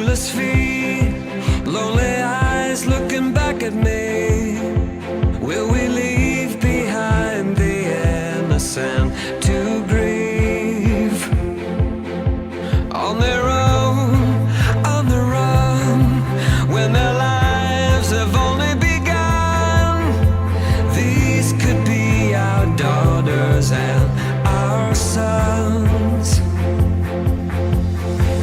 shoeless feet, lonely eyes looking back at me. Will we leave behind the innocent to grieve? On their own, on the run, when their lives have only begun. These could be our daughters and our sons.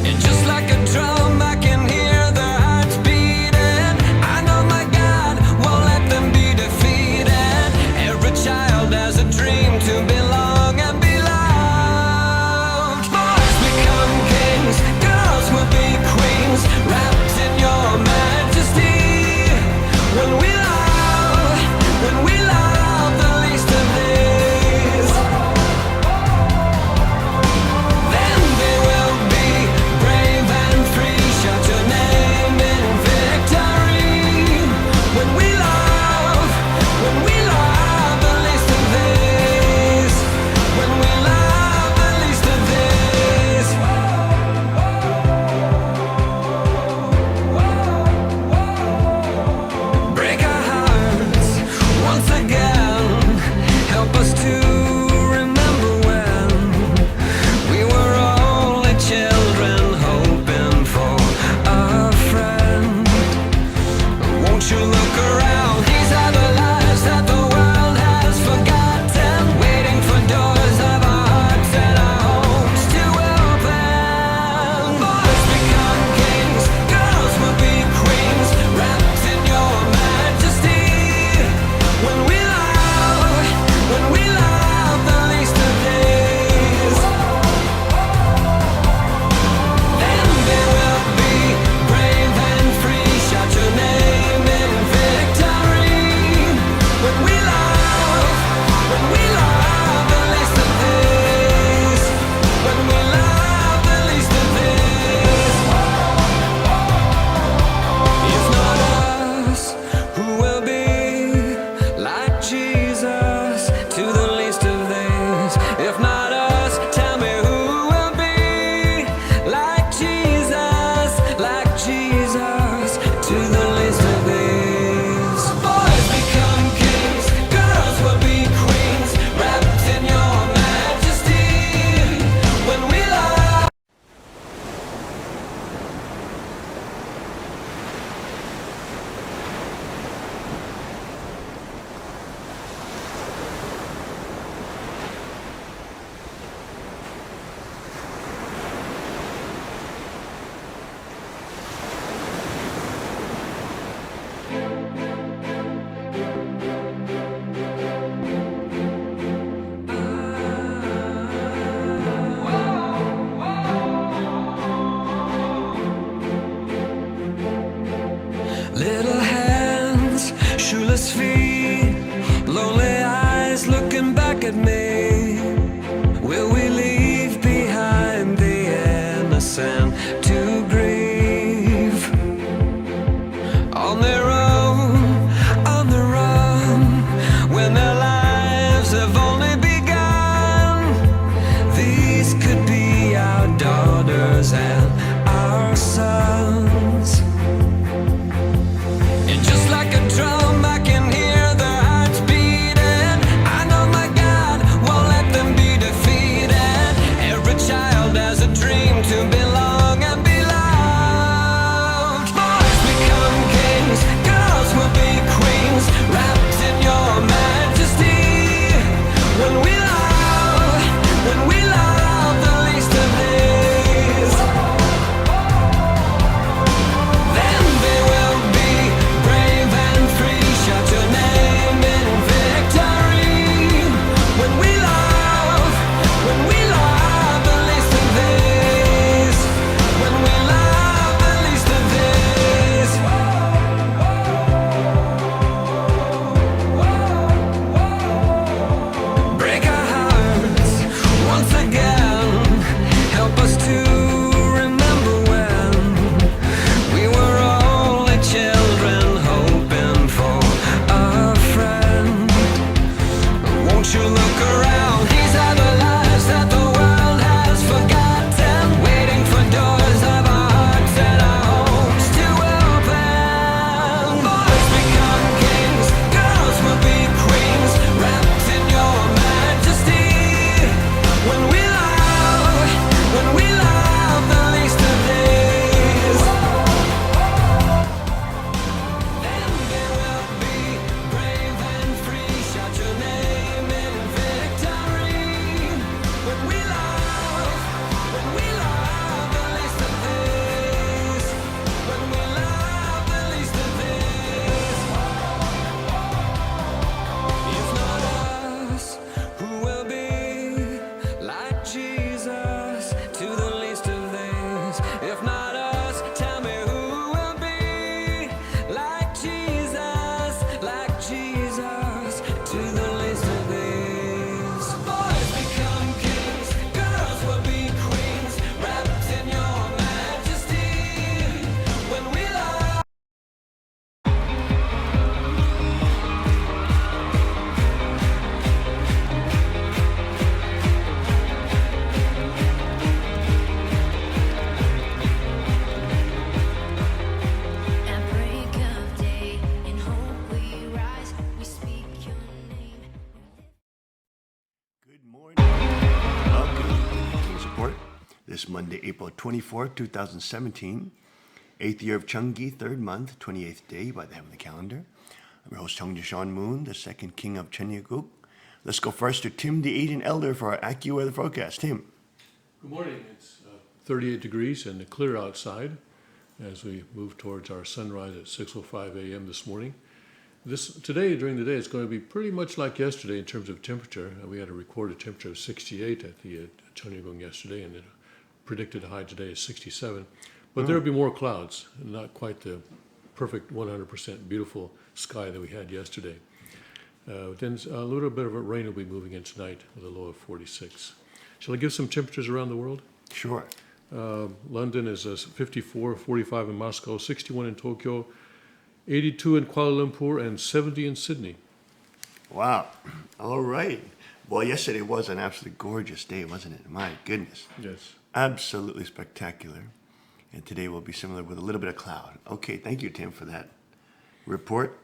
And just like a drum, I can hear their hearts beating. I know my God won't let them be defeated. Every child has a dream to belong and be loved. Boys become kings, girls will be queens, wrapped in your majesty. When we love the least of these, then they will be brave and free. Shout your name in victory. When we love the least of these, when we love the least of these. Break our hearts once again. Help us to remember when we were only children hoping for a friend. Won't you look around? These are the lives that the world has forgotten, waiting for doors of our hearts and our homes to open. Boys become kings, girls will be queens, wrapped in your majesty. When we love the least of these, then they will be brave and free. Shout your name in victory. When we love the least of these, when we love the least of these. If not us, who will be like Jesus to the least of these? If not us, tell me who will be like Jesus to the least of these. Boys become kings, girls will be queens, wrapped in your majesty. When we love. Little hands, shoeless feet, lonely eyes looking back at me. Will we leave behind the innocent to grieve? On their own, on the run, when their lives have only begun. These could be our daughters and our sons. And just like a drum, I can hear their hearts beating. I know my God won't let them be defeated. Every child has a dream to belong and be Monday, April 24th, 2017. 8th year of Chungi, 3rd month, 28th day by the heavenly calendar. I'm your host, Chungja Sean Moon, the second king of Chenyaguk. Let's go first to Tim, the Asian elder, for our AccuWeather forecast. Tim. Good morning. It's 38 degrees and clear outside as we move towards our sunrise at 6:05 a.m. this morning. Today, during the day, it's going to be pretty much like yesterday in terms of temperature. We had a recorded temperature of 68 at the Cheonggyeong yesterday, and the predicted high today is 67. But there will be more clouds, not quite the perfect 100% beautiful sky that we had yesterday. Then a little bit of rain will be moving in tonight with a low of 46. Shall I give some temperatures around the world? Sure. London is 54, 45 in Moscow, 61 in Tokyo, 82 in Kuala Lumpur, and 70 in Sydney. Wow. All right. Well, yesterday was an absolutely gorgeous day, wasn't it? My goodness. Yes. Absolutely spectacular. And today will be similar with a little bit of cloud. Okay, thank you, Tim, for that report.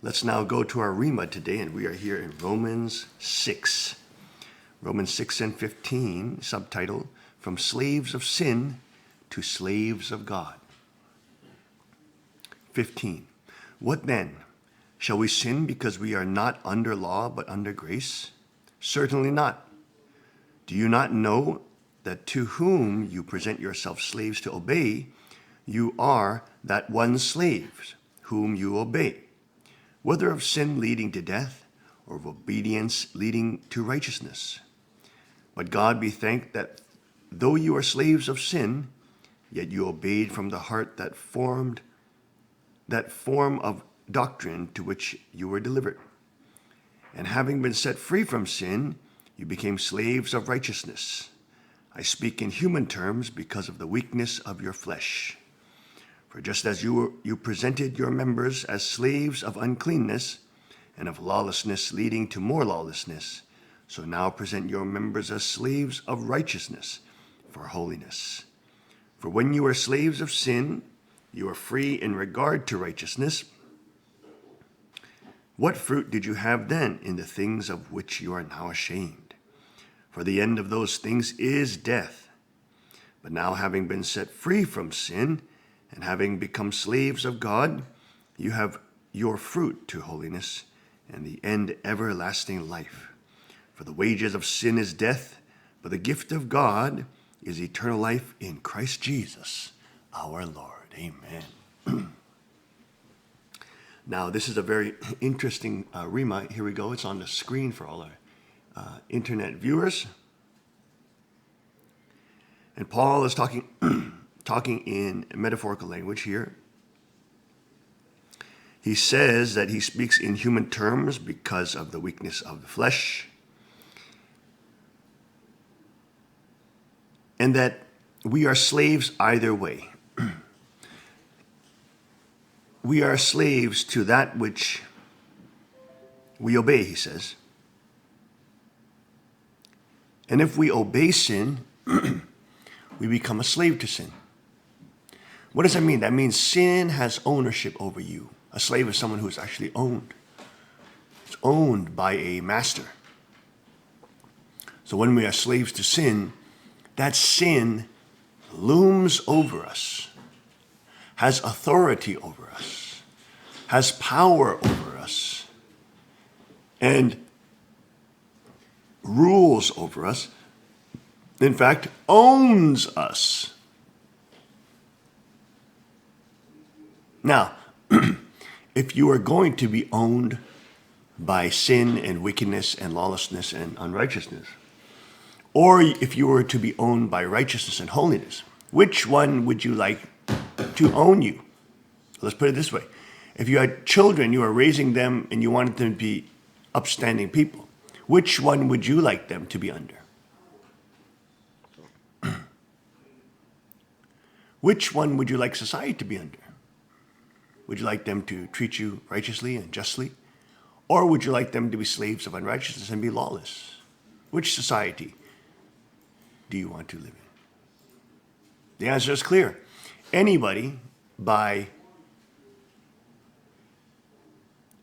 Let's now go to our Rima today, and we are here in Romans 6. Romans 6 and 15, subtitle, From Slaves of Sin to Slaves of God. 15. What then? Shall we sin because we are not under law but under grace? Certainly not. Do you not know that to whom you present yourselves slaves to obey, you are that one slave whom you obey, whether of sin leading to death or of obedience leading to righteousness? But God be thanked that though you are slaves of sin, yet you obeyed from the heart that form of doctrine to which you were delivered. And having been set free from sin, you became slaves of righteousness. I speak in human terms because of the weakness of your flesh. For just as you presented your members as slaves of uncleanness and of lawlessness leading to more lawlessness, so now present your members as slaves of righteousness for holiness. For when you were slaves of sin, you were free in regard to righteousness. What fruit did you have then in the things of which you are now ashamed? For the end of those things is death. But now, having been set free from sin and having become slaves of God, you have your fruit to holiness and the end everlasting life. For the wages of sin is death, but the gift of God is eternal life in Christ Jesus, our Lord. Amen. Now, this is a very interesting Rima. Here we go. It's on the screen for all our internet viewers. And Paul is talking in metaphorical language here. He says that he speaks in human terms because of the weakness of the flesh, and that we are slaves either way. We are slaves to that which we obey, he says. And if we obey sin, we become a slave to sin. What does that mean? That means sin has ownership over you. A slave is someone who is actually owned. It's owned by a master. So when we are slaves to sin, that sin looms over us, has authority over us, has power over us, and rules over us. In fact, owns us. Now, if you are going to be owned by sin and wickedness and lawlessness and unrighteousness, or if you were to be owned by righteousness and holiness, which one would you like to own you? Let's put it this way. If you had children, you are raising them and you wanted them to be upstanding people, which one would you like them to be under? Which one would you like society to be under? Would you like them to treat you righteously and justly? Or would you like them to be slaves of unrighteousness and be lawless? Which society do you want to live in? The answer is clear. Anybody, by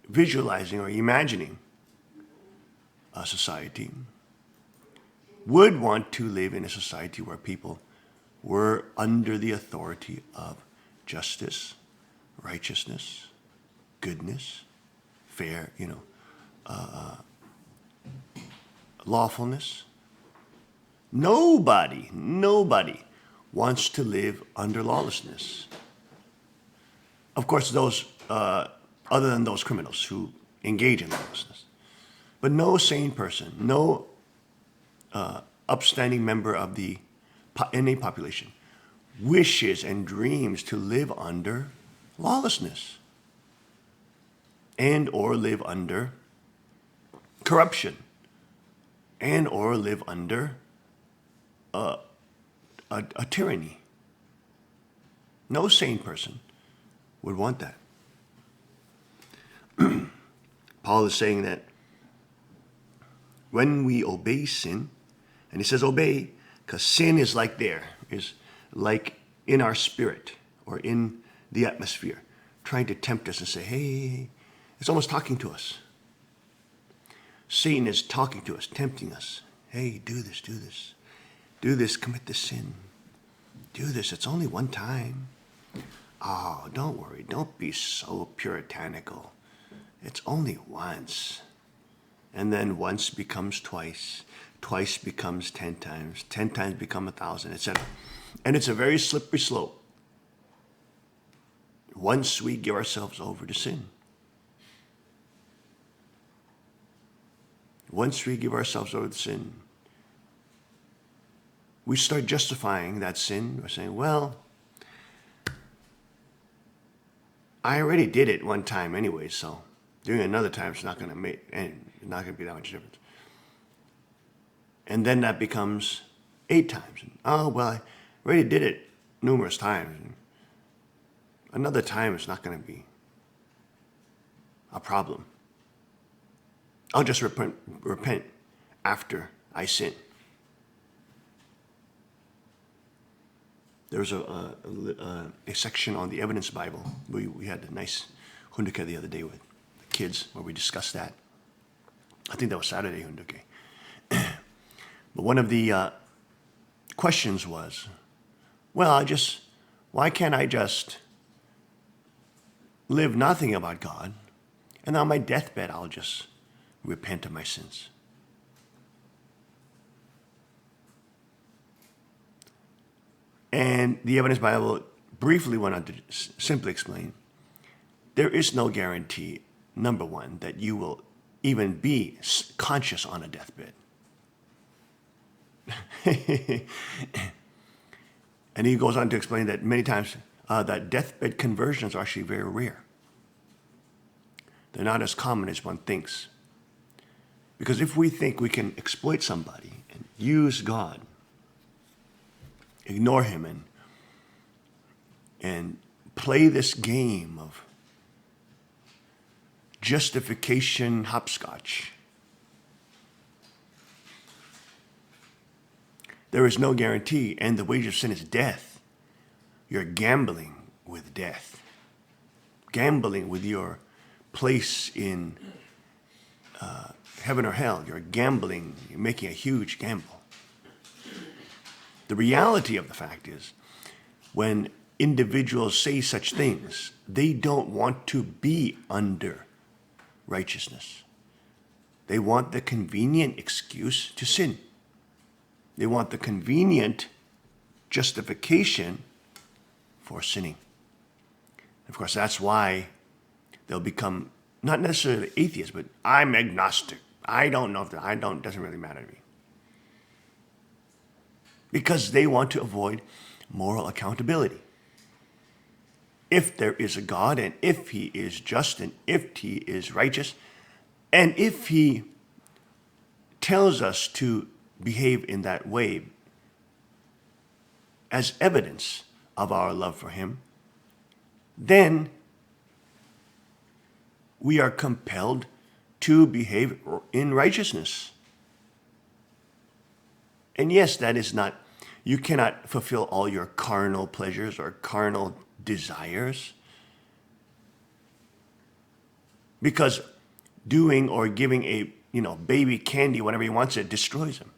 visualizing or imagining a society, would want to live in a society where people we're under the authority of justice, righteousness, goodness, fair, lawfulness. Nobody wants to live under lawlessness. Of course, those, other than those criminals who engage in lawlessness. But no sane person, no upstanding member of any population wishes and dreams to live under lawlessness and or live under corruption and or live under a tyranny. No sane person would want that. Paul is saying that when we obey sin, and he says obey because sin is like in our spirit or in the atmosphere, trying to tempt us and say, hey, it's almost talking to us. Satan is talking to us, tempting us. Hey, do this, do this. Do this, commit this sin. Do this, it's only one time. Oh, don't worry, don't be so puritanical. It's only once. And then once becomes twice. Twice becomes 10 times. 10 times become 1,000, etc. And it's a very slippery slope once we give ourselves over to sin. Once we give ourselves over to sin, we start justifying that sin. We're saying, well, I already did it one time anyway, so doing it another time is not going to be that much difference. And then that becomes 8 times. Oh, well, I already did it numerous times. Another time is not going to be a problem. I'll just repent after I sin. There's a section on the Evidence Bible. We had a nice hunduke the other day with the kids where we discussed that. I think that was Saturday hunduke. But one of the questions was, well, why can't I just live nothing about God, and on my deathbed I'll just repent of my sins? And the Evidence Bible briefly went on to simply explain, there is no guarantee, number one, that you will even be conscious on a deathbed. And he goes on to explain that many times that deathbed conversions are actually very rare. They're not as common as one thinks. Because if we think we can exploit somebody and use God, ignore him and play this game of justification hopscotch, there is no guarantee, and the wage of sin is death. You're gambling with death, gambling with your place in heaven or hell. You're gambling, you're making a huge gamble. The reality of the fact is, when individuals say such things, they don't want to be under righteousness. They want the convenient excuse to sin. They want the convenient justification for sinning. Of course, that's why they'll become not necessarily atheists, but I'm agnostic. I don't know if it doesn't really matter to me. Because they want to avoid moral accountability. If there is a God, and if he is just, and if he is righteous, and if he tells us to behave in that way as evidence of our love for him, then we are compelled to behave in righteousness. And yes, that is not, you cannot fulfill all your carnal pleasures or carnal desires, because doing or giving a baby candy whenever he wants it destroys him.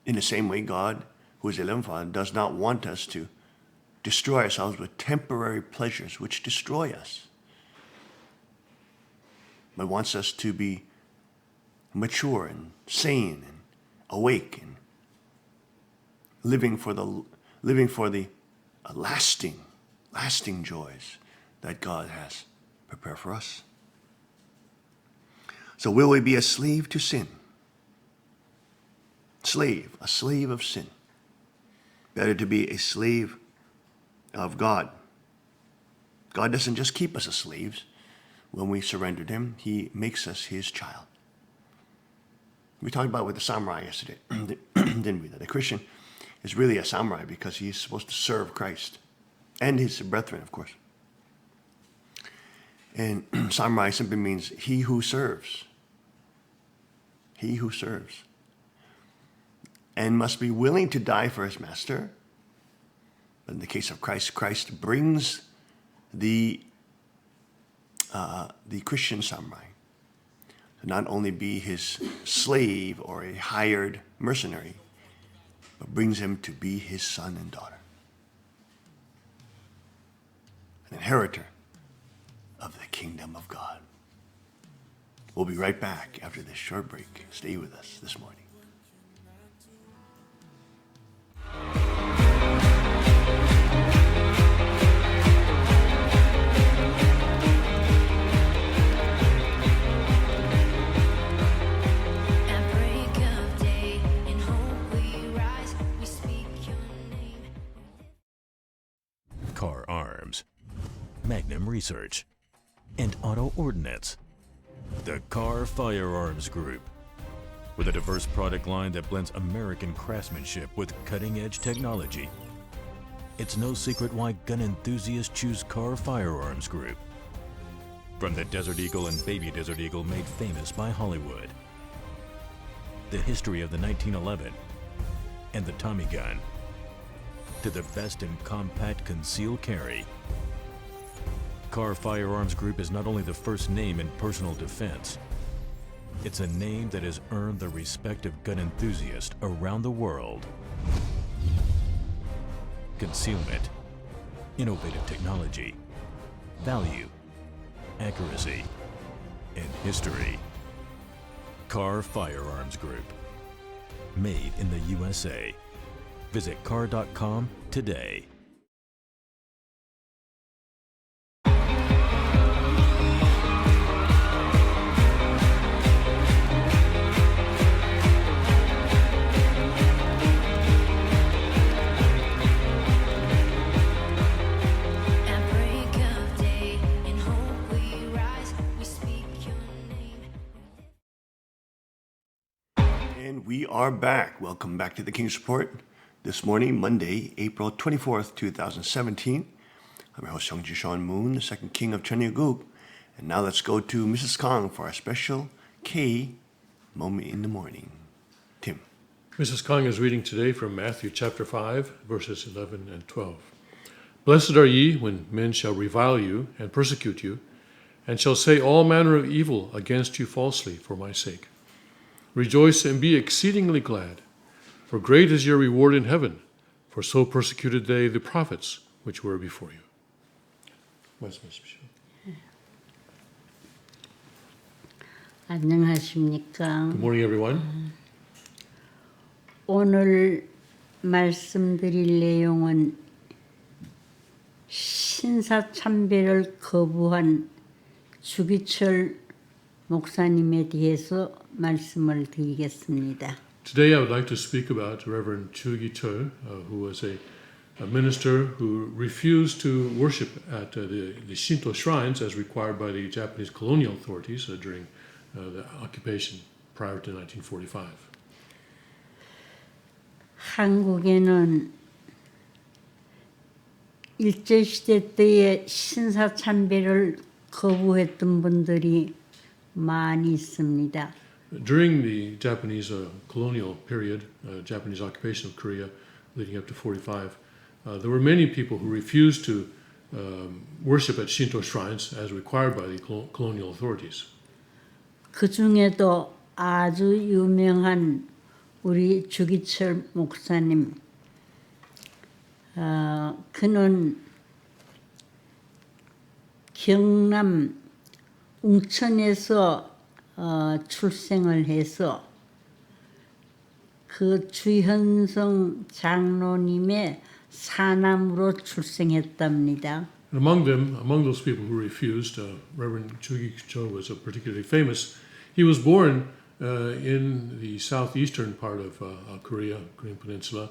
In the same way, God, who is a loving Father, does not want us to destroy ourselves with temporary pleasures which destroy us, but wants us to be mature and sane and awake and living for the lasting joys that God has prepared for us. So will we be a slave to sin? A slave of sin. Better to be a slave of God. God doesn't just keep us as slaves. When we surrender to Him, He makes us His child. We talked about with the samurai yesterday, didn't we? That a Christian is really a samurai because he's supposed to serve Christ and his brethren, of course. And samurai simply means he who serves. He who serves. And must be willing to die for his master. But in the case of Christ, Christ brings the Christian samurai to not only be his slave or a hired mercenary, but brings him to be his son and daughter, an inheritor of the kingdom of God. We'll be right back after this short break. Stay with us this morning. Car Arms, Magnum Research, and Auto Ordnance. The Car Firearms Group. With a diverse product line that blends American craftsmanship with cutting-edge technology. It's no secret why gun enthusiasts choose Car Firearms Group. From the Desert Eagle and Baby Desert Eagle made famous by Hollywood. The history of the 1911 and the Tommy gun. To the best in compact concealed carry. Car Firearms Group is not only the first name in personal defense, it's a name that has earned the respect of gun enthusiasts around the world. Concealment, innovative technology, value, accuracy, and history. Car Firearms Group. Made in the USA. Visit car.com today. And we are back. Welcome back to the King's Report. This morning, Monday, April 24th, 2017. I'm your host, Seongji Sean Moon, the second king of Cheongguk. And now let's go to Mrs. Kong for our special K moment in the morning. Tim. Mrs. Kong is reading today from Matthew chapter 5, verses 11 and 12. Blessed are ye when men shall revile you and persecute you, and shall say all manner of evil against you falsely for my sake. Rejoice and be exceedingly glad, for great is your reward in heaven, for so persecuted they the prophets which were before you. 말씀하십시오. 안녕하십니까. Good morning, everyone. 오늘 말씀드릴 내용은 신사참배를 거부한 주기철 목사님에 대해서 말씀을 드리겠습니다. Today I would like to speak about Reverend Chu Gi-chul, who was a minister who refused to worship at the Shinto shrines as required by the Japanese colonial authorities during the occupation prior to 1945. 한국에는 일제시대 때에 신사참배를 거부했던 분들이 많이 있습니다. During the Japanese colonial period, Japanese occupation of Korea leading up to 45, there were many people who refused to worship at Shinto shrines as required by the colonial authorities. 그 중에도 아주 유명한 우리 주기철 목사님, 그는 경남 웅천에서 출생을 해서 그 주현성 장로님의 사남으로 출생했답니다. And among them, among those people who refused, Reverend Chugi Cho was a particularly famous. He was born in the southeastern part of Korea, Korean Peninsula.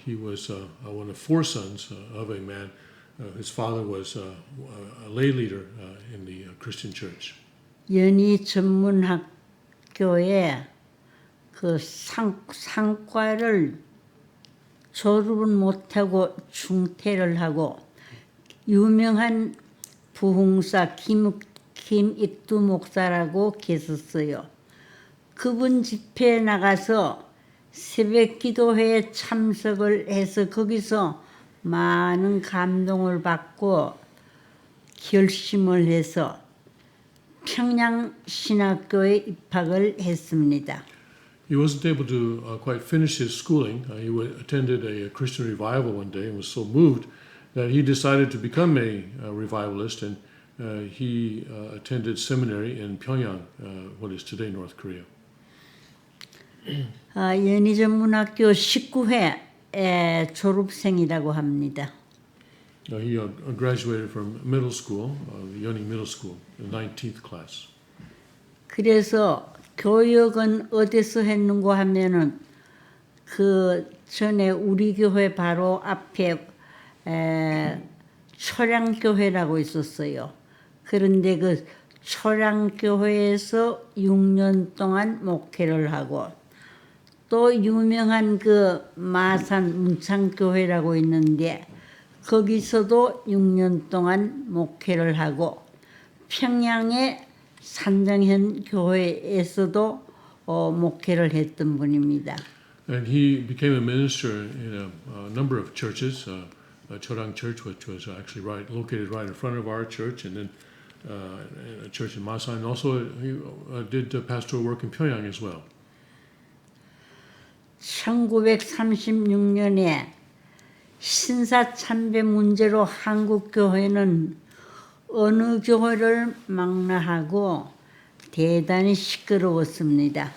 He was one of four sons of a man. His father was a lay leader in the Christian church. 연희 전문학교에 그 상과를 졸업은 못하고 중퇴를 하고 유명한 부흥사 김익두 목사라고 계셨어요. 그분 집회에 나가서 새벽 기도회에 참석을 해서 거기서 많은 감동을 받고 결심을 해서 평양신학교에 입학을 했습니다. He wasn't able to quite finish his schooling. He attended a Christian revival one day and was so moved that he decided to become a revivalist, and he attended seminary in Pyongyang, what is today North Korea. 연희전문학교 19회 졸업생이라고 합니다. He graduated from middle school, Yeoning Middle School, the 19th class. 그래서 교역은 어디서 했는고 하면은 그 전에 우리 교회 바로 앞에 초량교회라고 있었어요. 그런데 그 초량교회에서 6년 동안 목회를 하고 또 유명한 그 마산 문창교회라고 있는데 거기서도 6년 동안 목회를 하고 평양의 산정현 교회에서도 목회를 했던 분입니다. And he became a minister in a number of churches, Chorang Church, which was actually located right in front of our church, and then a church in Masan. And also, he did pastoral work in Pyongyang as well. 1936년에 신사참배 문제로 한국 교회는 어느 교회를 망라하고 대단히 시끄러웠습니다.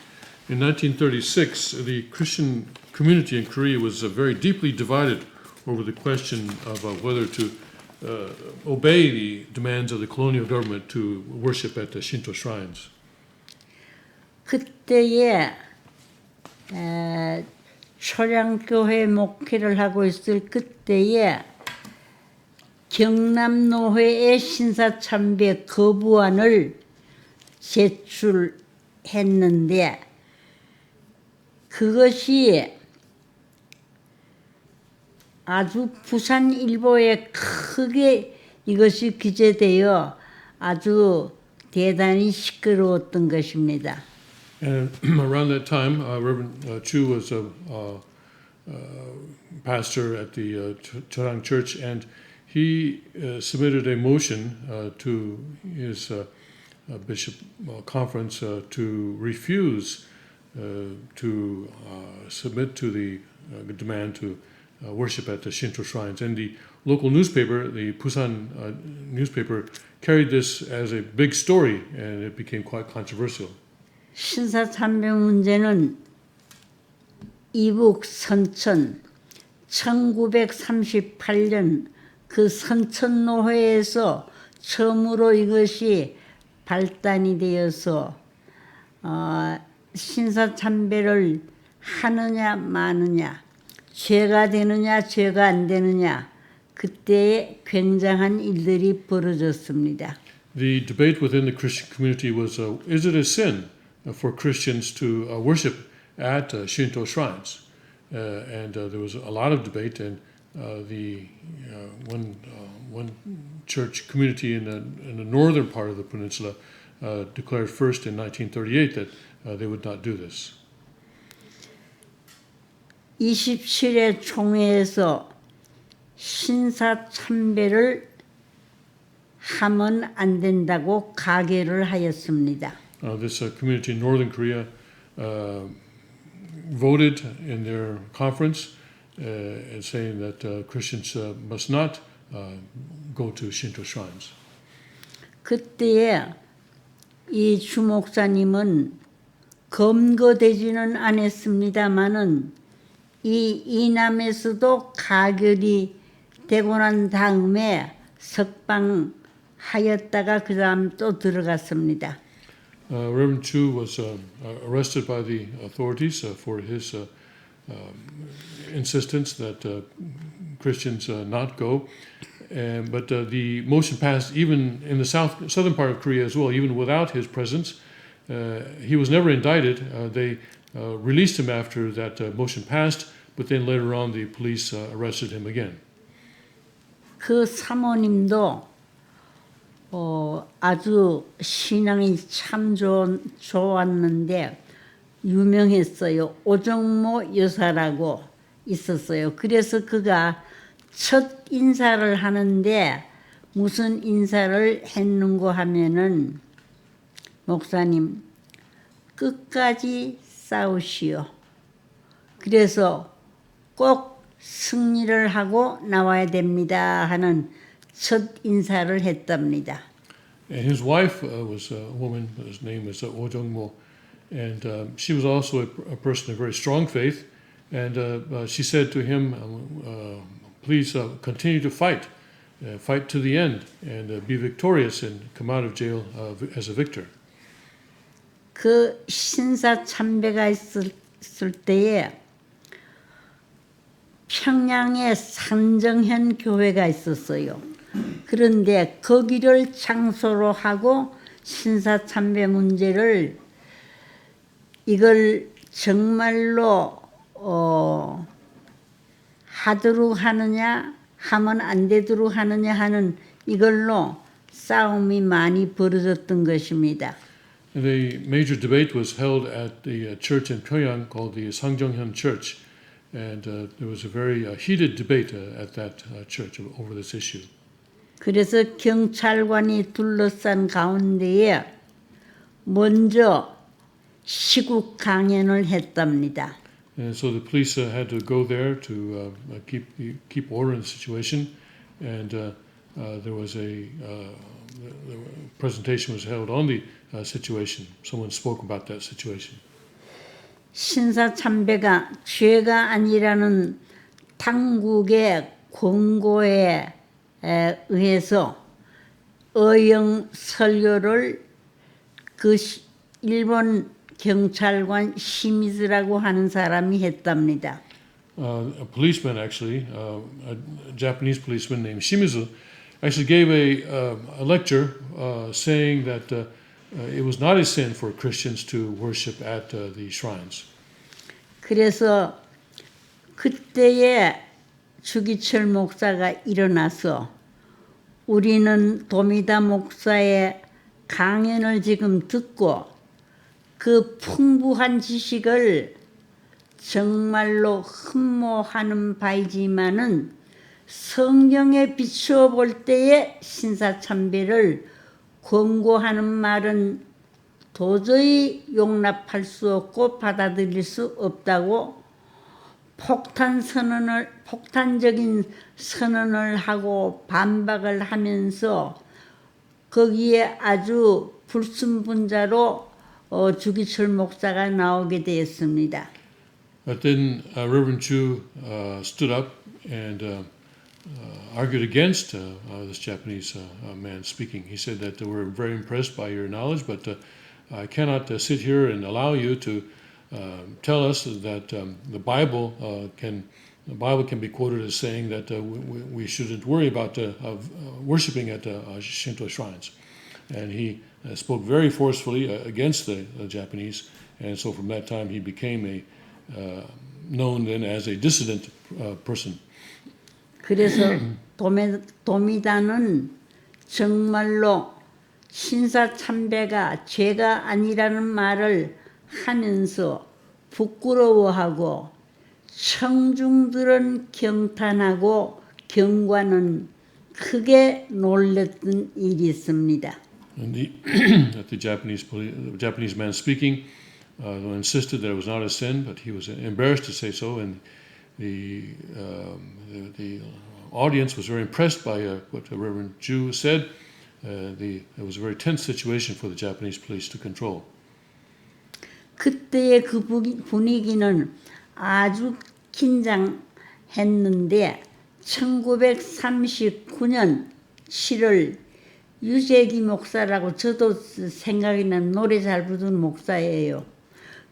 In 1936, the Christian community in Korea was very deeply divided over the question of whether to obey the demands of the colonial government to worship at the Shinto shrines. 그때에 초량교회 목회를 하고 있을 그때에 경남노회의 신사참배 거부안을 제출했는데 그것이 아주 부산일보에 크게 이것이 기재되어 아주 대단히 시끄러웠던 것입니다. And around that time, Reverend Chu was a pastor at the Chorang Church, and he submitted a motion to his bishop conference to refuse to submit to the demand to worship at the Shinto shrines. And the local newspaper, the Busan newspaper, carried this as a big story, and it became quite controversial. 신사참배 문제는 이북 선천 1938년 그 선천노회에서 처음으로 이것이 발단이 되어서 신사참배를 하느냐 마느냐 죄가 되느냐 죄가 안 되느냐 그때에 굉장한 일들이 벌어졌습니다. The debate within the Christian community was, is it a sin for Christians to worship at Shinto shrines? And there was a lot of debate, and the one church community in the northern part of the peninsula declared first in 1938 that they would not do this. 27회 총회에서 신사참배를 하면 안 된다고 가결을 하였습니다. This community in northern Korea voted in their conference and saying that Christians must not go to Shinto shrines. 그때에 이 주목사님은 검거되지는 않았습니다마는 이 이남에서도 가결이 되고 난 다음에 석방하였다가 그 다음 또 들어갔습니다. Reverend Chu was arrested by the authorities for his insistence that Christians not go. But the motion passed even in the southern part of Korea as well, even without his presence. He was never indicted. They released him after that motion passed, but then later on the police arrested him again. 그 사모님도 아주 신앙이 참 좋았는데 유명했어요. 오정모 여사라고 있었어요. 그래서 그가 첫 인사를 하는데 무슨 인사를 했는고 하면은 목사님 끝까지 싸우시오. 그래서 꼭 승리를 하고 나와야 됩니다 하는 첫 인사를 했답니다. And his wife was a woman, his name was Oh Jung-mo, and she was also a person of very strong faith. And she said to him, please continue to fight, fight to the end, and be victorious and come out of jail as a victor. 그 신사 참배가 있을 때에 평양에 산정현 교회가 있었어요. 그런데 거기를 장소로 하고 신사 참배 문제를 이걸 정말로 하도록 하느냐 하면 안 되도록 하느냐 하는 이걸로 싸움이 많이 벌어졌던 것입니다. The major debate was held at the church in Pyongyang called the Sangjonghyun Church, and there was a very heated debate at that church over this issue. 그래서 경찰관이 둘러싼 가운데에 먼저 시국 강연을 했답니다. And so the police had to go there to keep order in the situation, and there was the presentation was held on the situation. Someone spoke about that situation. 신사 참배가 죄가 아니라는 당국의 권고에 의해서 어영 설교를 그 일본 경찰관 시미즈라고 하는 사람이 했답니다. A policeman, actually, a Japanese policeman named Shimizu, actually gave a lecture saying that it was not a sin for Christians to worship at the shrines. 그래서 그때에 주기철 목사가 일어나서 우리는 도미다 목사의 강연을 지금 듣고 그 풍부한 지식을 정말로 흠모하는 바이지만은 성경에 비추어 볼 때에 신사참배를 권고하는 말은 도저히 용납할 수 없고 받아들일 수 없다고 폭탄적인 선언을 하고 반박을 하면서 거기에 아주 불순분자로 주기철 목사가 나오게 되었습니다. But then Reverend Chu stood up and argued against this Japanese man speaking. He said that we're very impressed by your knowledge, but I cannot sit here and allow you to tell us that the Bible can be quoted as saying that we shouldn't worry about worshiping at Shinto shrines. And he spoke very forcefully against the Japanese, and so from that time he became known then as a dissident person. 그래서 도미다는 정말로 신사참배가 죄가 아니라는 말을 하면서 부끄러워하고 청중들은 경탄하고 경관은 크게 놀랐던 일이 있습니다. And the Japanese man speaking insisted that it was not a sin, but he was embarrassed to say so, and the audience was very impressed by what the Reverend Jew said. It was a very tense situation for the Japanese police to control. 그때의 그 분위기는 아주 긴장했는데 1939년 7월 유재기 목사라고 저도 생각이 나는 노래 잘 부르는 목사예요.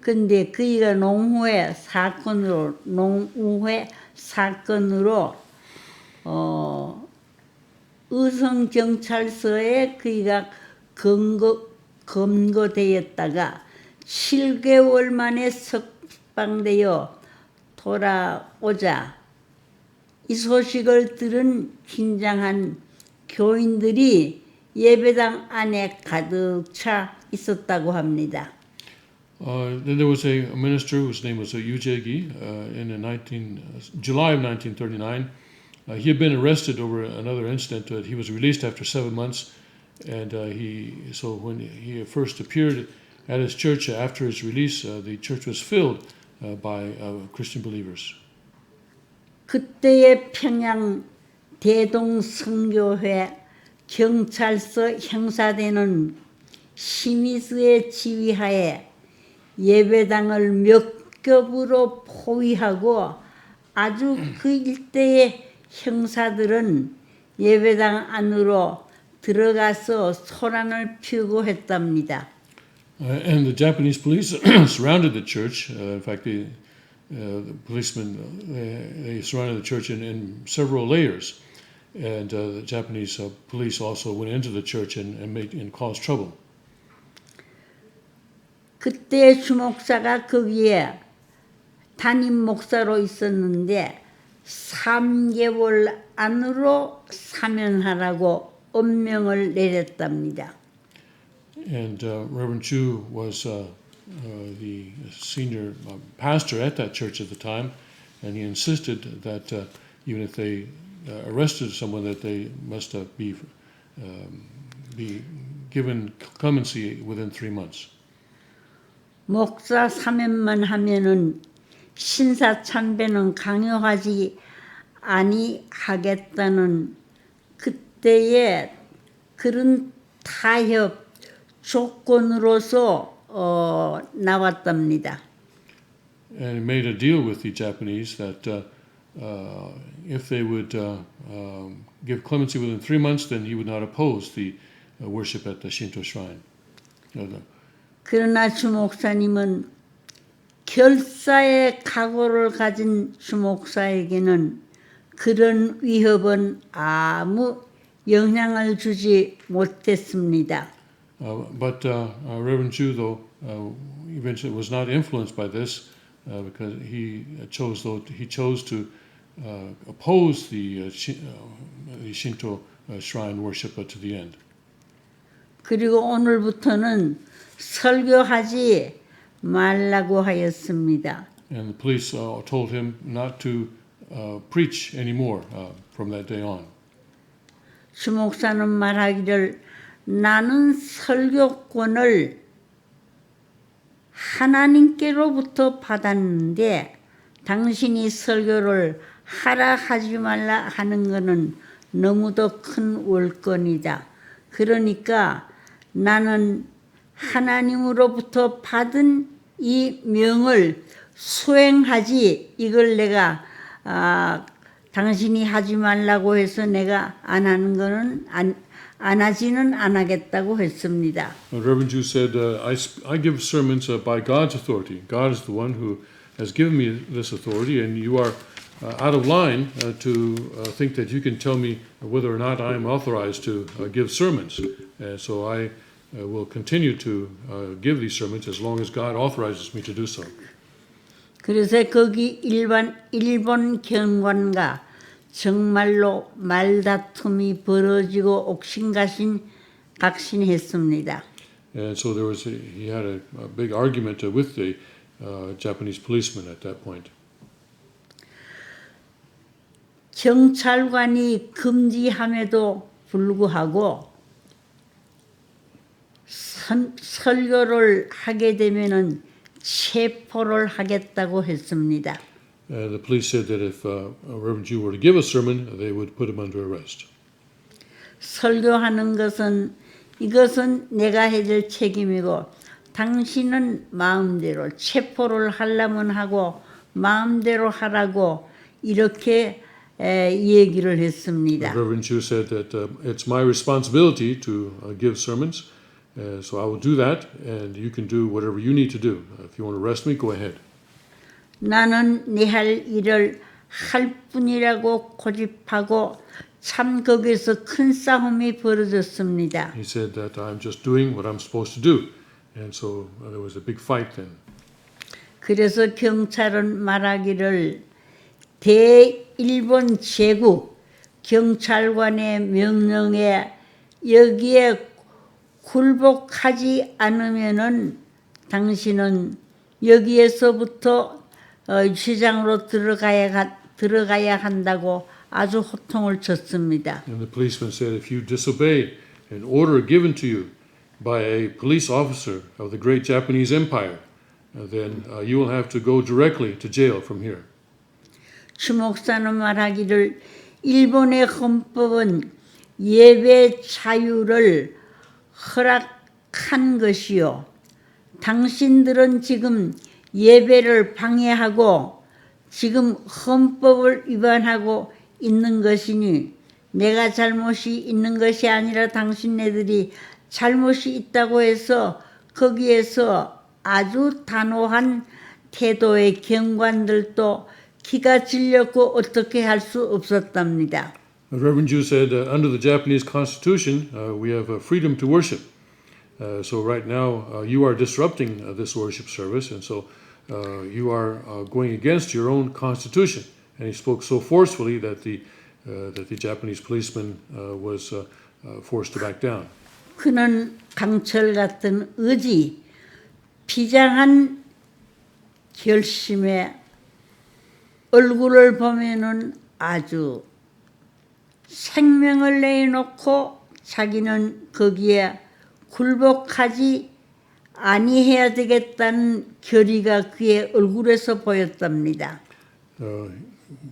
근데 그이가 농후회 사건으로 의성경찰서에 그이가 검거되었다가 7개월 만에 석방되어 돌아오자 이 소식을 들은 긴장한 교인들이 예배당 안에 가득 차 있었다고 합니다. Then there was a minister whose name was Yu Jae-gi in July of 1939. He had been arrested over another incident. He was released after 7 months, and so when he first appeared at his church after his release, the church was filled by Christian believers. 그때의 평양 대동선교회 경찰서 형사대는 시미스의 지휘하에 예배당을 몇 겹으로 포위하고 아주 그 일대의 형사들은 예배당 안으로 들어가서 소란을 피우고 했답니다. And the Japanese police surrounded the church. In fact, the policemen they surrounded the church in several layers, and the Japanese police also went into the church and caused trouble. 그때 주목사가 거기에 담임 목사로 있었는데 3개월 안으로 사면하라고 엄명을 내렸답니다. And Reverend Chu was the senior pastor at that church at the time, and he insisted that even if they arrested someone, that they must be given clemency within 3 months. 목사 사면만 하면은 신사 참배는 강요하지 아니하겠다는 그때의 그런 타협 조건으로서 나왔답니다. And made a deal with the Japanese that if they would give clemency within 3 months, then he would not oppose the worship at the Shinto shrine. 그러나 주목사님은 결사의 각오를 가진 주목사에게는 그런 위협은 아무 영향을 주지 못했습니다. But Reverend Chu, though, eventually was not influenced by this because he chose to oppose the Shinto shrine worship to the end. 그리고 오늘부터는 설교하지 말라고 하였습니다. And the police told him not to preach anymore from that day on. 주목사는 말하기를 나는 설교권을 하나님께로부터 받았는데 당신이 설교를 하라 하지 말라 하는 것은 너무도 큰 월권이다. 그러니까 나는 하나님으로부터 받은 이 명을 수행하지 이걸 내가 당신이 하지 말라고 해서 내가 안 하는 거는 안 하지는 않겠다고 했습니다. Reverend Chu said, I give sermons by God's authority. God is the one who has given me this authority, and you are out of line to think that you can tell me whether or not I am authorized to give sermons. So I will continue to give these sermons as long as God authorizes me to do so. 그래서 거기 일본 경관과 정말로 말다툼이 벌어지고 옥신각신했습니다. And so he had a big argument with the Japanese policeman at that point. 경찰관이 금지함에도 불구하고 설교를 하게 되면은 체포를 하겠다고 했습니다. And the police said that if a Reverend Jew were to give a sermon, they would put him under arrest. 설교하는 것은 이것은 내가 해줄 책임이고 당신은 마음대로 체포를 하려면 하고 마음대로 하라고 이렇게 얘기를 했습니다. The Reverend Jew said that it's my responsibility to give sermons, so I will do that, and you can do whatever you need to do. If you want to arrest me, go ahead. 나는 내 할 일을 할 뿐이라고 고집하고 참 거기서 큰 싸움이 벌어졌습니다. He said that I'm just doing what I'm supposed to do, and so there was a big fight then. 그래서 경찰은 말하기를 대일본 제국 경찰관의 명령에 여기에 굴복하지 않으면은 당신은 여기에서부터 시장으로 들어가야 한다고 아주 호통을 쳤습니다. And the policeman said, if you disobey an order given to you by a police officer of the great Japanese Empire, then you will have to go directly to jail from here. 주목사는 말하기를 일본의 헌법은 예배 자유를 허락한 것이요. 당신들은 지금 예배를 방해하고 지금 헌법을 위반하고 있는 것이니 내가 잘못이 있는 것이 아니라 당신네들이 잘못이 있다고 해서 거기에서 아주 단호한 태도의 경관들도 기가 질렸고 어떻게 할 수 없었답니다. The Reverend Jew said, under the Japanese Constitution, we have freedom to worship. So right now, you are disrupting this worship service, and so you are going against your own constitution. And he spoke so forcefully that the Japanese policeman was forced to back down. 그는 강철 같은 의지, 비장한 결심에 얼굴을 보면은 아주 생명을 내놓고 자기는 거기에 굴복하지 아니해야 되겠다는 결의가 그의 얼굴에서 보였답니다.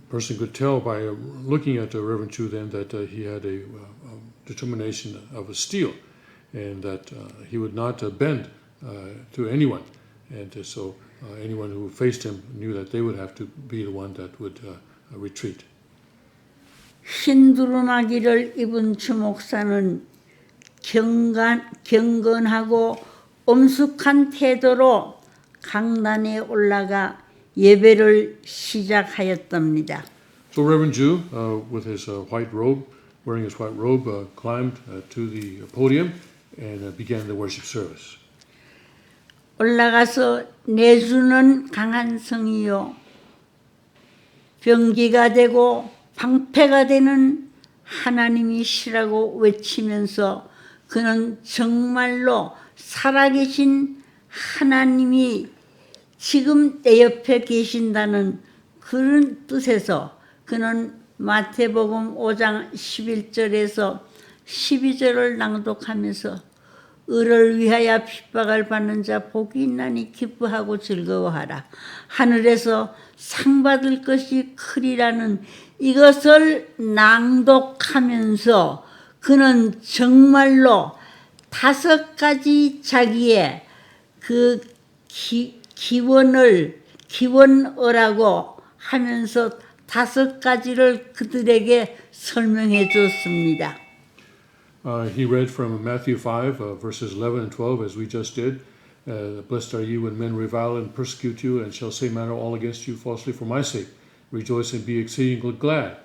Person could tell by looking at the Reverend Chu then that he had a determination of a steel, and that he would not bend to anyone, and so anyone who faced him knew that they would have to be the one that would retreat. 흰 두루마기를 입은 주목사는 경건하고 엄숙한 태도로 강단에 올라가 예배를 시작하였답니다. So Reverend Jew, with his white robe, wearing his white robe, climbed to the podium and began the worship service. 올라가서 내주는 강한 성이요 병기가 되고 방패가 되는 하나님이시라고 외치면서 그는 정말로 살아계신 하나님이 지금 내 옆에 계신다는 그런 뜻에서 그는 마태복음 5장 11절에서 12절을 낭독하면서 의를 위하여 핍박을 받는 자 복이 있나니 기뻐하고 즐거워하라. 하늘에서 상 받을 것이 크리라는 이것을 낭독하면서 그는 정말로 5가지 자기의 그 기원어라고 하면서 5가지를 그들에게 설명해 줬습니다. He read from Matthew 5, verses 11 and 12, as we just did. Blessed are you when men revile and persecute you, and shall say manner all against you falsely for my sake. Rejoice and be exceedingly glad.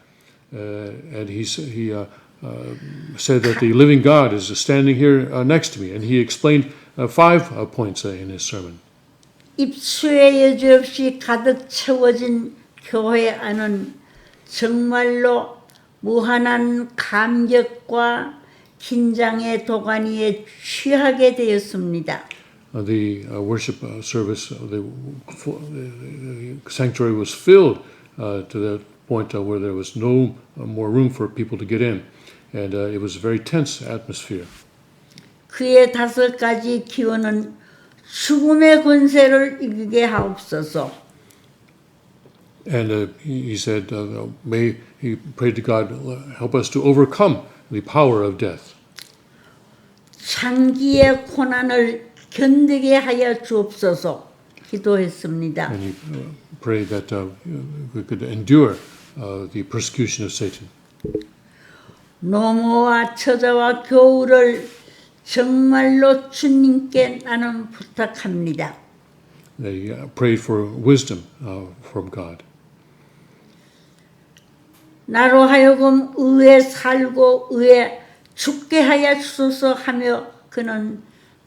And he said that the living God is standing here next to me, and he explained 5 points in his sermon. 입수의 여지없이 가득 채워진 교회 안은 정말로 무한한 감격과 긴장의 도가니에 취하게 되었습니다. The worship service, the sanctuary was filled to the point where there was no more room for people to get in, and it was a very tense atmosphere. 그의 5가지 기원은 죽음의 권세를 이기게 하옵소서. And he said, he prayed to God, help us to overcome the power of death. 장기의 고난을 견디게 하여 주옵소서 기도했습니다. And he prayed that we could endure the persecution of Satan. 노모와 처자와 교우를 정말로 주님께 나는 부탁합니다. They prayed for wisdom from God. 나로 하여금 의에 살고 의에 죽게 하여 주소서 하며 그는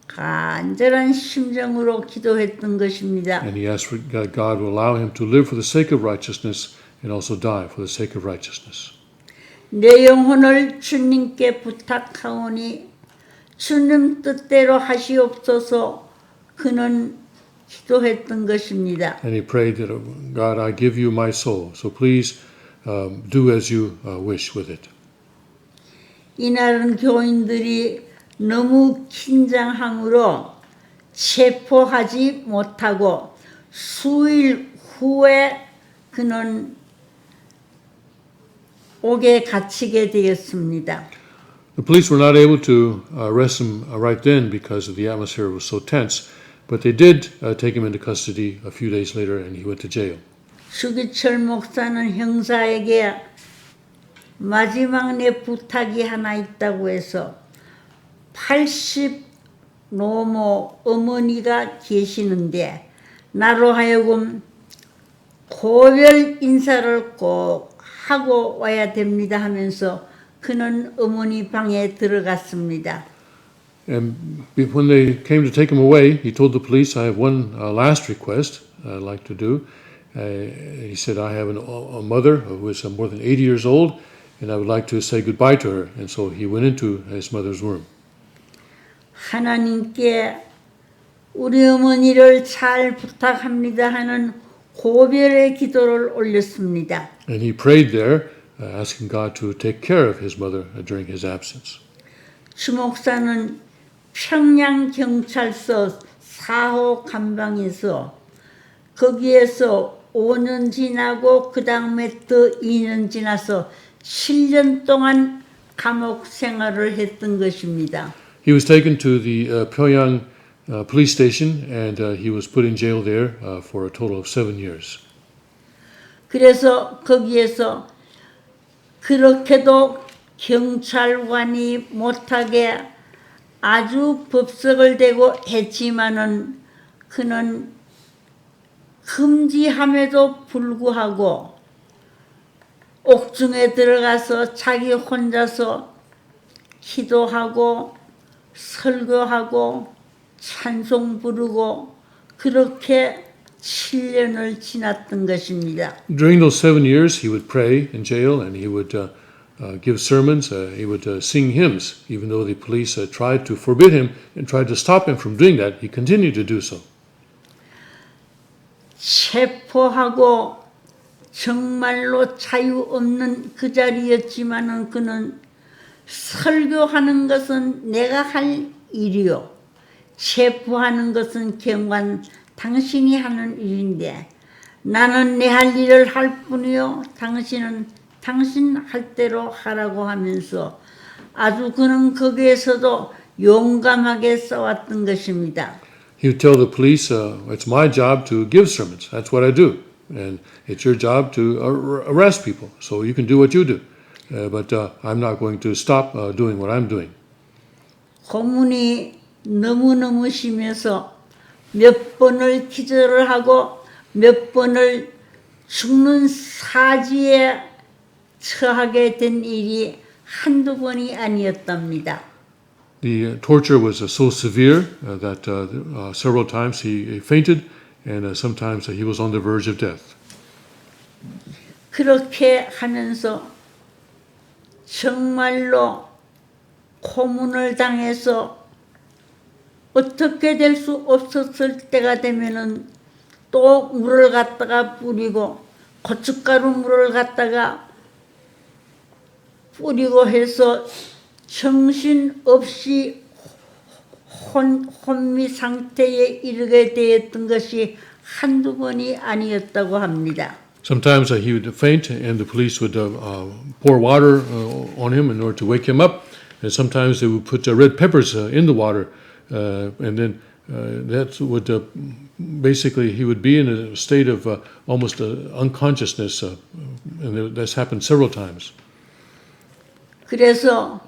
간절한 심정으로 기도했던 것입니다. And he asked for God to allow him to live for the sake of righteousness and also die for the sake of righteousness. 내 영혼을 주님께 부탁하오니 주님 뜻대로 하시옵소서 그는 기도했던 것입니다. And he prayed that, God, I give you my soul, so please do as you wish with it. 이날은 교인들이 너무 긴장함으로 체포하지 못하고 수일 후에 그는 옥에 갇히게 되었습니다. The police were not able to arrest him right then because the atmosphere was so tense, but they did take him into custody a few days later and he went to jail. 주기철 목사는 형사에게 마지막 내 부탁이 하나 있다고 해서 80 노모 어머니가 계시는데 나로 하여금 고별 인사를 꼭 하고 와야 됩니다 하면서 그는 어머니 방에 들어갔습니다. And when they came to take him away, he told the police, I have one last request I'd like to do. He said, I have a mother who is more than 80 years old, and I would like to say goodbye to her. And so he went into his mother's room. 하나님께 우리 어머니를 잘 부탁합니다 하는 고별의 기도를 올렸습니다. And he prayed there, asking God to take care of his mother during his absence. 주 목사는 평양경찰서 4호 감방에서 거기에서 5년 지나고 그 다음에 또 2년 지나서 7년 동안 감옥 생활을 했던 것입니다. He was taken to the Pyongyang police station and he was put in jail there for a total of 7 years. 그래서 거기에서 그렇게도 경찰관이 못하게 아주 법석을 대고 했지만은 그는 금지함에도 불구하고 옥중에 들어가서 자기 혼자서 기도하고 설교하고 찬송 부르고 그렇게 7년을 지났던 것입니다. During those 7 years, he would pray in jail and he would give sermons. He would sing hymns, even though the police tried to forbid him and tried to stop him from doing that. He continued to do so. 체포하고 정말로 자유 없는 그 자리였지만은 그는 설교하는 것은 내가 할 일이요. 체포하는 것은 경관 당신이 하는 일인데 나는 내 할 일을 할 뿐이요. 당신은 당신 할 대로 하라고 하면서 아주 그는 거기에서도 용감하게 싸웠던 것입니다. He would tell the police, it's my job to give sermons. That's what I do. And it's your job to arrest people. So you can do what you do. But I'm not going to stop doing what I'm doing. 고문이 너무너무 심해서 몇 번을 기절을 하고 몇 번을 죽는 사지에 처하게 된 일이 한두 번이 아니었답니다. The torture was so severe that several times he fainted and sometimes he was on the verge of death. 그렇게 하면서 정말로 고문을 당해서 어떻게 될 수 없었을 때가 되면은 또 물을 갖다가 뿌리고 고춧가루 물을 갖다가 뿌리고 해서 정신 없이 혼미 상태에 이르게 되었던 것이 한두 번이 아니었다고 합니다. Sometimes he would faint, and the police would pour water on him in order to wake him up. And sometimes they would put red peppers in the water, and then that would basically he would be in a state of almost unconsciousness, and that's happened several times. 그래서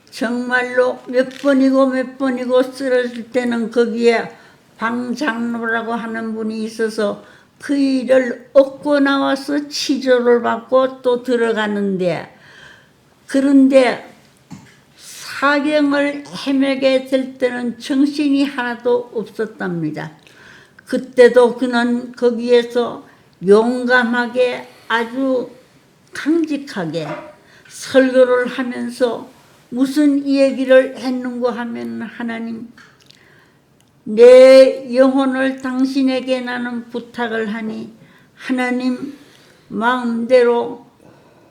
정말로 몇 번이고 쓰러질 때는 거기에 방장로라고 하는 분이 있어서 그 일을 얻고 나와서 치료를 받고 또 들어가는데, 그런데 사경을 헤매게 될 때는 정신이 하나도 없었답니다. 그때도 그는 거기에서 용감하게 아주 강직하게 설교를 하면서 무슨 얘기를 했는고 하면, 하나님, 내 영혼을 당신에게 나는 부탁을 하니 하나님 마음대로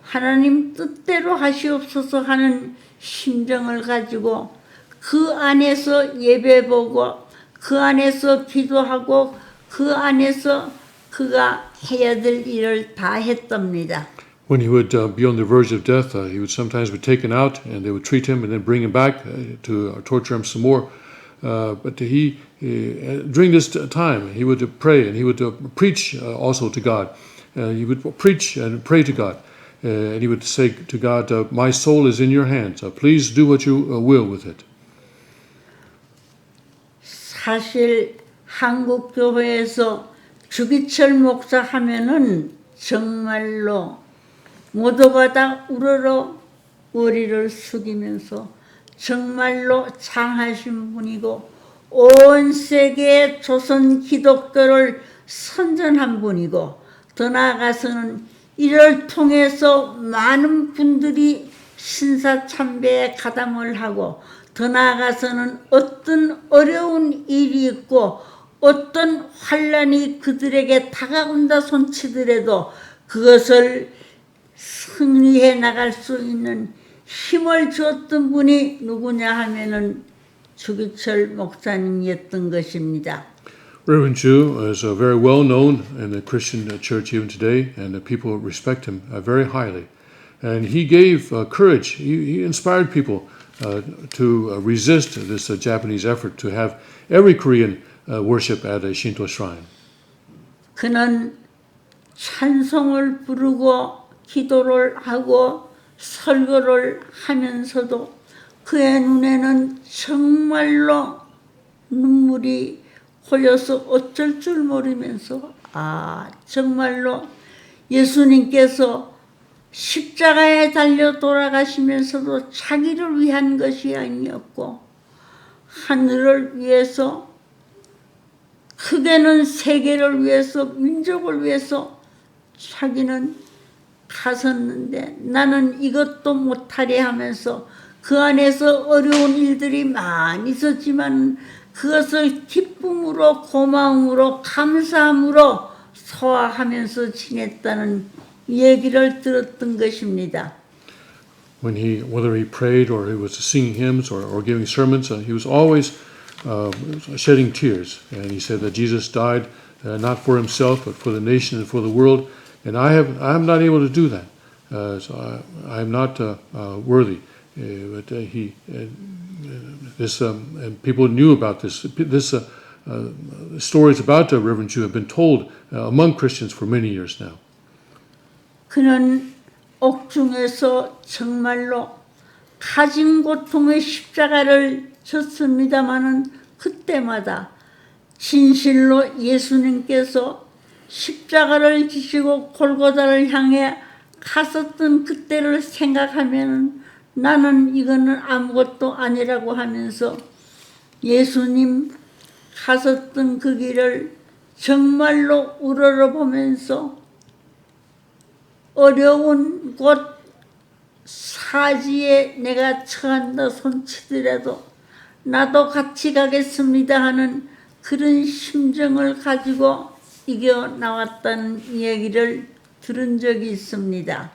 하나님 뜻대로 하시옵소서 하는 심정을 가지고 그 안에서 예배보고 그 안에서 기도하고 그 안에서 그가 해야 될 일을 다 했답니다. When he would be on the verge of death, he would sometimes be taken out, and they would treat him and then bring him back to torture him some more. But he, during this time, he would pray and he would preach also to God. He would preach and pray to God, and he would say to God, "My soul is in your hands. Please do what you will with it." 사실 한국 교회에서 주기철 목사 하면은 정말로 모두가 다 우러러 머리를 숙이면서 정말로 장하신 분이고 온 세계 조선 기독교를 선전한 분이고, 더 나아가서는 이를 통해서 많은 분들이 신사참배에 가담을 하고, 더 나아가서는 어떤 어려운 일이 있고 어떤 환란이 그들에게 다가온다 손치더라도 그것을 승리해 나갈 수 있는 힘을 주었던 분이 누구냐 하면은 주기철 목사님이었던 것입니다. Reverend Chu is very well known in the Christian church even today, and the people respect him very highly. And he gave courage. He inspired people to resist this Japanese effort to have every Korean worship at a Shinto shrine. 그는 찬송을 부르고 기도를 하고 설교를 하면서도 그의 눈에는 정말로 눈물이 고여서 어쩔 줄 모르면서 정말로 예수님께서 십자가에 달려 돌아가시면서도 자기를 위한 것이 아니었고 하늘을 위해서, 크게는 세계를 위해서, 민족을 위해서 자기는 가섰는데 나는 이것도 못하리 하면서 그 안에서 어려운 일들이 많이 있었지만 그것을 기쁨으로, 고마움으로, 감사함으로 소화하면서 지냈다는 얘기를 들었던 것입니다. When whether he prayed or he was singing hymns or giving sermons, he was always shedding tears. And he said that Jesus died not for himself but for the nation and for the world. And I am not able to do that. So I am not worthy. But and people knew about this. Stories about Reverend Chu have been told among Christians for many years now. 그는 옥중에서 정말로 가진 고통의 십자가를 졌습니다마는 그때마다 진실로 예수님께서 십자가를 지시고 골고다를 향해 갔었던 그때를 생각하면 나는 이거는 아무것도 아니라고 하면서 예수님 가셨던 그 길을 정말로 우러러보면서 어려운 곳 사지에 내가 처한다 손치더라도 나도 같이 가겠습니다 하는 그런 심정을 가지고 이겨 나왔다는 얘기를 들은 적이 있습니다.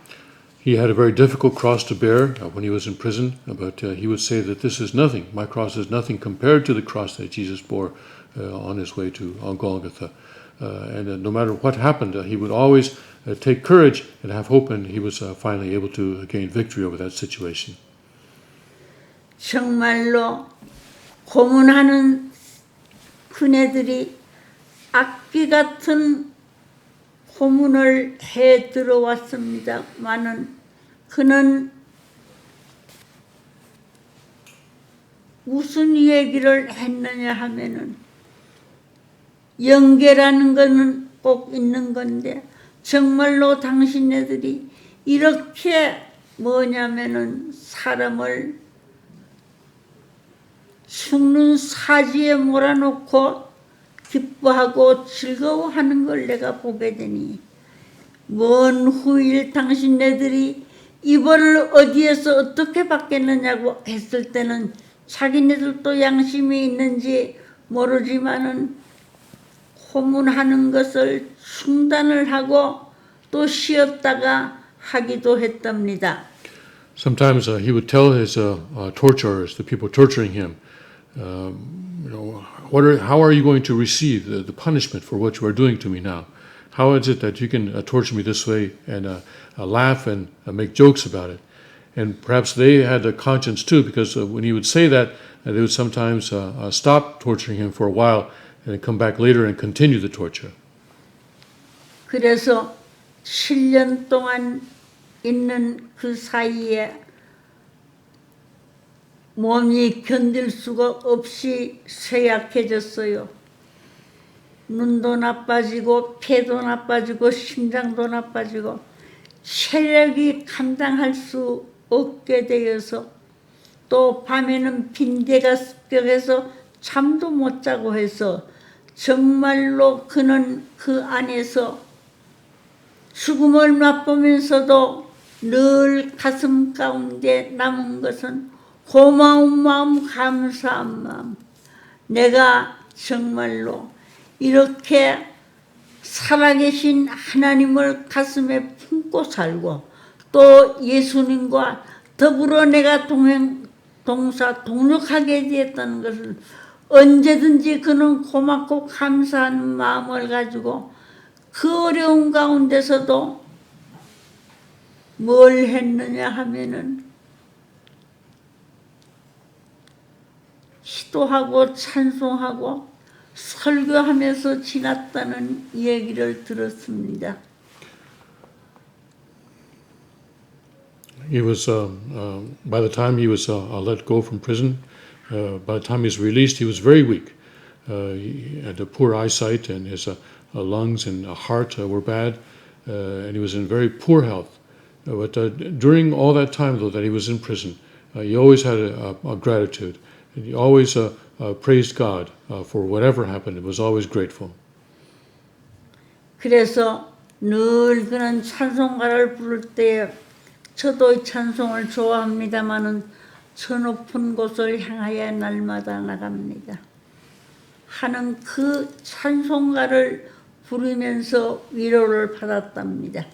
He had a very difficult cross to bear when he was in prison, but he would say that this is nothing. My cross is nothing compared to the cross that Jesus bore on his way to Golgotha. And no matter what happened, he would always take courage and have hope, and he was finally able to gain victory over that situation. 정말로 고문하는 그네들이 악귀 같은 고문을 해 들어왔습니다마는 그는 무슨 얘기를 했느냐 하면은 영계라는 것은 꼭 있는 건데 정말로 당신네들이 이렇게 뭐냐면은 사람을 죽는 사지에 몰아놓고 기뻐하고 즐거워하는 걸 내가 보게 되니 먼 후일 당신네들이 이벌을 어디에서 어떻게 받겠느냐고 했을 때는 자기네들도 양심이 있는지 모르지만은 고문하는 것을 중단을 하고 또 쉬었다가 하기도 했답니다. Sometimes he would tell his torturers, the people torturing him, how are you going to receive the punishment for what you are doing to me now? How is it that you can torture me this way and laugh and make jokes about it? And perhaps they had a conscience too, because when he would say that, they would sometimes stop torturing him for a while and come back later and continue the torture. 그래서 7년 동안 있는 그 사이에 몸이 견딜 수가 없이 쇠약해졌어요. 눈도 나빠지고 폐도 나빠지고 심장도 나빠지고 체력이 감당할 수 없게 되어서 또 밤에는 빈대가 습격해서 잠도 못 자고 해서 정말로 그는 그 안에서 죽음을 맛보면서도 늘 가슴 가운데 남은 것은 고마운 마음, 감사한 마음. 내가 정말로 이렇게 살아계신 하나님을 가슴에 품고 살고 또 예수님과 더불어 내가 동력하게 되었다는 것을 언제든지 그는 고맙고 감사한 마음을 가지고 그 어려운 가운데서도 뭘 했느냐 하면은 기도하고 찬송하고 설교하면서 지났다는 얘기를 들었습니다. He was, by the time he was let go from prison, by the time he was released, he was very weak. He had a poor eyesight, and his lungs and heart were bad, and he was in very poor health. But during all that time, though, that he was in prison, he always had a gratitude. And he always praised God for whatever happened. He was always grateful. 그래서 늘 그는 찬송가를 부를 때 저도 이 찬송을 좋아합니다마는 저 높은 곳을 향하여 날마다 나갑니다. 하는 그 찬송가를 부르면서 위로를 받았답니다.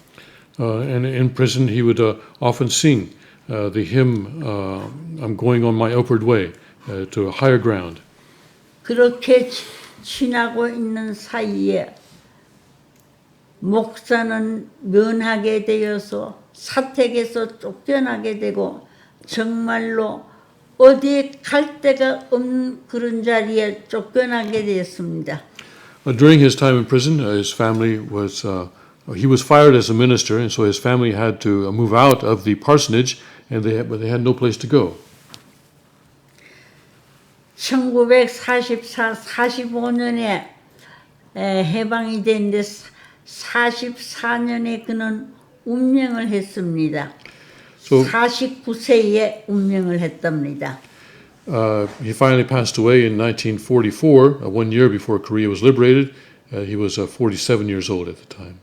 And in prison, he would often sing the hymn, I'm going on my upward way to a higher ground. 그렇게 지나고 있는 사이에 목사는 면하게 되어서 사택에서 쫓겨나게 되고 정말로 어디 갈 데가 없는 그런 자리에 쫓겨나게 되었습니다. During his time in prison, his family was, he was fired as a minister, and so his family had to move out of the parsonage, and but they had no place to go. 1945년에 해방이 됐는데 44년에 그는 운명을 했습니다. So, 49세에 운명을 했답니다. he finally passed away in 1944, 1 year before Korea was liberated. He was 47 years old at the time.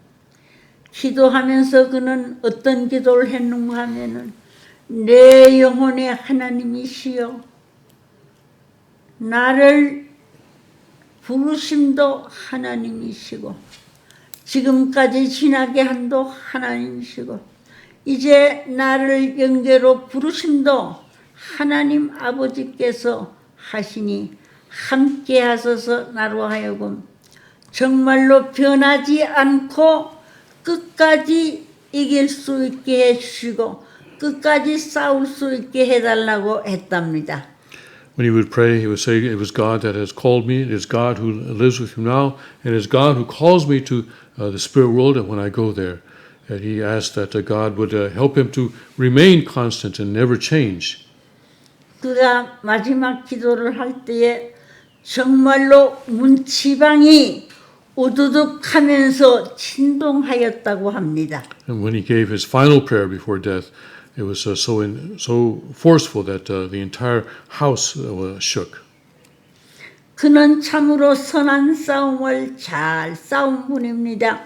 기도하면서 그는 어떤 기도를 했는가 하면은 내 영혼의 하나님이시여 나를 부르심도 하나님이시고 지금까지 지나게 한도 하나님이시고 이제 나를 영계로 부르심도 하나님 아버지께서 하시니 함께 하소서 나로 하여금 정말로 변하지 않고 끝까지 이길 수 있게 해주시고 끝까지 싸울 수 있게 해달라고 했답니다. When he would pray, he would say, it was God that has called me, it is God who lives with you now, and it is God who calls me to the spirit world when I go there. And he asked that God would help him to remain constant and never change. 그가 마지막 기도를 할 때에 정말로 문지방이 우두둑하면서 진동하였다고 합니다. And when he gave his final prayer before death, it was so forceful that the entire house shook. 그는 참으로 선한 싸움을 잘 싸운 분입니다.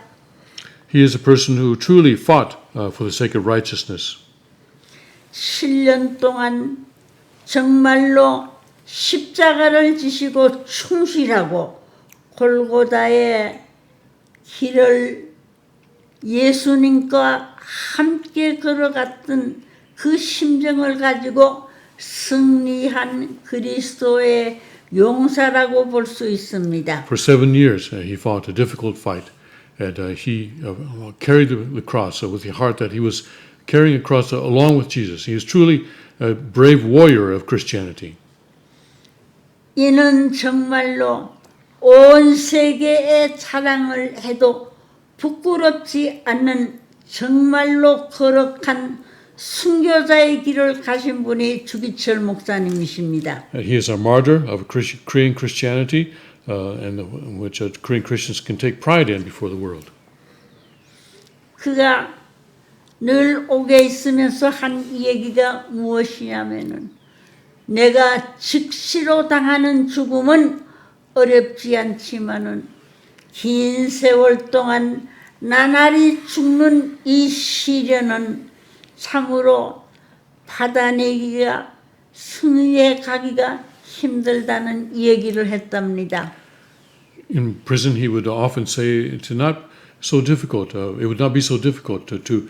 He is a person who truly fought for the sake of righteousness. 7년 동안 정말로 십자가를 지시고 충실하고 골고다의 길을 예수님과 함께 걸어갔던 그 심정을 가지고 승리한 그리스도의 용사라고 볼 수 있습니다. For 7 years, he fought a difficult fight, and he carried the cross with the heart that he was carrying a cross along with Jesus. He is truly a brave warrior of Christianity. 이는 정말로 온 세계에 자랑을 해도 부끄럽지 않는 정말로 거룩한 순교자의 길을 가신 분이 주기철 목사님이십니다. He is a martyr of Korean Christianity, and which Korean Christians can take pride in before the world. 그가 늘 옥에 있으면서 한 얘기가 무엇이냐면은 내가 즉시로 당하는 죽음은 어렵지 않지만은 긴 세월 동안 나날이 죽는 이 시련은 참으로 받아내기가 승리에 가기가 힘들다는 얘기를 했답니다. In prison, he would often say it's not so difficult. It would not be so difficult to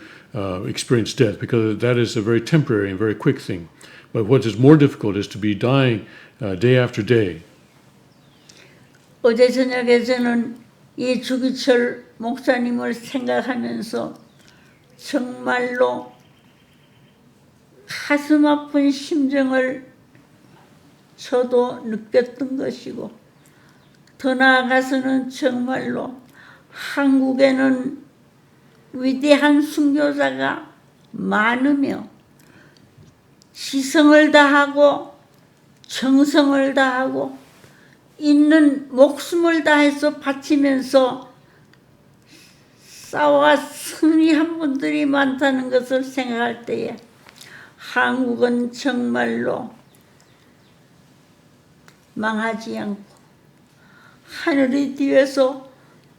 experience death because that is a very temporary and very quick thing. But what is more difficult is to be dying day after day. 어제 저녁에 저는 이 주기철 목사님을 생각하면서 정말로 가슴 아픈 심정을 저도 느꼈던 것이고 더 나아가서는 정말로 한국에는 위대한 순교자가 많으며 지성을 다하고 정성을 다하고 있는 목숨을 다해서 바치면서 싸워 승리한 분들이 많다는 것을 생각할 때에 한국은 정말로 망하지 않고 하늘이 뒤에서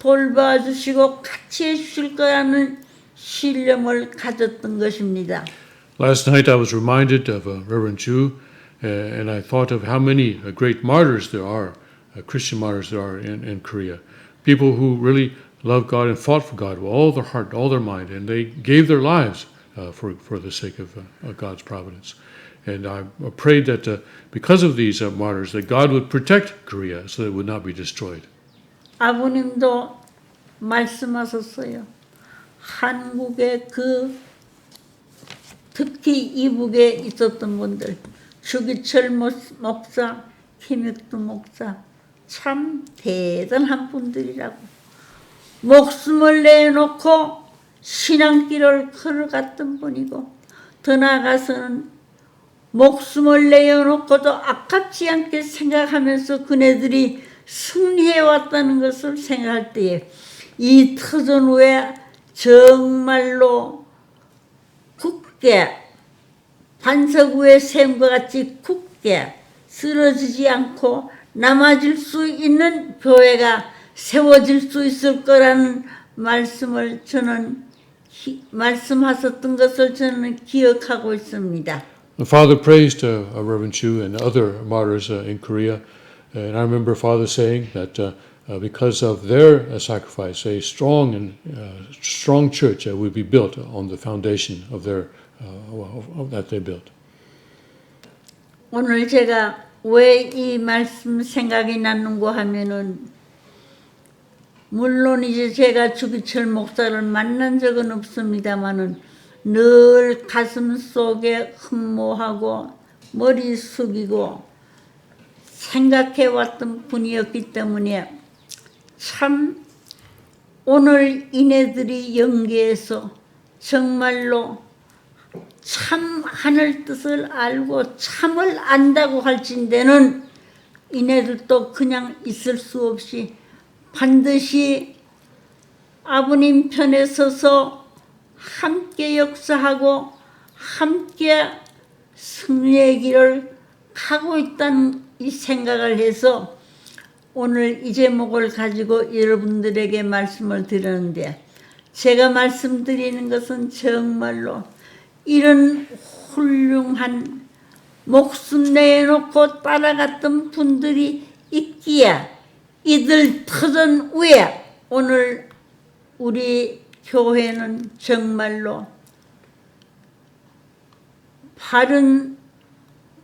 돌봐주시고 같이 해주실 거라는 신념을 가졌던 것입니다. Last night I was reminded of Reverend Chu, and I thought of how many great martyrs there are, Christian martyrs there are in Korea. People who really loved God and fought for God with all their heart, all their mind, and they gave their lives for the sake of God's providence. And I prayed that because of these martyrs, that God would protect Korea so that it would not be destroyed. 아버님도 말씀하셨어요. 한국의 그 특히 이북에 있었던 분들, 주기철 목사, 김익두 목사 참 대단한 분들이라고 목숨을 내놓고 신앙길을 걸어갔던 분이고 더 나아가서는 목숨을 내어놓고도 아깝지 않게 생각하면서 그네들이 승리해왔다는 것을 생각할 때에 이 터전 후에 정말로 굳게 반석 위에 샘과 같이 굳게 쓰러지지 않고 남아질 수 있는 교회가 세워질 수 있을 거라는 말씀을 저는 말씀하셨던 것을 저는 기억하고 있습니다. Father praised Reverend Chu and other martyrs in Korea, and I remember Father saying that because of their sacrifice, a strong and strong church will be built on the foundation of their that they built. 오늘 제가 왜 이 말씀 생각이 났는고 하면은 물론 이제 제가 주기철 목사를 만난 적은 없습니다마는 늘 가슴 속에 흠모하고 머리 숙이고 생각해 왔던 분이었기 때문에 참 오늘 이네들이 연계해서 정말로 참 하늘 뜻을 알고 참을 안다고 할진대는 이네들도 그냥 있을 수 없이 반드시 아버님 편에 서서 함께 역사하고 함께 승리의 길을 가고 있다는 이 생각을 해서 오늘 이 제목을 가지고 여러분들에게 말씀을 드렸는데 제가 말씀드리는 것은 정말로 이런 훌륭한 목숨 내놓고 따라갔던 분들이 있기에 이들 터전 위에 오늘 우리 교회는 정말로 바른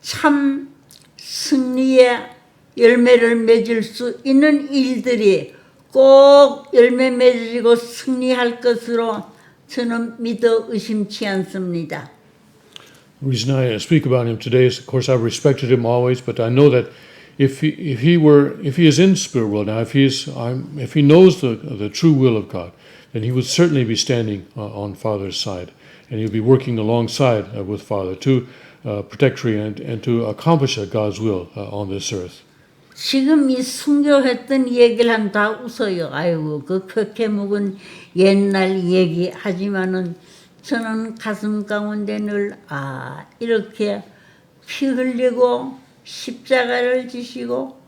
참 승리의 열매를 맺을 수 있는 일들이 꼭 열매 맺으시고 승리할 것으로 저는 믿어 의심치 않습니다. The reason I speak about him today is, of course, I've respected him always, but I know that if he is in spirit world now, if he knows the true will of God, then he would certainly be standing on Father's side, and he'll be working alongside with Father to protect and to accomplish God's will on this earth. 지금 이 순교했던 얘기를 하면 다 웃어요. 아이고 그 그렇게 묵은 옛날 얘기 하지만은 저는 가슴 가운데 늘 이렇게 피 흘리고 십자가를 지시고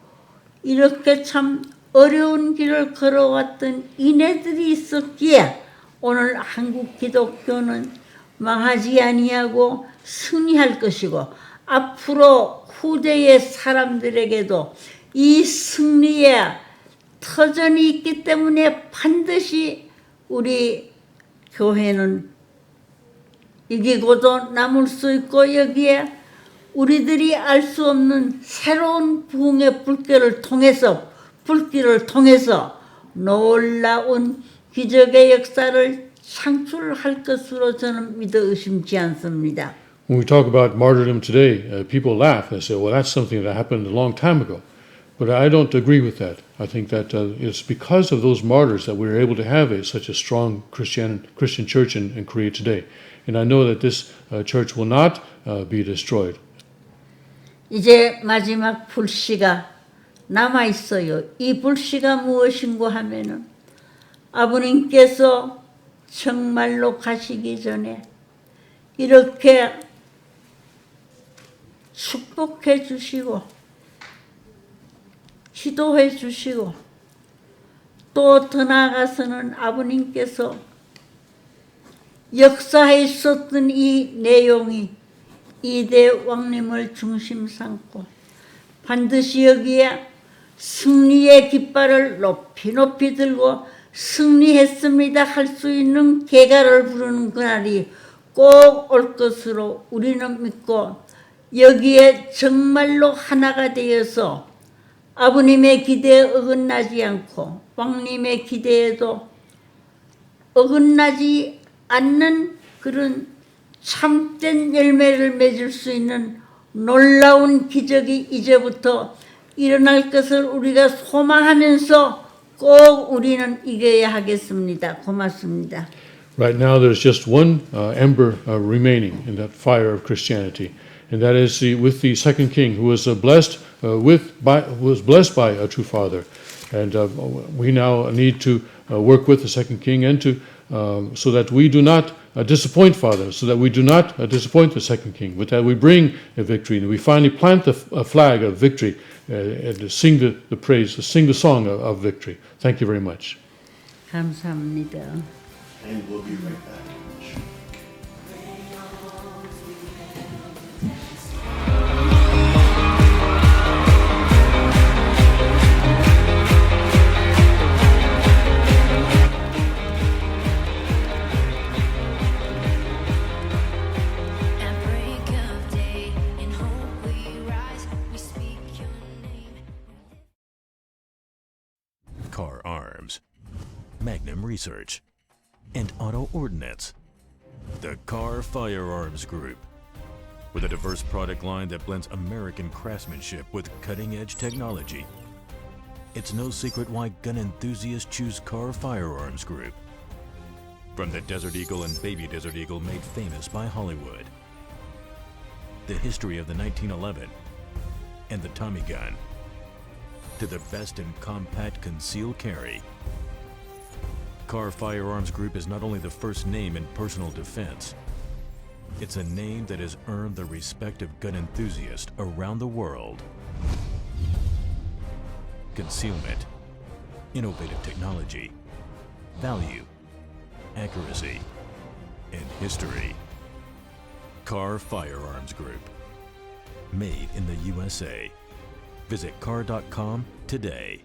이렇게 참 어려운 길을 걸어왔던 이네들이 있었기에 오늘 한국 기독교는 망하지 아니하고 승리할 것이고 앞으로 후대의 사람들에게도 이 승리의 터전이 있기 때문에 반드시 우리 교회는 이기고도 남을 수 있고 여기에 우리들이 알 수 없는 새로운 부흥의 불길을 통해서 놀라운 기적의 역사를 창출할 것으로 저는 믿어 의심치 않습니다. When we talk about martyrdom today, people laugh and say, well, that's something that happened a long time ago. But I don't agree with that. I think that it's because of those martyrs that we're able to have such a strong Christian church in Korea today. And I know that this church will not be destroyed. 이제 마지막 불씨가 남아 있어요. 이 불씨가 무엇인고 하면은 아버님께서 정말로 가시기 전에 이렇게 축복해 주시고 기도해 주시고 또 더 나아가서는 아버님께서 역사에 있었던 이 내용이 이대 왕님을 중심 삼고 반드시 여기에 승리의 깃발을 높이 높이 들고 승리했습니다 할 수 있는 계가를 부르는 그날이 꼭 올 것으로 우리는 믿고 여기에 정말로 하나가 되어서 아버님의 기대에 어긋나지 않고 왕님의 기대에도 어긋나지 않는 그런 참된 열매를 맺을 수 있는 놀라운 기적이 이제부터 일어날 것을 우리가 소망하면서 꼭 우리는 이겨야 하겠습니다. 고맙습니다. Right now, there's just one ember remaining in that fire of Christianity, and that is with the second king, who was blessed by a true father, and we now need to work with the second king and to so that we do not disappoint Father, so that we do not disappoint the second king, but that we bring a victory, and we finally plant the flag of victory and sing the praise, sing the song of victory. Thank you very much. 감사합니다. And we'll be right back. Magnum Research, and Auto Ordnance. The Carr Firearms Group. With a diverse product line that blends American craftsmanship with cutting-edge technology, it's no secret why gun enthusiasts choose Carr Firearms Group. From the Desert Eagle and Baby Desert Eagle made famous by Hollywood, the history of the 1911 and the Tommy gun, to the best in compact concealed carry, Carr Firearms Group is not only the first name in personal defense, it's a name that has earned the respect of gun enthusiasts around the world. Concealment, innovative technology, value, accuracy, and history. Carr Firearms Group. Made in the USA. Visit carr.com today.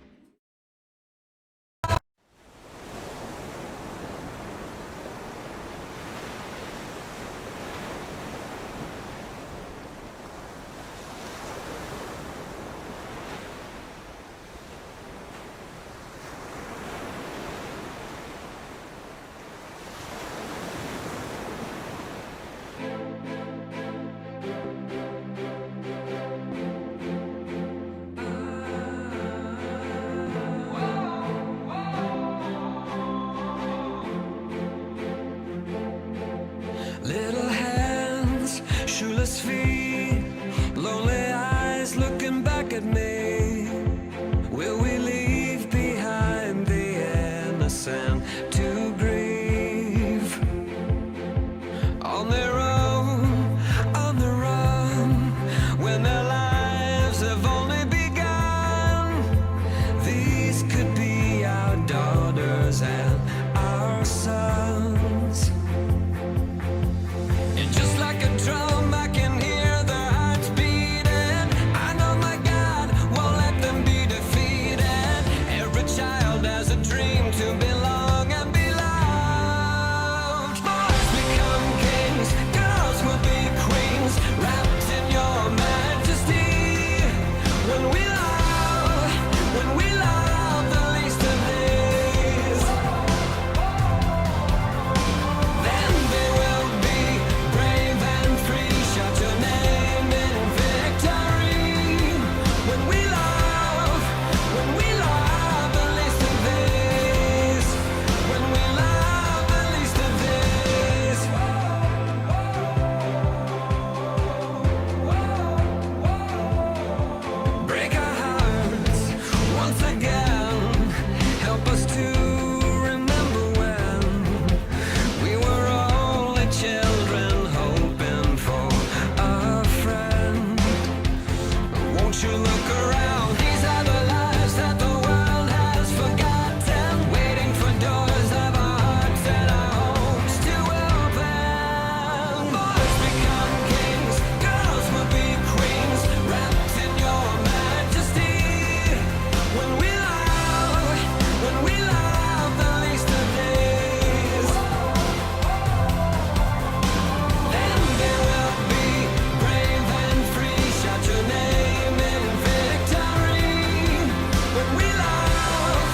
Little hands, shoeless feet, lonely eyes looking back at me. Will we leave behind the innocent to grieve? On their own, on the run, when their lives have only begun. These could be our daughters and our sons. And just like a drum, I can hear their hearts beating. I know my God won't let them be defeated. Every child has a dream to belong and be loved. Boys become kings, girls will be queens, wrapped in your majesty. When we love the least of these, then they will be brave and free. Shout your name in victory. When we love the least of these. When we love the least of these. Break our hearts once again. Help us to remember when we were only children hoping for a friend. Won't you look around? These are the lives that the world has forgotten, waiting for doors of our hearts and our homes to open. Boys become kings, girls will be queens, wrapped in your majesty. When we love the least of these, then they will be brave and free. Shout your name in victory. When we love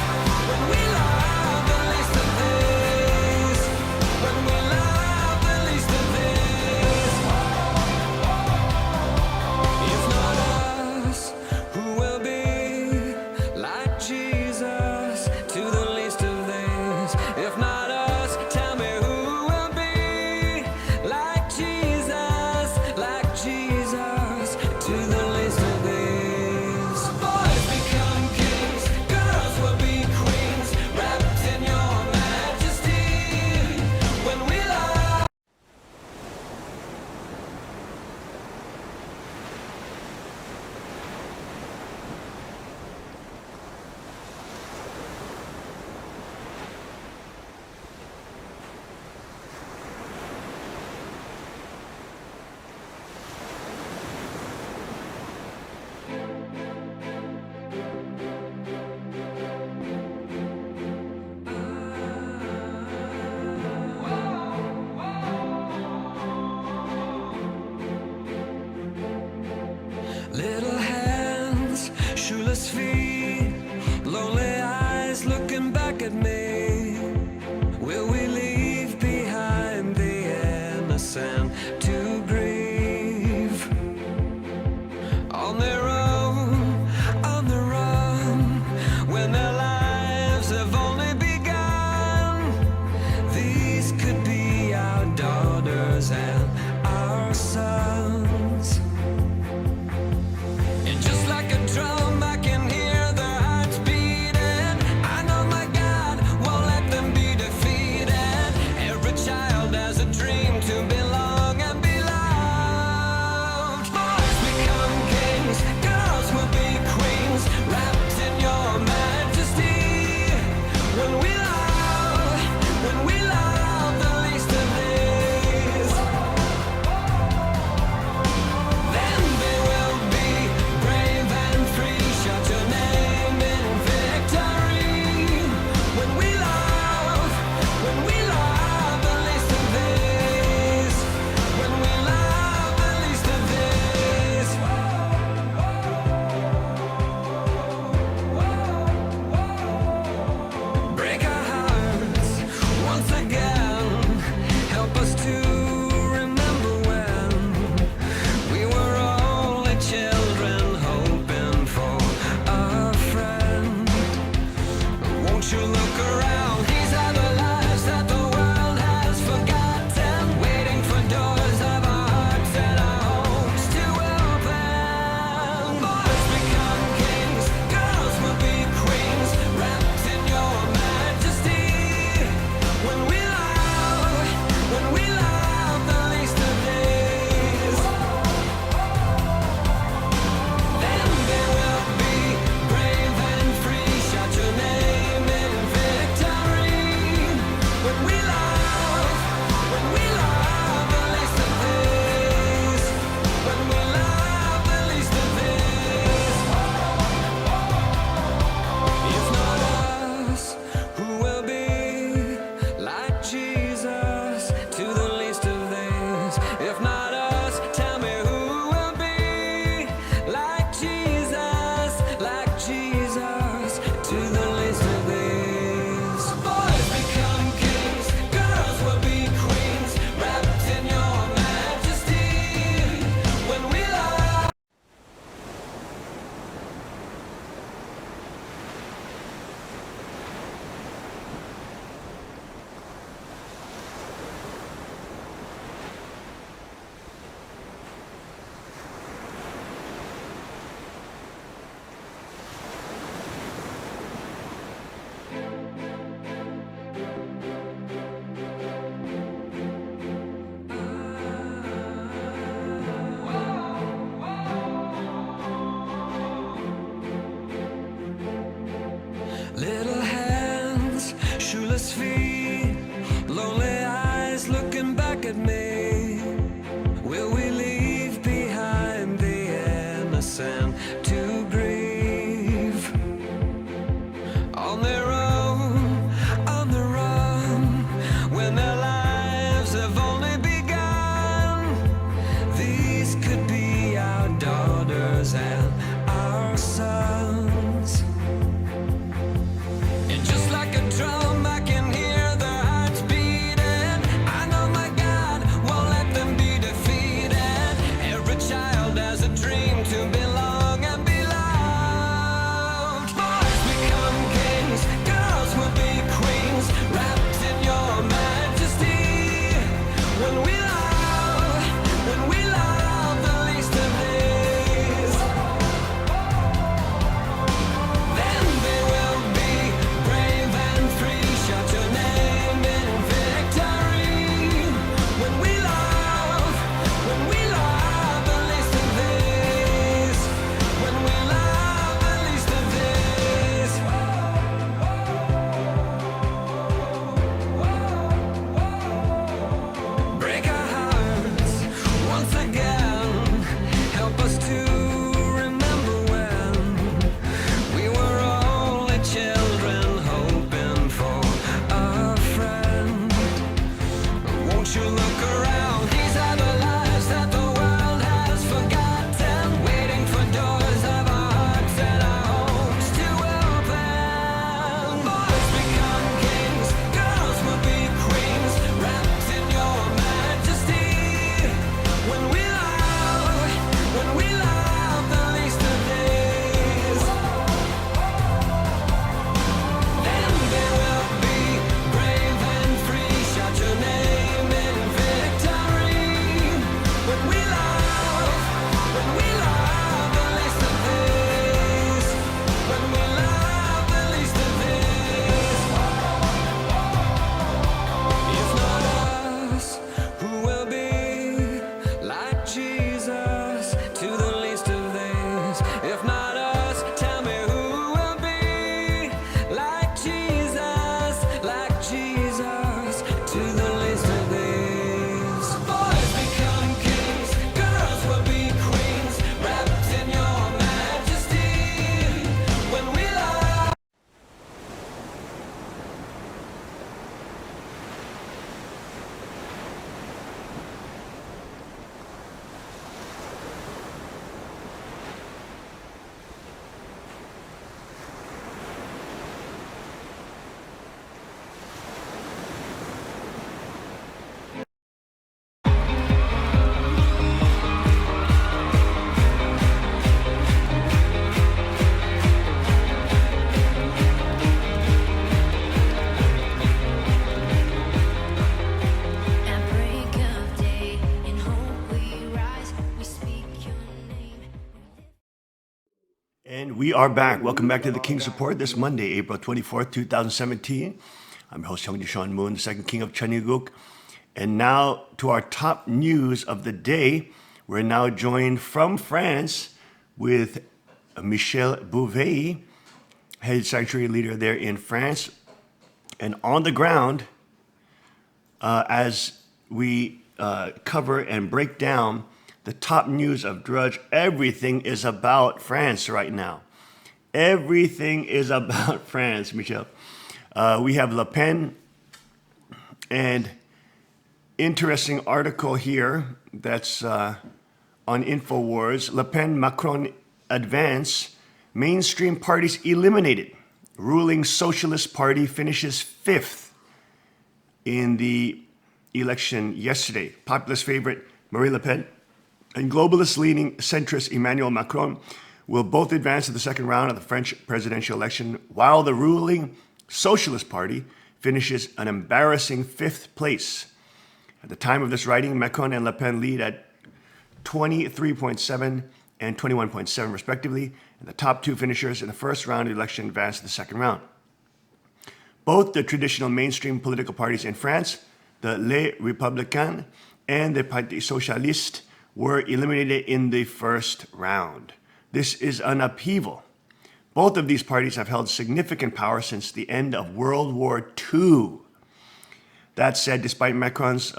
the least of these. When we love the least of these. If not us, who will be like Jesus to the least of these? If not us, tell me who will be like Jesus to the least of these. Boys become kings, girls will be queens, wrapped in your majesty. When we love. Little hands, shoeless feet, lonely eyes looking back at me. rising suns. And just like a drum, I can hear their hearts beating. I know my God won't let them be defeated. Every child has a dream to belong and be loved. Boys become kings, girls will be queens, wrapped in your majesty. When we love the least of these. And we are back. Welcome back to the King's Report this Monday, April 24th, 2017. I'm your host, Hyungju Sean Moon, the second king of Cheongguk. And now to our top news of the day. We're now joined from France with Michel Bouvet, head sanctuary leader there in France. And on the ground, as we cover and break down the top news of Drudge, everything is about France right now. Everything is about France, Michel. We have Le Pen, and interesting article here that's on InfoWars. Le Pen Macron advance, mainstream parties eliminated. Ruling Socialist Party finishes fifth in the election yesterday. Populist favorite Marine Le Pen and globalist leaning centrist Emmanuel Macron will both advance to the second round of the French presidential election, while the ruling Socialist Party finishes an embarrassing fifth place. At the time of this writing, Macron and Le Pen lead at 23.7 and 21.7 respectively, and the top two finishers in the first round of the election advance to the second round. Both the traditional mainstream political parties in France, the Les Républicains and the Parti Socialiste, were eliminated in the first round. This is an upheaval. Both of these parties have held significant power since the end of World War II. That said, despite Macron's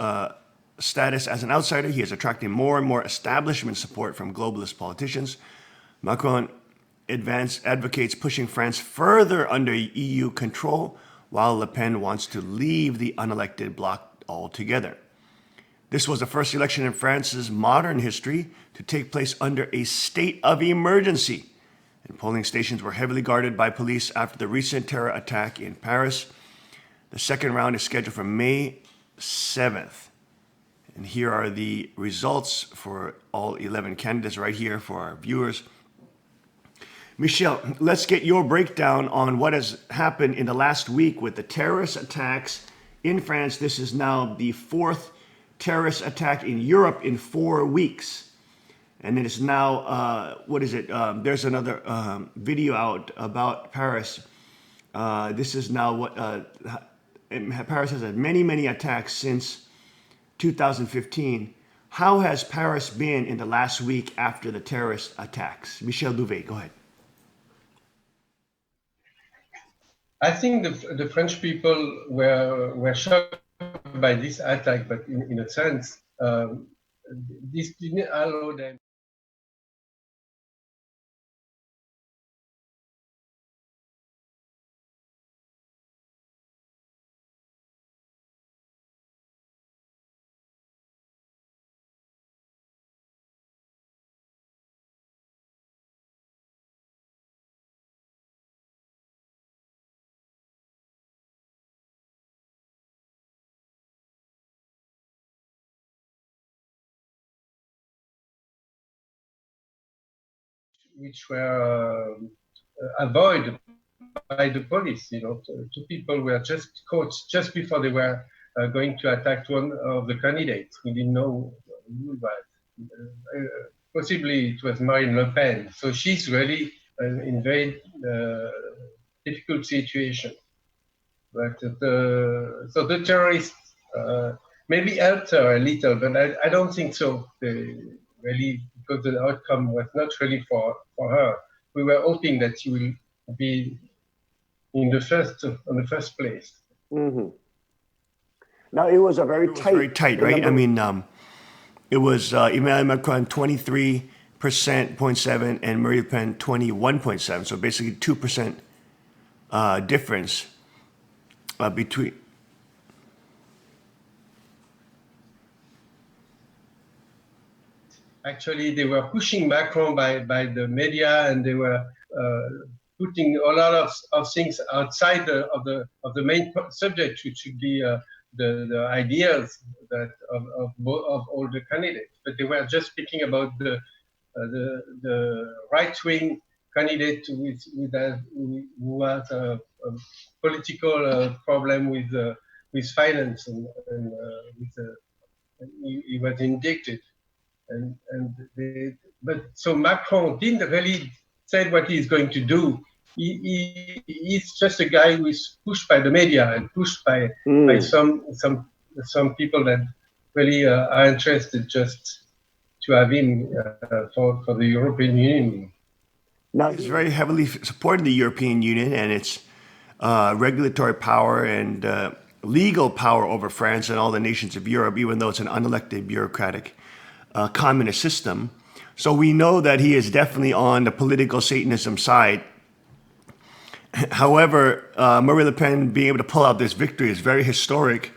status as an outsider, he is attracting more and more establishment support from globalist politicians. Macron advocates pushing France further under EU control, while Le Pen wants to leave the unelected bloc altogether. This was the first election in France's modern history to take place under a state of emergency, and polling stations were heavily guarded by police after the recent terror attack in Paris. The second round is scheduled for May 7th. And here are the results for all 11 candidates right here for our viewers. Michel, let's get your breakdown on what has happened in the last week with the terrorist attacks in France. This is now the fourth terrorist attack in Europe in 4 weeks. And it is now, there's another video out about Paris. This is now what, Paris has had many, many attacks since 2015. How has Paris been in the last week after the terrorist attacks? Michel Bouvet, go ahead. I think the French people were shocked by this attack, but in a sense, this didn't allow them. Which were avoided by the police. Two people were just caught just before they were going to attack one of the candidates. We didn't know who it was. Possibly it was Marine Le Pen. So she's really in very difficult situation. But so the terrorists maybe helped her a little, but I don't think so. Really, because the outcome was not really for her. We were hoping that she will be on the first place. Mm-hmm. Now it was very tight, right? I mean, it was Emmanuel Macron 23.7 and Marine Le Pen 21.7. So basically 2% difference between. Actually, they were pushing Macron by the media, and they were putting a lot of things outside of the main subject, which should be the ideas of all the candidates. But they were just speaking about the right-wing candidate who has a political problem with finance, and he was indicted. But so Macron didn't really said what he's going to do. He's just a guy who is pushed by the media and pushed by some people that really are interested just to have him for the European Union. He's very heavily supporting the European Union and its regulatory power and legal power over France and all the nations of Europe, even though it's an unelected bureaucratic communist system. So we know that he is definitely on the political Satanism side. However, Marine Le Pen being able to pull out this victory is very historic,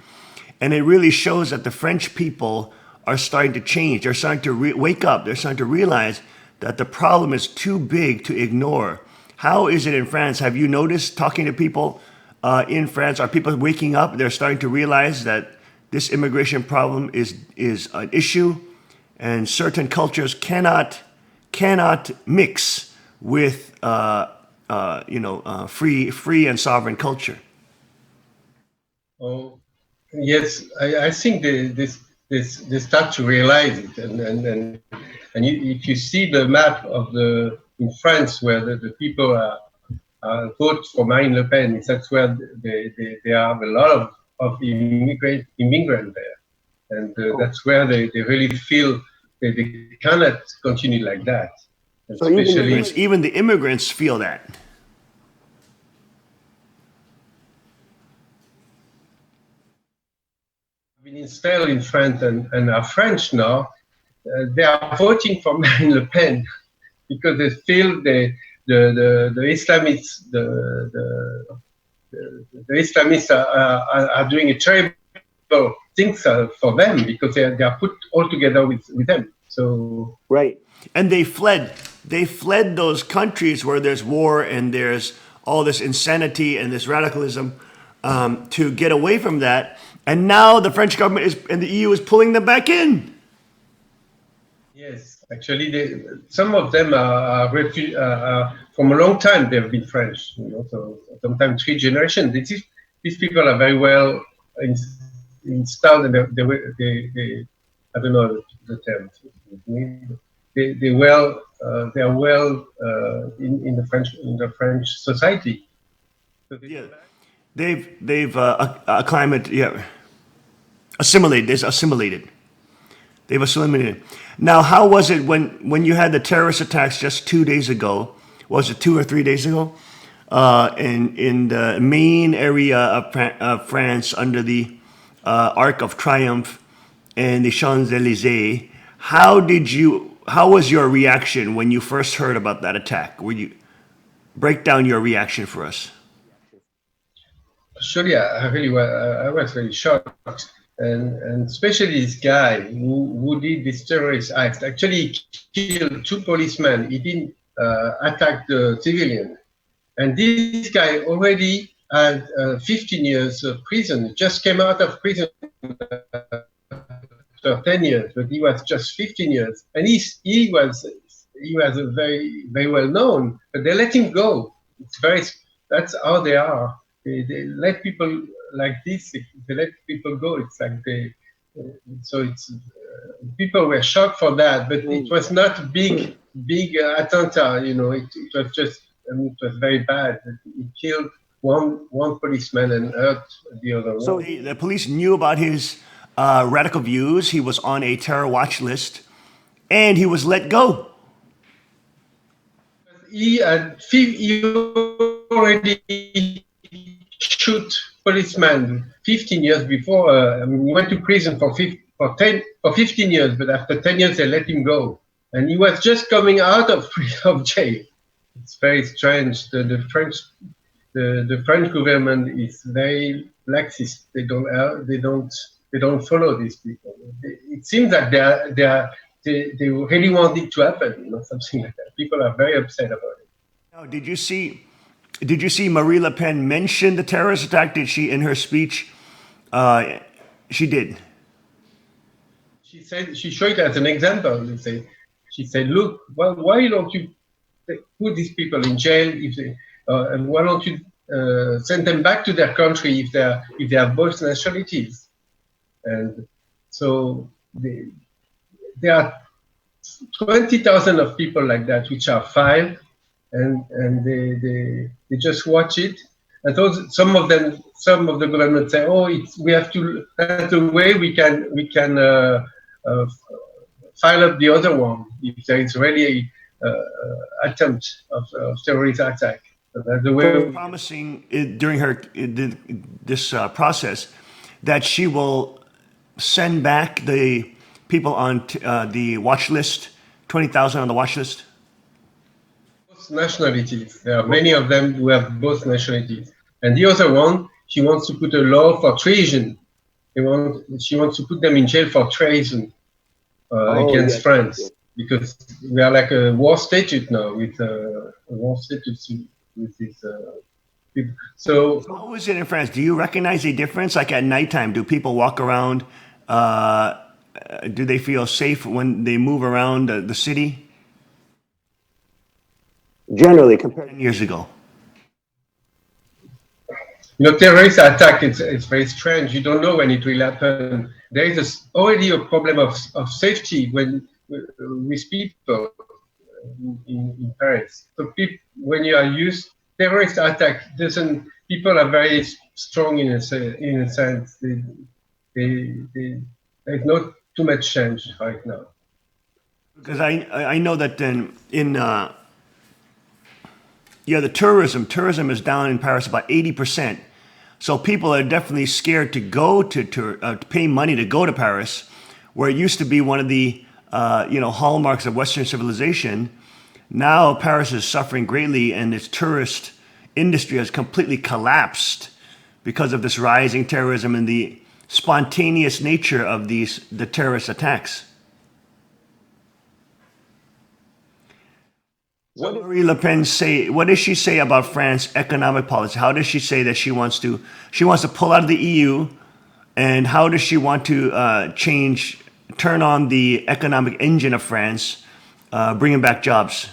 and it really shows that the French people are starting to change. They're starting to wake up. They're starting to realize that the problem is too big to ignore. How is it in France? Have you noticed, talking to people in France, are people waking up? They're starting to realize that this immigration problem is an issue, and certain cultures cannot mix with free and sovereign culture. Oh, yes, I think they start to realize it, and if you see the map of in France where the people vote for Marine Le Pen, that's where they have a lot of immigrant there, and that's where they really feel that they cannot continue like that. So even the immigrants feel that. Been installed in France and are French now. They are voting for Marine Le Pen because they feel the Islamists the Islamists are doing a terrible things for them because they are put all together with them. So right, and they fled those countries where there's war and there's all this insanity and this radicalism to get away from that. And now the French government and the EU is pulling them back in. Yes, actually, some of them are from a long time. They've been French, so sometimes 3 generations. These people are very well installed, and they I don't know the term. They are well in the French society. So They've assimilated. They've assimilated. Now, how was it when you had the terrorist attacks just 2 days ago? Was it 2 or 3 days ago? In the main area of France under the Arc of Triumph and the Champs-Élysées. How was your reaction when you first heard about that attack? Break down your reaction for us. Surely, I was very shocked, and especially this guy who did this terrorist act. Actually, he killed 2 policemen. He didn't attack the civilian, and this guy already had 15 years of prison. He just came out of prison after 10 years, but he was just 15 years, and he was a very very well known. But they let him go. That's how they are. They let people like this. They let people go. It's like people were shocked for that, but it was not big attentat. It was just. It was very bad. He killed one policeman and hurt the other one. So the police knew about his radical views. He was on a terror watch list, and he was let go. He already shoot policeman 15 years before. He went to prison for 15 years, but after 10 years they let him go, and he was just coming out of jail. It's very strange. The French government is very laxist. They don't follow these people. It seems that they really want it to happen, something like that. People are very upset about it. Now, did you see Marine Le Pen mention the terrorist attack? Did she, in her speech? She did. She said she showed it as an example. She said, "Look, well, why don't you put these people in jail? And why don't you send them back to their country if they have both nationalities?" And so there are 20,000 of people like that which are filed. and they just watch it. And those, some of the government say, oh, we have to, that's the way we can file up the other one if there is really a attempt of terrorist attack. So that's the way. Promising during this process that she will send back the people on the watch list, 20,000 on the watch list. Both nationalities. There are many of them who have both nationalities. And the other one, she wants to put a law for treason. She wants to put them in jail for treason against France, because we are like a war statute now with a war statute with these people. So how is it in France? Do you recognize a difference? Like at nighttime, do people walk around? Do they feel safe when they move around the city? Generally, compared 10 years ago. Terrorist attack, it's very strange. You don't know when it will happen. There is already a problem of safety with people in Paris. So when you are used, terrorist attack people are very strong in a sense. There's not too much change right now. Because I know that the tourism is down in Paris about 80%. So people are definitely scared to go to pay money to go to Paris, where it used to be one of the hallmarks of Western civilization. Now Paris is suffering greatly, and its tourist industry has completely collapsed because of this rising terrorism and the spontaneous nature of the terrorist attacks. What does Marie Le Pen say? What does she say about France's economic policy? How does she say that she wants to pull out of the EU, and how does she want to turn on the economic engine of France, bringing back jobs?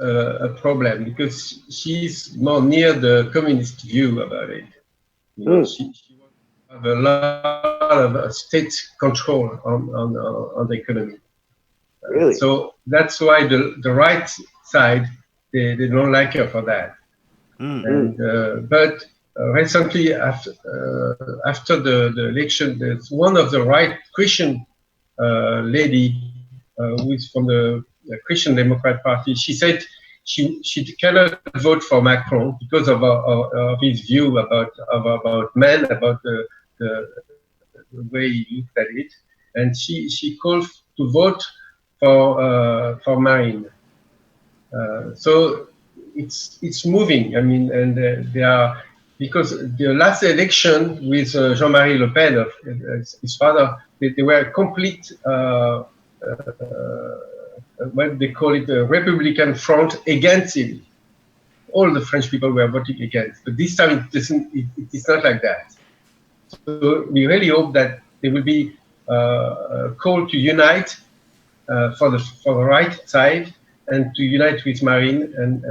A problem because she's more near the communist view about it. She wants to have a lot of state control on the economy. Really? So that's why the right side they don't like her for that. But recently, after the election, there's one of the right Christian lady who is from the Christian Democrat Party. She said she cannot vote for Macron because of his view about men, about the way he looked at it, and she called to vote for Marine. So it's moving. I mean, and they are, because the last election with Jean-Marie Le Pen, his father, they were a complete what they call it, a Republican front against him. All the French people were voting against, but this time it's not like that. So we really hope that they will be called to unite for the right side, and to unite with Marine and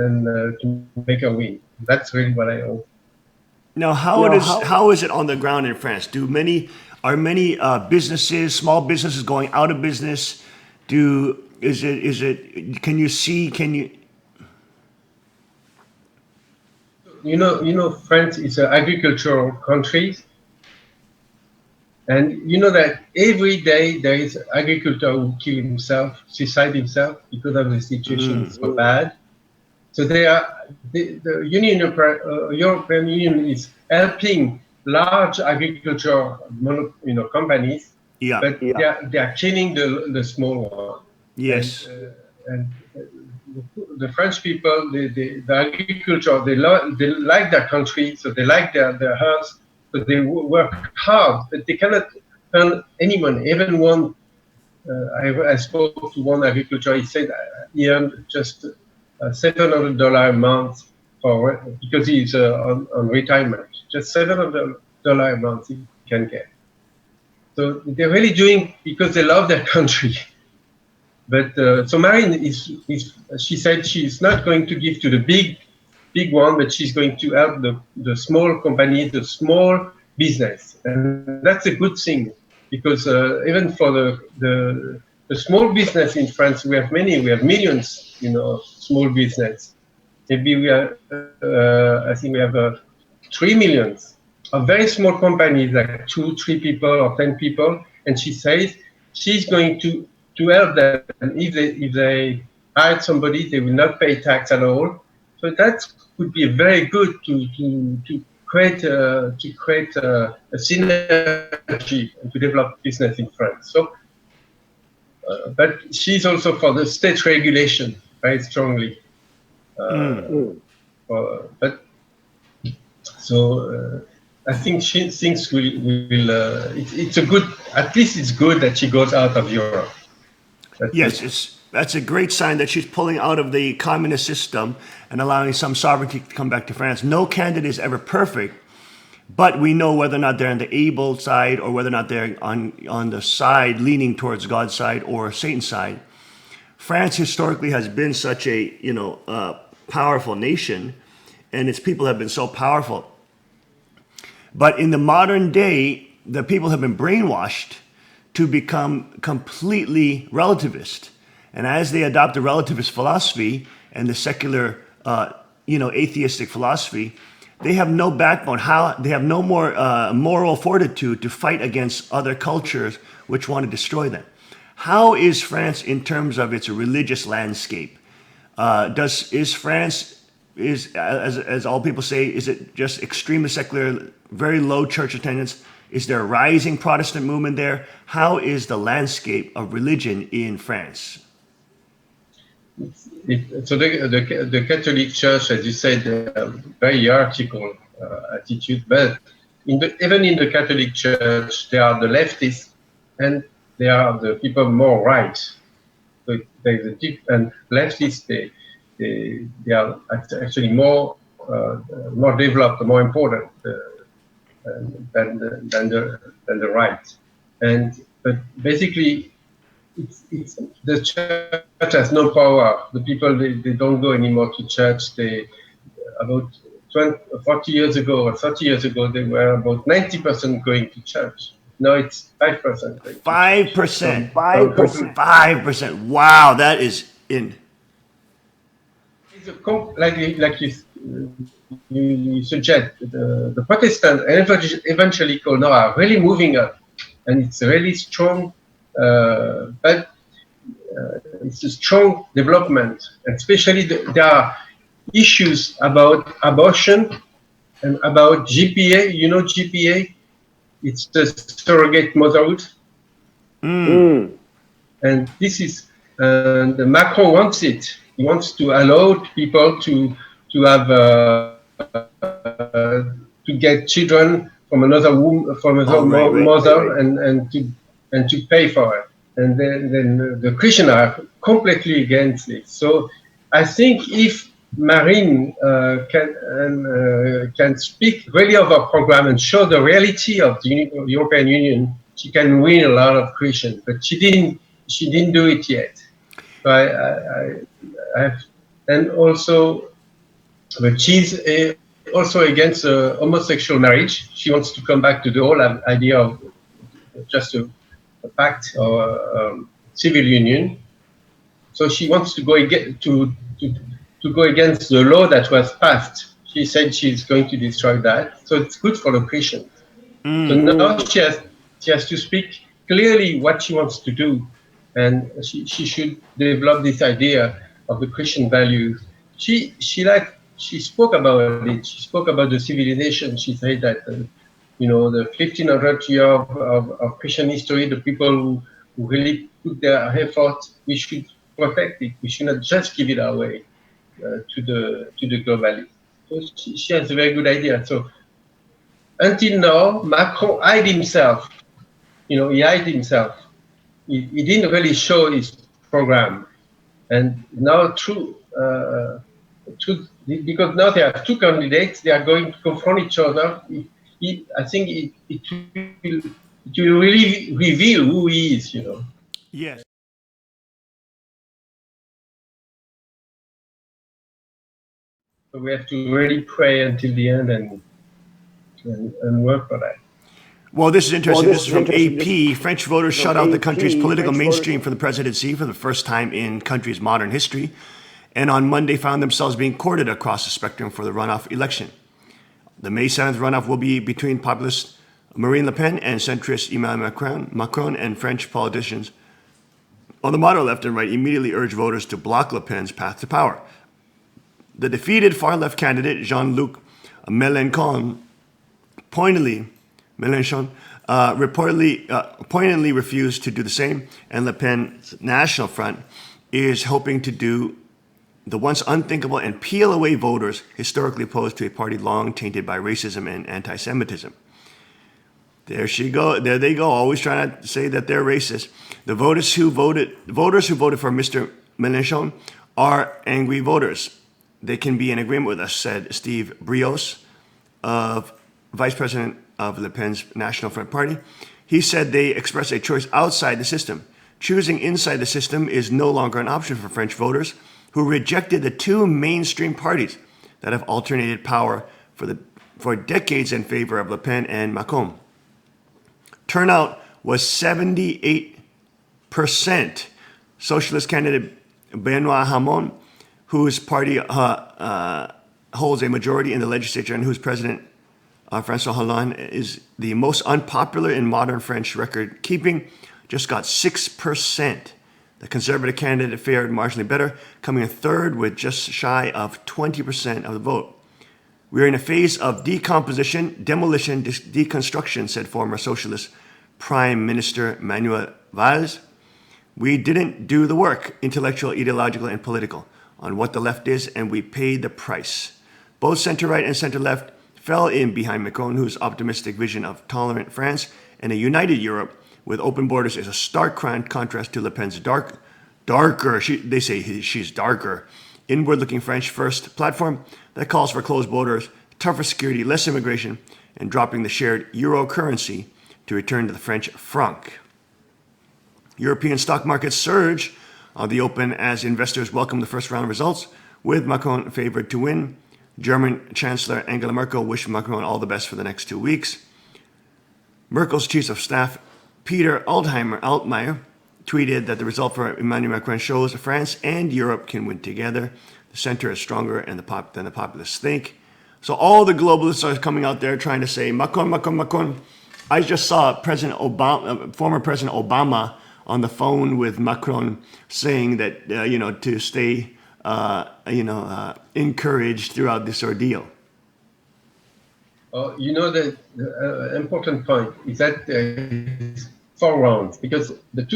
to make a win. That's really what I hope. Now, how is it on the ground in France? Are many businesses, small businesses, going out of business? Can you? You know, France is an agricultural country, and you know that every day there is an agricultor who suicide himself because of the situation is so bad. So the European Union is helping large agriculture companies, but they are killing the small one. Yes. And the French people, the agriculture, they like their country, so they like their house, but they work hard, but they cannot earn any money. Even one, I spoke to one agriculture, he said he earned just $700 a month because he's on retirement. Just $700 a month he can get. So they're really doing because they love their country. But so Marine she said she's not going to give to the big one, but she's going to help the small company, the small business, and that's a good thing, because even for the the small business in France, we have many, we have millions, of small business. Maybe we are, I think we have 3 million of very small companies, like 2, 3 people or 10 people. And she says she's going to help them. If they hire somebody, they will not pay tax at all. So that would be very good to create a synergy and to develop business in France. So, but she's also for the state regulation very strongly. But so I think she thinks it's a good. At least it's good that she goes out of Europe. Yes, that's a great sign that she's pulling out of the communist system and allowing some sovereignty to come back to France. No candidate is ever perfect, but we know whether or not they're on the able side or whether or not they're on the side leaning towards God's side or Satan's side. France historically has been such a powerful nation, and its people have been so powerful. But in the modern day, the people have been brainwashed to become completely relativist. And as they adopt the relativist philosophy and the secular, atheistic philosophy, they have no backbone. They have no more moral fortitude to fight against other cultures which want to destroy them. How is France in terms of its religious landscape? Is France, as all people say, is it just extremely secular, very low church attendance? Is there a rising Protestant movement there? How is the landscape of religion in France? So the Catholic Church, as you said, very hierarchical attitude. But even in the Catholic Church, there are the leftists and there are the people more right. So there's a and leftists they are actually more developed, more important than the right. But basically, it's the church has no power. The people they don't go anymore to church. About 40 years ago or 30 years ago, they were about 90% going to church. Now it's 5%. 5%. 5%. 5%. Wow, that is in. It's like you suggest, the Protestant and evangelical now are really moving up, and it's really strong. But it's a strong development, and especially there are issues about abortion and about GPA. You know GPA? It's the surrogate motherhood. And this is the Macron wants it. He wants to allow people to have to get children from another womb, from another mother, and to pay for it. And then the Christians are completely against it. So I think if Marine can speak really of our program and show the reality of the European Union, she can win a lot of Christians. But she didn't do it yet. So I have, and also, but she's also against homosexual marriage. She wants to come back to the whole idea of just a pact or civil union. So she wants to go to go against the law that was passed. She said she's going to destroy that. So it's good for the Christians. So now she has to speak clearly what she wants to do, and she should develop this idea of the Christian values. She spoke about it. She spoke about the civilization. She said that the 1500 years of Christian history, the people who really put their effort, we should protect it. We should not just give it away to the globalists. So she has a very good idea. So until now, Macron hid himself. He hid himself. He didn't really show his program. And now because now there are two candidates, they are going to confront each other. I think it will really reveal who he is, Yes. So we have to really pray until the end and work for that. Well, this is interesting. This is from interesting. AP. French voters shut out the country's AP. political French mainstream voters- for the presidency for the first time in country's modern history, and on Monday found themselves being courted across the spectrum for the runoff election. The May 7th runoff will be between populist Marine Le Pen and centrist Emmanuel Macron, and French politicians on the moderate left and right immediately urged voters to block Le Pen's path to power. The defeated far-left candidate Jean-Luc Mélenchon pointedly refused to do the same, and Le Pen's National Front is hoping to do the once unthinkable and peel away voters historically opposed to a party long tainted by racism and anti-Semitism. There they go, always trying to say that they're racist. The voters who voted for Mr. Mélenchon are angry voters. They can be in agreement with us, said Steve Brios, Vice President of Le Pen's National Front Party. He said they express a choice outside the system. Choosing inside the system is no longer an option for French voters who rejected the two mainstream parties that have alternated power for decades in favor of Le Pen and Macron. Turnout was 78%. Socialist candidate Benoit Hamon, whose party holds a majority in the legislature and whose president François Hollande is the most unpopular in modern French record keeping, just got 6%. The conservative candidate fared marginally better, coming in third with just shy of 20% of the vote. We are in a phase of decomposition, demolition, deconstruction, said former socialist Prime Minister Manuel Valls. We didn't do the work, intellectual, ideological, and political, on what the left is, and we paid the price. Both center-right and center-left fell in behind Macron, whose optimistic vision of tolerant France and a united Europe with open borders is a stark contrast to Le Pen's darker, they say she's darker, inward-looking French first platform that calls for closed borders, tougher security, less immigration, and dropping the shared euro currency to return to the French franc. European stock markets surge on the open as investors welcome the first round results, with Macron favored to win. German Chancellor Angela Merkel wished Macron all the best for the next 2 weeks. Merkel's chief of staff, Peter Altmaier, tweeted that the result for Emmanuel Macron shows France and Europe can win together. The center is stronger than the populists think. So all the globalists are coming out there trying to say, Macron, Macron, Macron. I just saw former President Obama on the phone with Macron saying that, to stay, encouraged throughout this ordeal. The important point is that there is 4 rounds, because the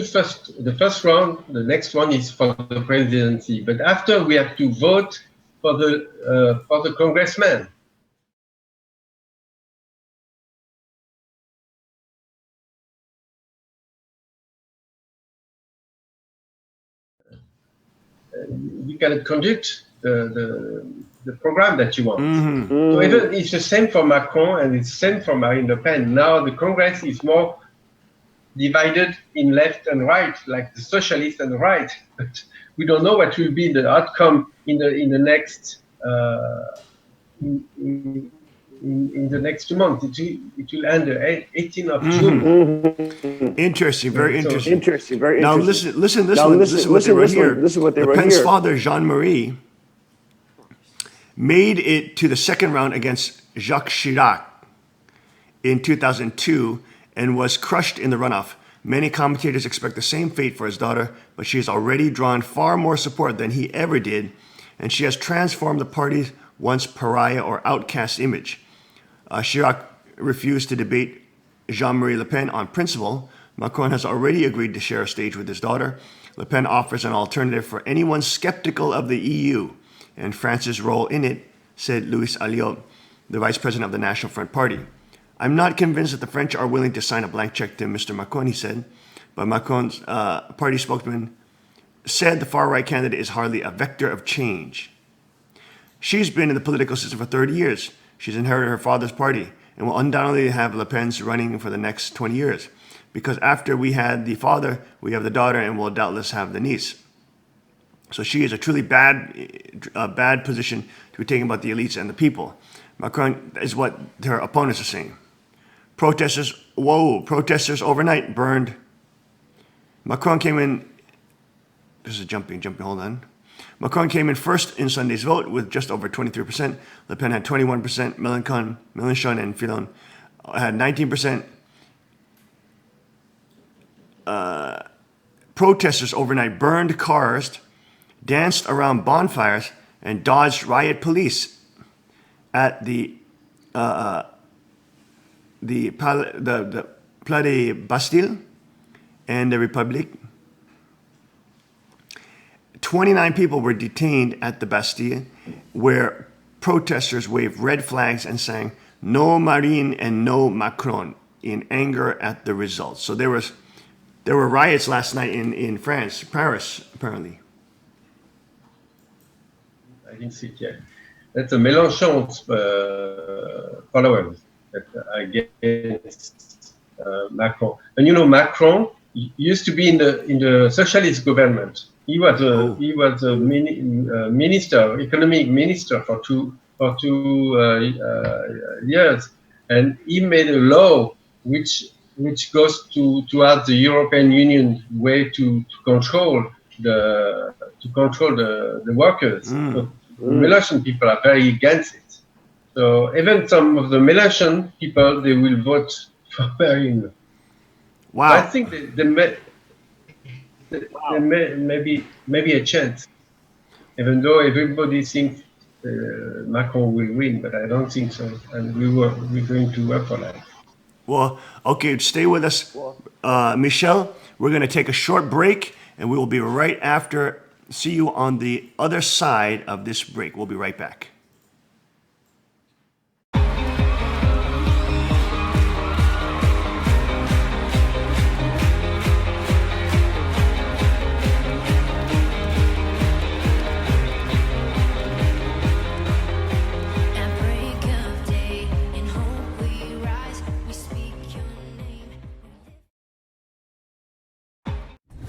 first round, the next one is for the presidency, but after we have to vote for the congressman. You cannot conduct the program that you want. Mm-hmm. So even it's the same for Macron and it's the same for Marine Le Pen. Now the Congress is more divided in left and right, like the socialists and the right. But we don't know what will be the outcome in the next in the next 2 months. It will end the 18th of June. Interesting, very interesting. Interesting, very Now interesting. listen what they wrote here. Le Pen's father, Jean-Marie, made it to the second round against Jacques Chirac in 2002 and was crushed in the runoff. Many commentators expect the same fate for his daughter, but she has already drawn far more support than he ever did, and she has transformed the party's once pariah or outcast image. Chirac refused to debate Jean-Marie Le Pen on principle. Macron has already agreed to share a stage with his daughter. Le Pen offers an alternative for anyone skeptical of the EU and France's role in it, said Louis Alliot, the vice president of the National Front Party. I'm not convinced that the French are willing to sign a blank check to Mr. Macron, he said, but Macron's party spokesman said the far-right candidate is hardly a vector of change. She's been in the political system for 30 years. She's inherited her father's party and will undoubtedly have Le Pen's running for the next 20 years. Because after we had the father, we have the daughter and will doubtless have the niece. So she is a truly bad position to be taken by the elites and the people. Macron is what her opponents are saying. Protesters overnight burned. Macron came in. This is jumping, hold on. Macron came in first in Sunday's vote with just over 23%. Le Pen had 21%. Mélenchon and Fillon had 19%. Protesters overnight burned cars, danced around bonfires, and dodged riot police at the Place de Bastille and the République. 29 people were detained at the Bastille, where protesters waved red flags and sang "No Marine" and "No Macron" in anger at the results. So there were riots last night in France, Paris, apparently. I didn't see it yet. That's a Mélenchon's followers that are against Macron. And you know, Macron used to be in the socialist government. He was a minister, economic minister for two years, and he made a law which goes towards the European Union way to control the workers. So Mélenchon people are very against it. So even some of the Mélenchon people, they will vote for Marine. Wow. I think there may be a chance, even though everybody thinks Macron will win, but I don't think so. And we're going to work for that. Well, okay, stay with us, Michel. We're going to take a short break, and we will be right after. See you on the other side of this break. We'll be right back.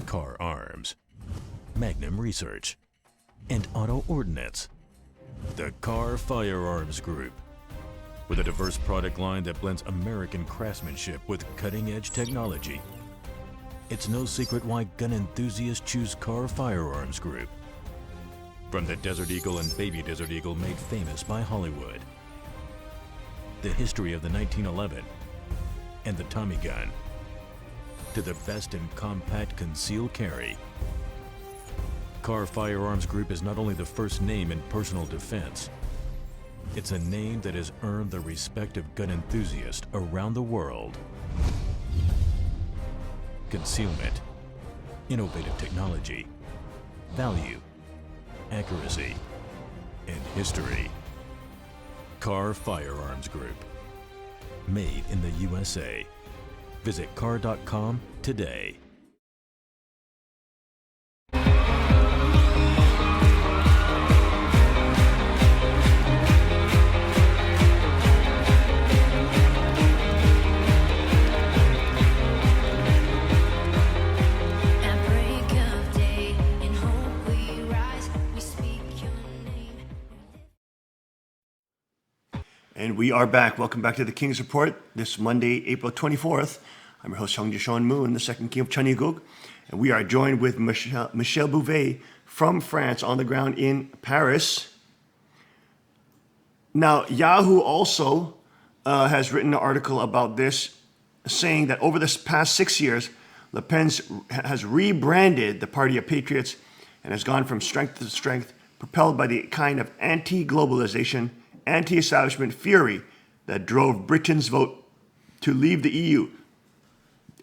Car Arms, Magnum Research, and Auto Ordnance. The Car Firearms Group. With a diverse product line that blends American craftsmanship with cutting-edge technology. It's no secret why gun enthusiasts choose Car Firearms Group. From the Desert Eagle and Baby Desert Eagle made famous by Hollywood. The history of the 1911 and the Tommy gun. To the best in compact concealed carry. Car Firearms Group is not only the first name in personal defense, it's a name that has earned the respect of gun enthusiasts around the world. Concealment, innovative technology, value, accuracy, and history. Car Firearms Group. Made in the USA. Visit car.com today. And we are back. Welcome back to the King's Report this Monday, April 24th. I'm your host, Hong Jishon Moon, the second king of Chaniguk. And we are joined with Michel Bouvet from France on the ground in Paris. Now, Yahoo also has written an article about this, saying that over the past 6 years, Le Pen has rebranded the Party of Patriots and has gone from strength to strength, propelled by the kind of anti-globalization, anti-establishment fury that drove Britain's vote to leave the EU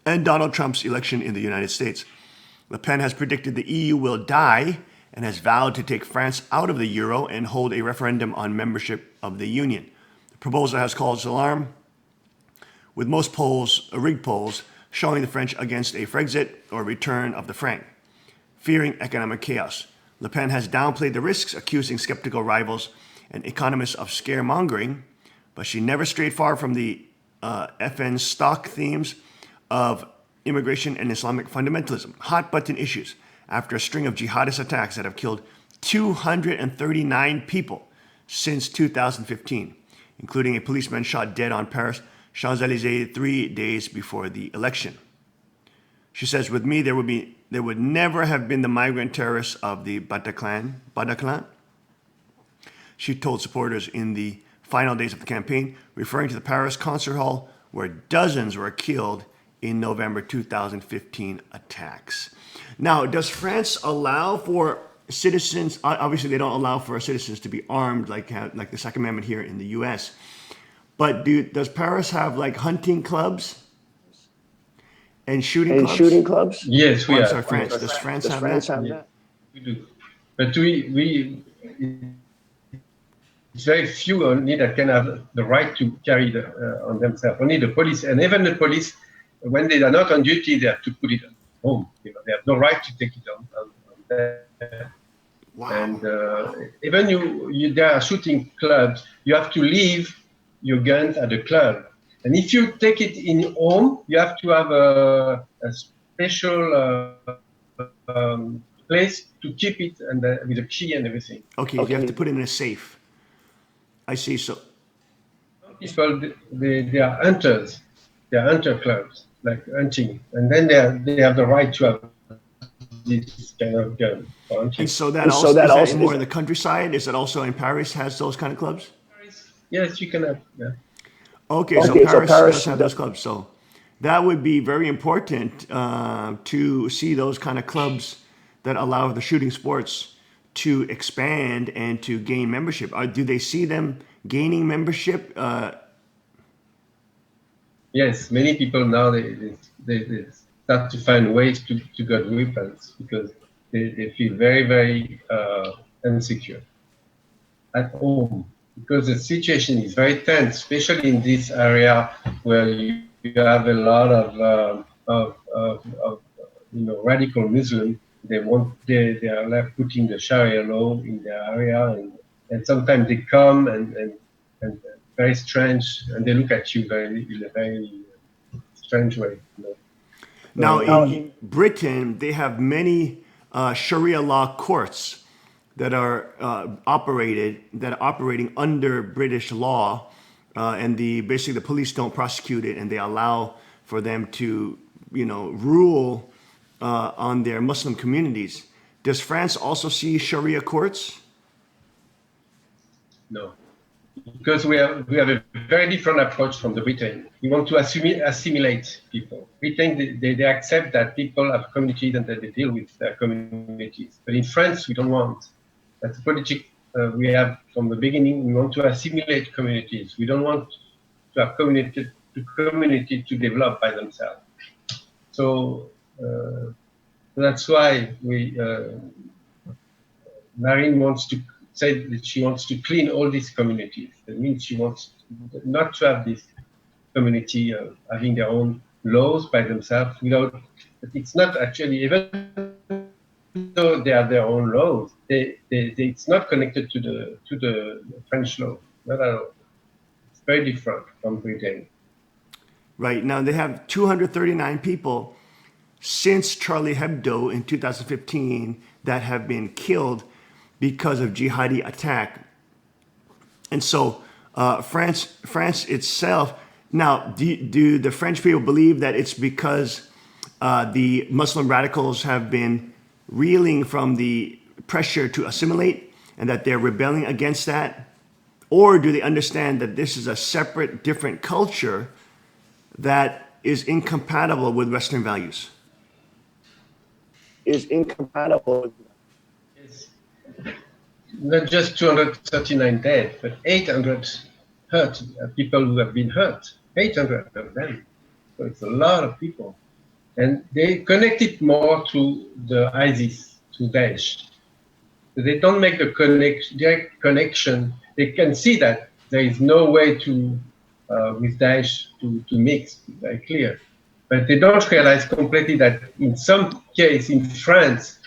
and Donald Trump's election in the United States. Le Pen has predicted the EU will die and has vowed to take France out of the euro and hold a referendum on membership of the union. The proposal has caused alarm, with most polls, rigged polls, showing the French against a Frexit or return of the franc, fearing economic chaos. Le Pen has downplayed the risks, accusing skeptical rivals and economists of scaremongering, but she never strayed far from the FN stock themes of immigration and Islamic fundamentalism, hot button issues, after a string of jihadist attacks that have killed 239 people since 2015, including a policeman shot dead on Paris Champs-Élysées 3 days before the election. She says, with me, there would never have been the migrant terrorists of the Bataclan. She told supporters in the final days of the campaign, referring to the Paris concert hall where dozens were killed in November 2015 attacks. Now, does France allow for citizens, obviously they don't allow for citizens to be armed like the Second Amendment here in the US, but does Paris have like hunting clubs and shooting clubs? Yes, we I'm have. sorry, France. Does France have that? We do. But it's very few only that can have the right to carry on themselves. Only the police, and even the police, when they are not on duty, they have to put it at home. They have no right to take it on there. Wow. And even there are shooting clubs, you have to leave your guns at the club. And if you take it in home, you have to have a special place to keep it and with a key and everything. Okay, you have to put it in a safe. I see. So people, they are hunters. They are hunter clubs, like hunting, and then they have the right to have this kind of gun for hunting. And so that also, is that more in the countryside? Is it also in Paris has those kind of clubs? Yes, you can have. Yeah. Okay, so Paris does have those clubs. So that would be very important to see those kind of clubs that allow the shooting sports to expand and to gain membership. Do they see them gaining membership? Yes, many people now they start to find ways to get weapons because they feel very, very insecure at home because the situation is very tense, especially in this area where you have a lot of radical Muslims. They are like putting the Sharia law in their area, and sometimes they come and very strange, and they look at you in a very strange way. Now, in Britain, they have many Sharia law courts that are operating under British law, and basically the police don't prosecute it, and they allow for them to, rule on their Muslim communities. Does France also see Sharia courts? No, because we have a very different approach from the Britain. We want to assimilate people. Britain, they accept that people have communities and that they deal with their communities. But in France, we don't want. That's the politic we have from the beginning. We want to assimilate communities. We don't want to have community to develop by themselves. So that's why Marine wants to say that she wants to clean all these communities. That means she wants not to have this community having their own laws by themselves but it's not actually, even though they have their own laws, it's not connected to the French law. Not at all. It's very different from Britain. Right. Now they have 239 people since Charlie Hebdo in 2015 that have been killed because of jihadi attack. And so France itself, now do the French people believe that it's because the Muslim radicals have been reeling from the pressure to assimilate and that they're rebelling against that? Or do they understand that this is a separate, different culture that is incompatible with Western values? Is incompatible. It's not just 239 dead, but 800 hurt, people who have been hurt. 800 of them. So it's a lot of people. And they connect it more to the ISIS, to Daesh. So they don't make the direct connection. They can see that there is no way to, with Daesh, to mix, it's very clear. But they don't realize completely that in some case, in France,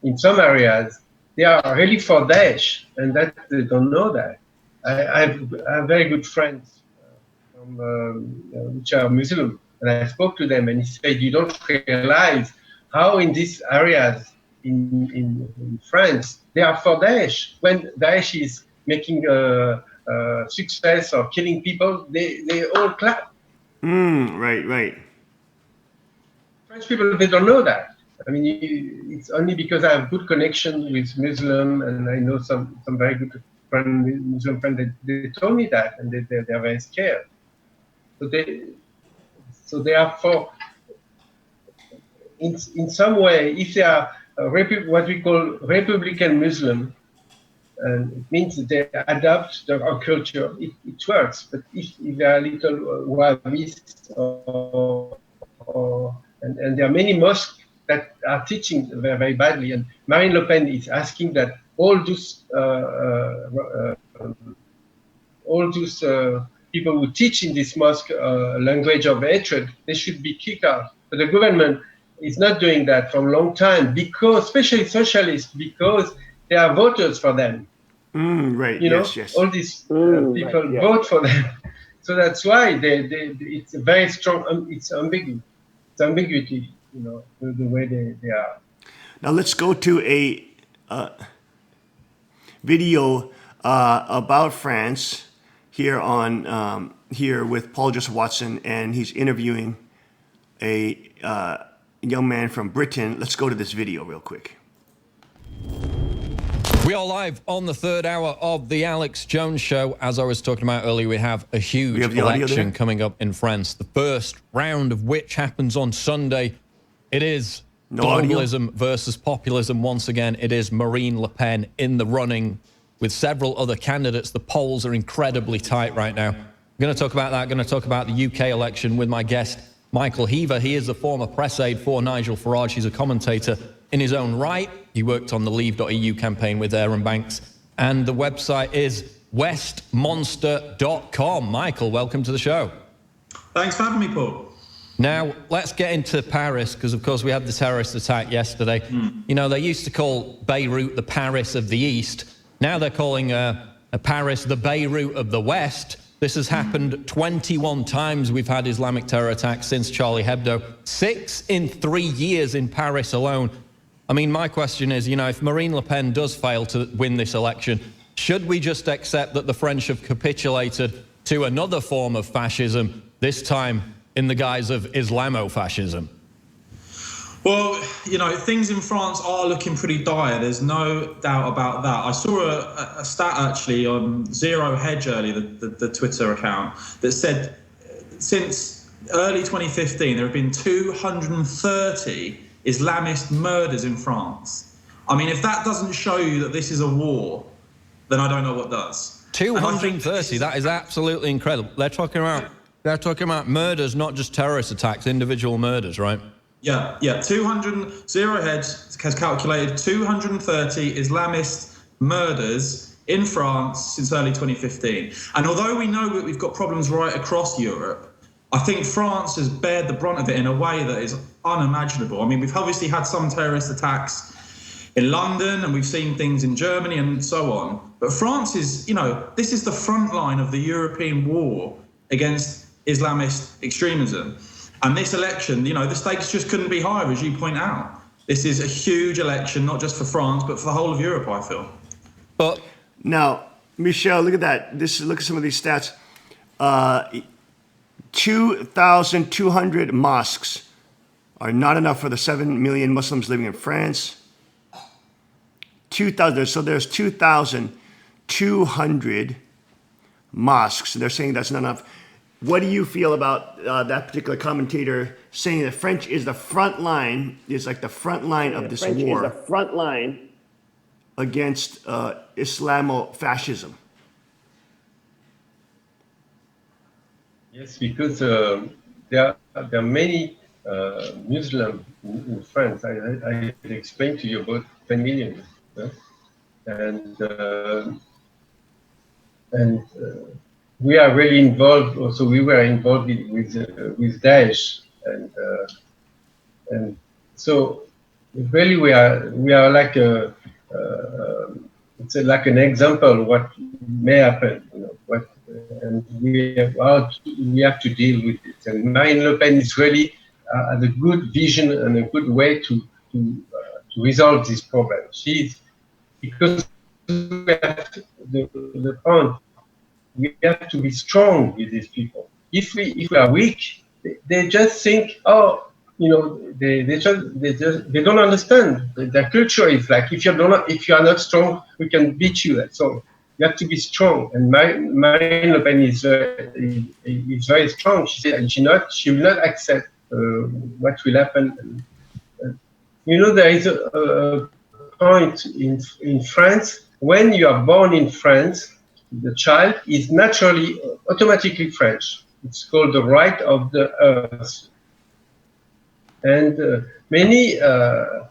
in some areas, they are really for Daesh, and that they don't know that. I have very good friends which are Muslim, and I spoke to them, and he said, you don't realize how in these areas in France, they are for Daesh. When Daesh is making success or killing people, they all clap. Right. French people, they don't know that. I mean, it's only because I have good connection with Muslim, and I know some very good Muslim friends. They told me that, and they're very scared. So therefore, in some way, if they are what we call Republican Muslim, and it means that they adapt our culture. It works, but if they are a little Wahhabist, and there are many mosques that are teaching very badly, and Marine Le Pen is asking that all those people who teach in this mosque language of hatred, they should be kicked out. But the government is not doing that for a long time, because, especially socialists, because they are voters for them. Right. You know, Yes. all these people right, yeah. vote for them. So that's why it's a very strong, it's ambiguity, you know, the way they are. Now let's go to a video about France here on here with Paul Joseph Watson, and he's interviewing a young man from Britain. Let's go to this video real quick. We are live on the third hour of the Alex Jones Show. As I was talking about earlier, we have a huge have the audio election there? coming up in France. The first round of which happens on Sunday. It is No audio? globalism versus populism. Once again, it is Marine Le Pen in the running with several other candidates. The polls are incredibly tight right now. I'm going to talk about that. I'm going to talk about the UK election with my guest, Michael Heaver. He is the former press aide for Nigel Farage. He's a commentator in his own right. He worked on the Leave.eu campaign with Aaron Banks. And the website is westmonster.com. Michael, welcome to the show. Thanks for having me, Paul. Now, let's get into Paris, because, of course, we had the terrorist attack yesterday. You know, they used to call Beirut the Paris of the East. Now they're calling Paris the Beirut of the West. This has happened 21 times. We've had Islamic terror attacks since Charlie Hebdo. 6 in 3 years in Paris alone. I mean, my question is, you know, if Marine Le Pen does fail to win this election, should we just accept that the French have capitulated to another form of fascism, this time in the guise of Islamofascism? Well, you know, things in France are looking pretty dire. There's no doubt about that. I saw a stat actually on Zero Hedge earlier, the Twitter account, that said since early 2015 there have been 230 Islamist murders in France. I mean, if that doesn't show you that this is a war, then I don't know what does. 230, that is absolutely incredible. They're talking about murders, not just terrorist attacks, individual murders, right? Yeah. Zero Hedge has calculated 230 Islamist murders in France since early 2015. And although we know that we've got problems right across Europe, I think France has bared the brunt of it in a way that is unimaginable. I mean, we've obviously had some terrorist attacks in London, and we've seen things in Germany and so on. But France is, you know, this is the front line of the European war against Islamist extremism. And this election, you know, the stakes just couldn't be higher, as you point out. This is a huge election, not just for France, but for the whole of Europe, I feel. But Now, Michel, look at that. Look at some of these stats. 2,200 mosques are not enough for the 7 million Muslims living in France. 2,000. So there's 2,200 mosques. They're saying that's not enough. What do you feel about that particular commentator saying that French is the front line, is like the front line of this French war is the front line against Islamofascism? Yes, because there are many Muslims in France. I explained to you about 10 million, and we are really involved. Also, we were involved with Daesh, and so really we are like it's like an example of what may happen. You know what, and we have to deal with it. And Marine Le Pen is really has a good vision and a good way to resolve this problem. Because we have the point. We have to be strong with these people. if we are weak, they just think, oh, you know, they don't understand. Their culture is like, if you are not strong, we can beat you. So you have to be strong. And Marine Le Pen is very strong. She said she will not accept what will happen. You know, there is a point in France, when you are born in France, the child is naturally, automatically French. It's called the right of the earth. And many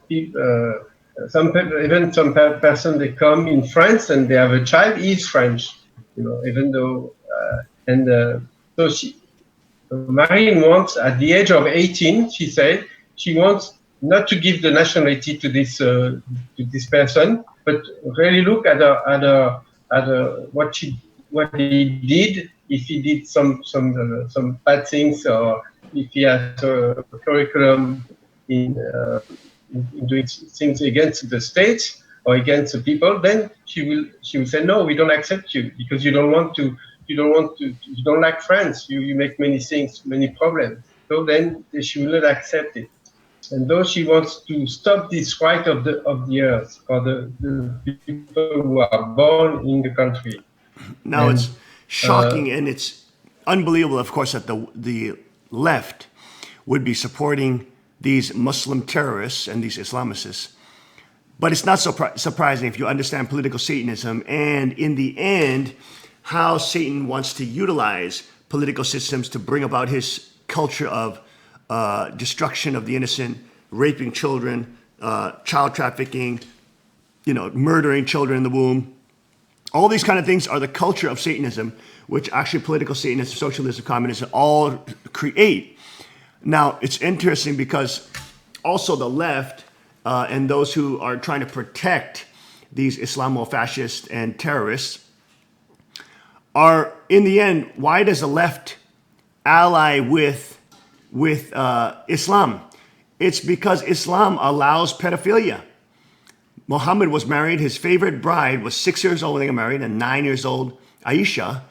people, some person they come in France and they have a child, he is French, you know, even though, so Marine wants, at the age of 18, she said, she wants not to give the nationality to this person, but really look at what he did. If he did some bad things, or if he has a curriculum in doing things against the state or against the people, then she will say, no, we don't accept you because you don't like France. You make many things, many problems. So then she will not accept it. And though she wants to stop this right of the earth for the people who are born in the country. Now, it's shocking and it's unbelievable, of course, that the left would be supporting these Muslim terrorists and these Islamicists. But it's not so surprising if you understand political Satanism and, in the end, how Satan wants to utilize political systems to bring about his culture of destruction of the innocent, raping children, child trafficking, murdering children in the womb. All these kind of things are the culture of Satanism, which actually political Satanism, socialism, communism all create. Now, it's interesting because also the left and those who are trying to protect these Islamo-fascists and terrorists are, in the end, why does the left ally with Islam? It's because Islam allows pedophilia. Muhammad was married. His favorite bride was 6 years old when they got married, and 9 years old, Aisha,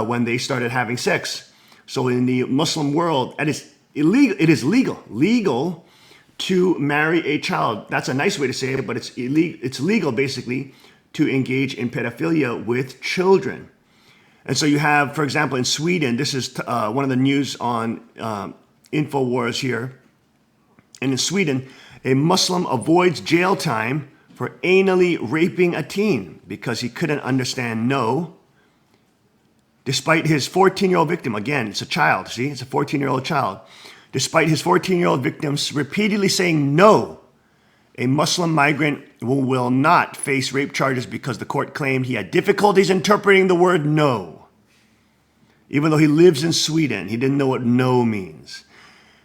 when they started having sex. So in the Muslim world, it is illegal. It is legal to marry a child. That's a nice way to say it, but it's illegal. It's legal, basically, to engage in pedophilia with children. And so you have, for example, in Sweden, this is one of the news on InfoWars here. And in Sweden, a Muslim avoids jail time for anally raping a teen because he couldn't understand no. Despite his 14-year-old victim, again, it's a child, see? It's a 14-year-old child. Despite his 14-year-old victims repeatedly saying no, a Muslim migrant will not face rape charges because the court claimed he had difficulties interpreting the word no. Even though he lives in Sweden, he didn't know what no means.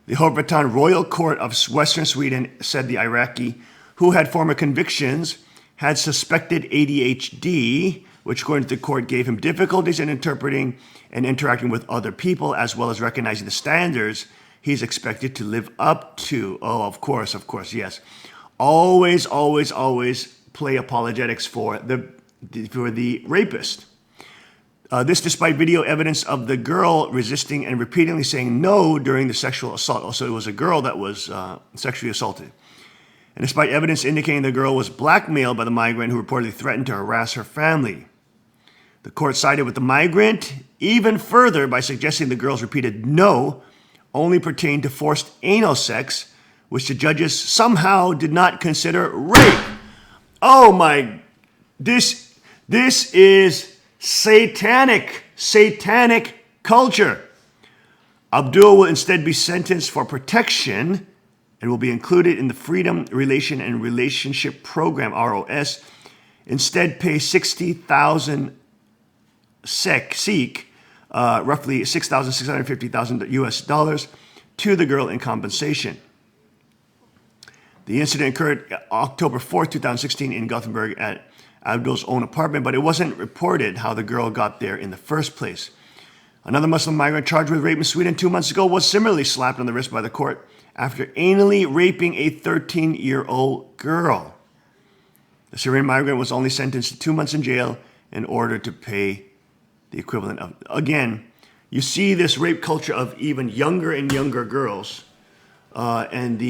The Hovatan Royal Court of Western Sweden said the Iraqi, who had former convictions, had suspected ADHD, which according to the court gave him difficulties in interpreting and interacting with other people, as well as recognizing the standards he's expected to live up to. Oh, of course, yes. Always play apologetics for the rapist. This despite video evidence of the girl resisting and repeatedly saying no during the sexual assault. Also, it was a girl that was sexually assaulted. And despite evidence indicating the girl was blackmailed by the migrant who reportedly threatened to harass her family. The court sided with the migrant even further by suggesting the girl's repeated no only pertained to forced anal sex, which the judges somehow did not consider rape. Oh my, this is satanic culture. Abdul will instead be sentenced for protection and will be included in the Freedom, Relation, and Relationship Program, ROS. Instead, pay 60,000 SEK, roughly $6,650,000 US dollars, to the girl in compensation. The incident occurred October 4th, 2016 in Gothenburg at Abdul's own apartment, but it wasn't reported how the girl got there in the first place. Another Muslim migrant charged with rape in Sweden 2 months ago was similarly slapped on the wrist by the court after anally raping a 13-year-old girl. The Syrian migrant was only sentenced to 2 months in jail in order to pay the equivalent of, again, you see this rape culture of even younger and younger girls, and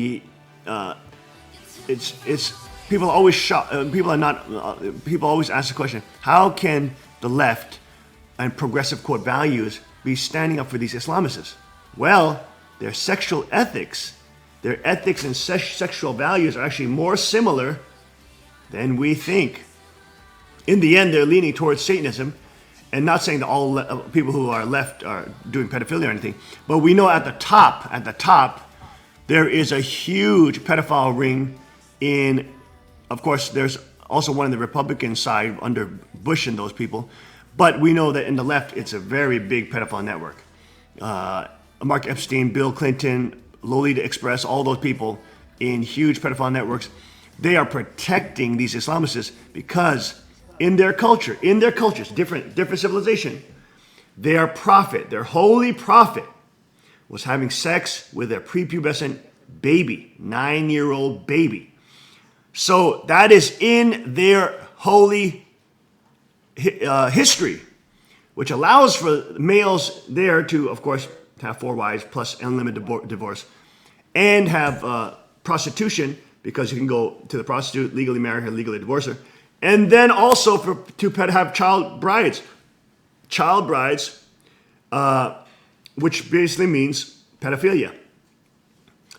it's people always people always ask the question: how can the left and progressive quote values be standing up for these Islamists? Well, their sexual ethics, their ethics and sexual values are actually more similar than we think. In the end, they're leaning towards Satanism, and not saying that all people who are left are doing pedophilia or anything, but we know at the top, there is a huge pedophile ring in, of course, there's also one on the Republican side under Bush and those people, but we know that in the left, it's a very big pedophile network. Mark Epstein, Bill Clinton, Lolita Express, all those people in huge pedophile networks, they are protecting these Islamists because in their cultures, different civilization, their prophet, their holy prophet, was having sex with their prepubescent baby, 9-year-old baby. So that is in their holy history, which allows for males there to, of course, have 4 wives plus unlimited divorce, and have prostitution, because you can go to the prostitute, legally marry her, legally divorce her, and then also to have child brides, which basically means pedophilia.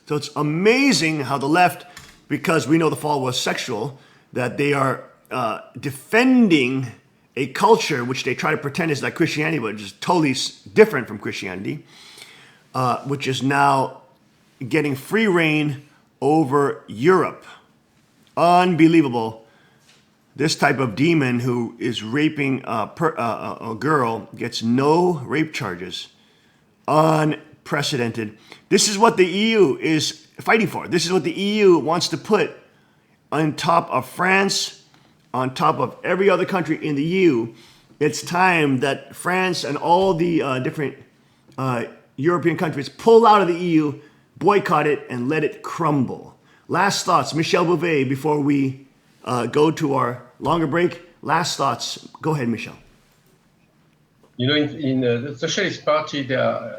So it's amazing how the left, because we know the fall was sexual, that they are defending a culture which they try to pretend is like Christianity, but which is totally different from Christianity, which is now getting free reign over Europe. Unbelievable. This type of demon who is raping a girl gets no rape charges. Unprecedented. This is what the EU is fighting for. This is what the EU wants to put on top of France, on top of every other country in the EU. It's time that France and all the different European countries pull out of the EU, boycott it, and let it crumble. Last thoughts, Michel Bouvet, before we go to our longer break. Last thoughts. Go ahead, Michel. You know, in the Socialist Party,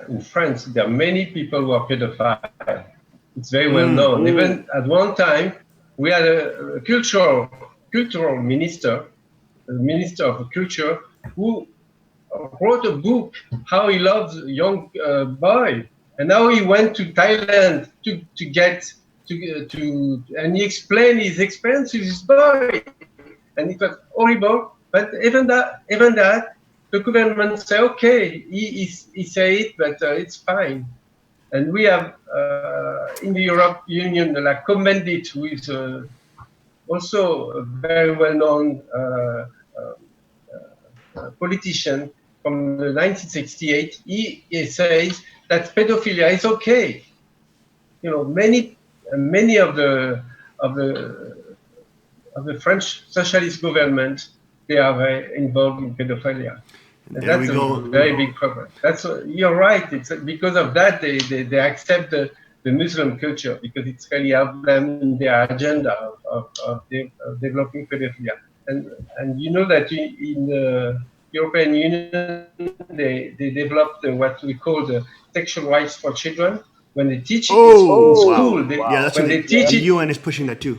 in France, there are many people who are pedophiles. It's very well known. Even at one time, we had a cultural minister, the Minister of Culture, who wrote a book how he loves a young boy, and now he went to Thailand and he explained his experience with his boy, and it was horrible. But even that, the government say, okay, he say it, but it's fine. And we have in the European Union, like Cohn-Bendit, who is also a very well-known politician from the 1968. He says that pedophilia is okay. You know, many of the French socialist government, they are very involved in pedophilia. And that's a very big problem. You're right. It's because of that they accept the Muslim culture, because it's really helped them in their agenda of developing pedophilia. And you know that in the European Union they developed what we call the sexual rights for children. When they teach it in school, that's when they teach it. The UN is pushing that too.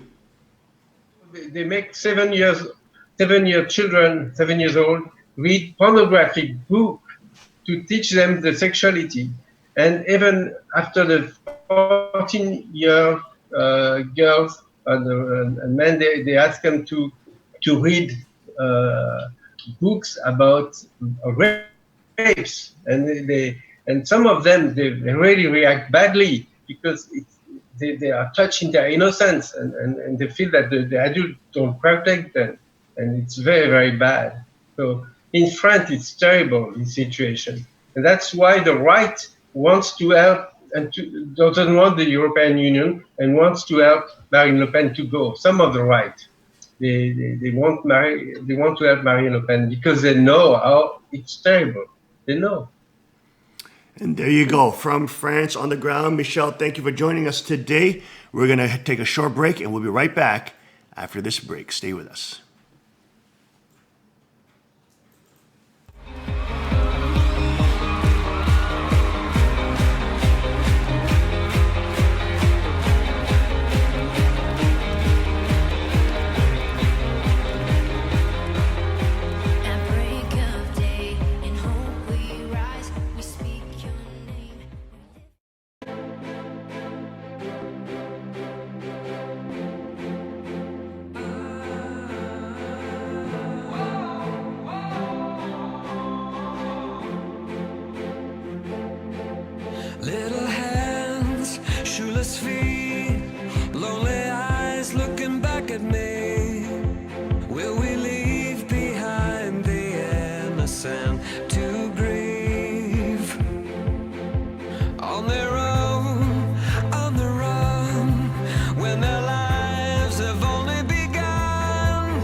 They make 7 years old read pornographic book to teach them the sexuality, and even after the 14-year girls and men, they ask them to read books about rapes, and some of them they really react badly because they are touching their innocence, and they feel that the adults don't protect them, and it's very, very bad. So in France, it's terrible, this situation. And that's why the right wants to help and doesn't want the European Union and wants to help Marine Le Pen to go. Some of the right, they want to help Marine Le Pen because they know how it's terrible. They know. And there you go, from France on the ground. Michel, thank you for joining us today. We're going to take a short break, and we'll be right back after this break. Stay with us. me? Will we leave behind the innocent to grieve? On their own, on the run, when their lives have only begun.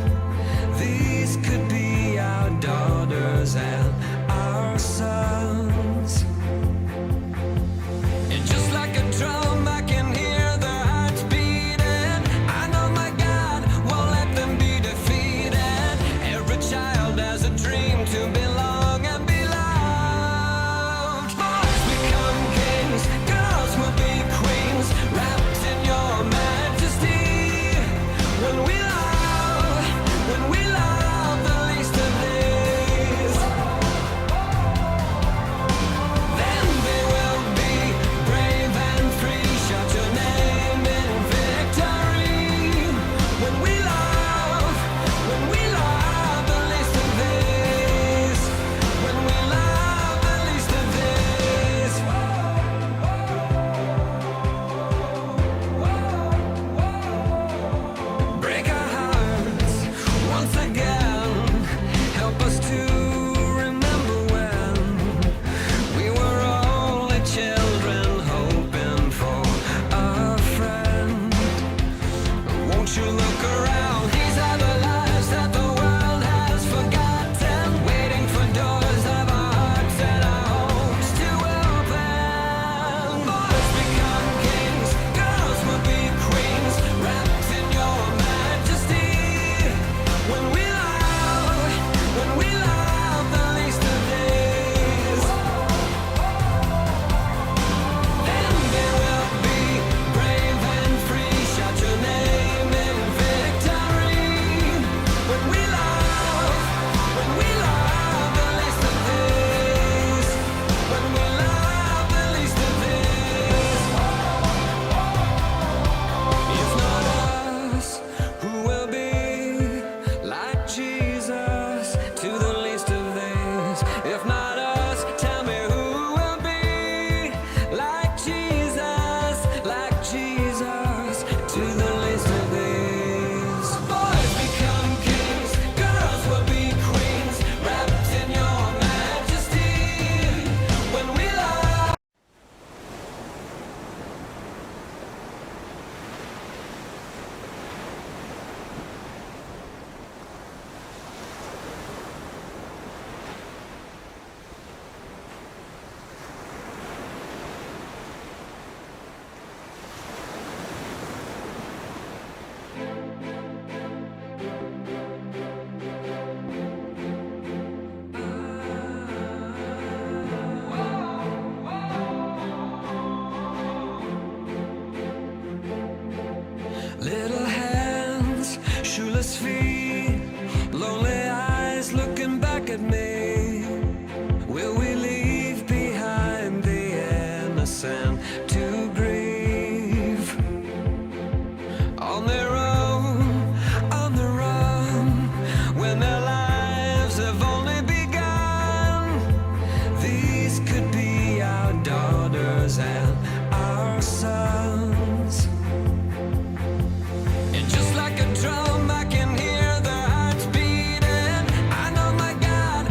These could be our daughters and our sons. And just like a drum, I can hear their hearts beating. I know my God won't let them be defeated. Every child has a dream to belong and be loved. Boys become kings, girls will be queens, wrapped in your majesty. When we love the least of these, then they will be brave and free. Shout your name in victory. When we love the least of these, when we love the least of these. Break our hearts once again. Help us to remember when we were only children hoping for a friend. Won't you look around? These are the lives that the world has forgotten, waiting for doors of our hearts and our homes to open. Boys become kings, girls will be queens, wrapped in your majesty. When we love the least of these, then they will be brave and free. Shout your name in victory. When we love the least of these, when we love the least of these. If not us, who will be like Jesus to the least of these? If not us, tell me who will be like Jesus to the least of these. Boys become kings, girls will be queens, wrapped in your majesty. When we love. Little hands, shoeless feet, lonely eyes looking back at me. Will we leave behind the innocent to grieve? On their own, on the run, when their lives have only begun. These could be our daughters and our sons. And just like a drum, I can hear their hearts beating. I know my God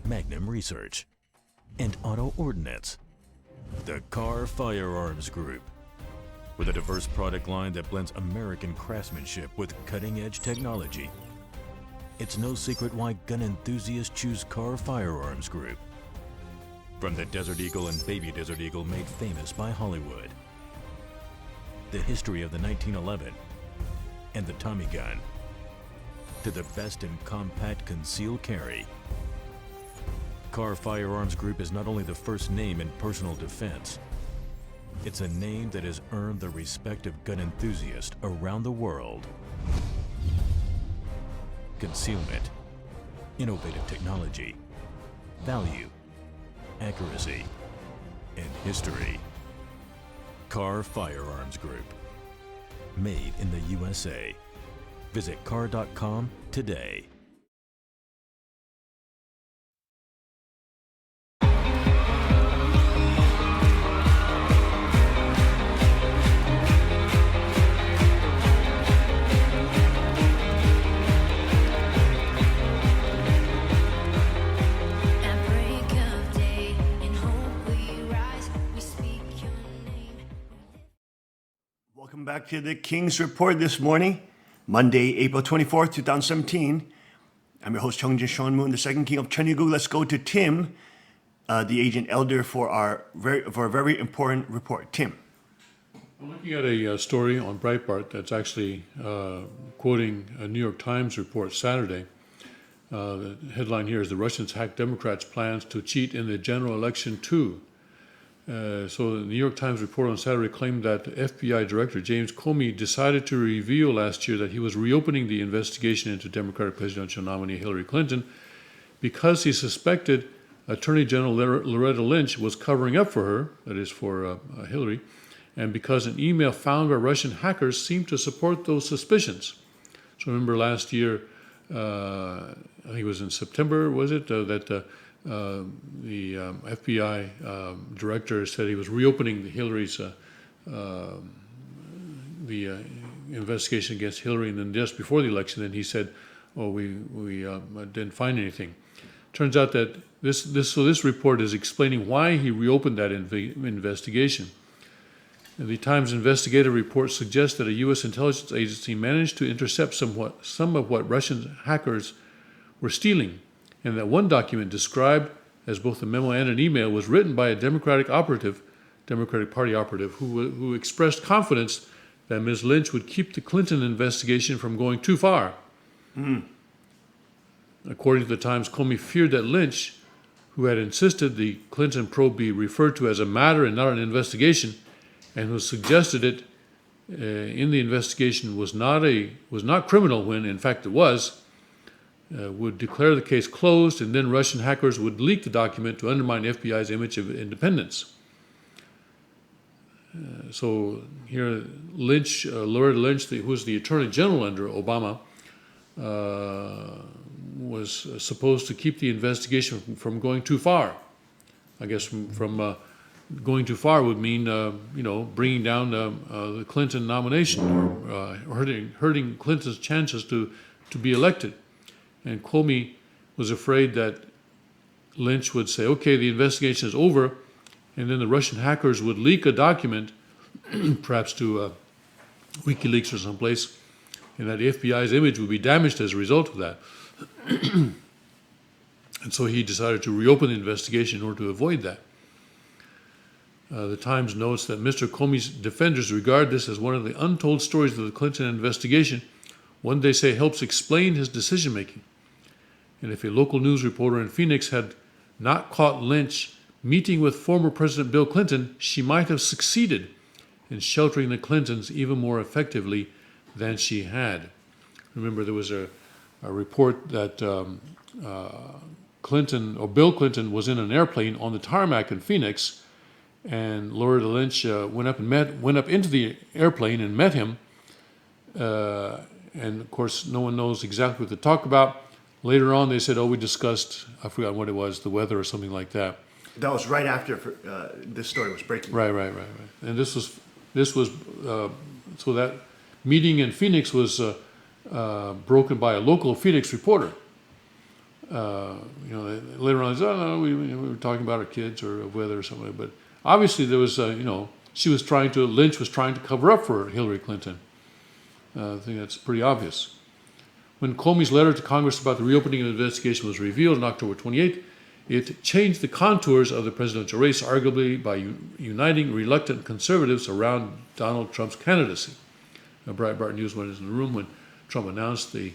Magnum Research, and Auto Ordnance. The Carr Firearms Group. With a diverse product line that blends American craftsmanship with cutting-edge technology. It's no secret why gun enthusiasts choose Carr Firearms Group. From the Desert Eagle and Baby Desert Eagle made famous by Hollywood. The history of the 1911 and the Tommy gun. To the best in compact concealed carry. Carr Firearms Group is not only the first name in personal defense, it's a name that has earned the respect of gun enthusiasts around the world. Concealment, innovative technology, value, accuracy, and history. Carr Firearms Group. Made in the USA. Visit carr.com today. Welcome back to the King's Report this morning, Monday, April 24th, 2017. I'm your host, Cheongjin Sean Moon, the second king of Cheongguk. Let's go to Tim, the agent elder, for a very important report. Tim. I'm looking at a story on Breitbart that's actually quoting a New York Times report Saturday. The headline here is "The Russians Hacked Democrats' Plans to Cheat in the General Election Too." So the New York Times report on Saturday claimed that FBI Director James Comey decided to reveal last year that he was reopening the investigation into Democratic presidential nominee Hillary Clinton because he suspected Attorney General Loretta Lynch was covering up for her, that is for Hillary, and because an email found by Russian hackers seemed to support those suspicions. So remember last year, I think it was in September, was it, that the FBI director said he was reopening Hillary's investigation against Hillary, and then just before the election, then he said, "Oh, we didn't find anything." Turns out that this report is explaining why he reopened that investigation. And the Times investigative report suggests that a U.S. intelligence agency managed to intercept some of what Russian hackers were stealing, and that one document described as both a memo and an email was written by a Democratic Party operative, who expressed confidence that Ms. Lynch would keep the Clinton investigation from going too far. According to the Times, Comey feared that Lynch, who had insisted the Clinton probe be referred to as a matter and not an investigation, and who suggested it in the investigation was not criminal when in fact it was, would declare the case closed, and then Russian hackers would leak the document to undermine the FBI's image of independence. So here, Lynch, Loretta Lynch, who was the Attorney General under Obama, was supposed to keep the investigation from going too far. I guess from going too far would mean, bringing down the Clinton nomination or hurting Clinton's chances to be elected. And Comey was afraid that Lynch would say, okay, the investigation is over, and then the Russian hackers would leak a document, perhaps to WikiLeaks or someplace, and that the FBI's image would be damaged as a result of that. And so he decided to reopen the investigation in order to avoid that. The Times notes that Mr. Comey's defenders regard this as one of the untold stories of the Clinton investigation, one they say helps explain his decision-making. And if a local news reporter in Phoenix had not caught Lynch meeting with former President Bill Clinton, she might have succeeded in sheltering the Clintons even more effectively than she had. Remember, there was a report that Bill Clinton was in an airplane on the tarmac in Phoenix, and Loretta Lynch went up into the airplane and met him. And of course, no one knows exactly what to talk about. Later on, they said, we discussed, I forgot what it was, the weather or something like that. That was right after this story was breaking. Right. And this was so that meeting in Phoenix was broken by a local Phoenix reporter. later on, oh, no, we were talking about our kids or weather or something. But obviously there was, Lynch was trying to cover up for Hillary Clinton. I think that's pretty obvious. When Comey's letter to Congress about the reopening of the investigation was revealed on October 28th, it changed the contours of the presidential race, arguably by uniting reluctant conservatives around Donald Trump's candidacy. Breitbart News was in the room when Trump announced the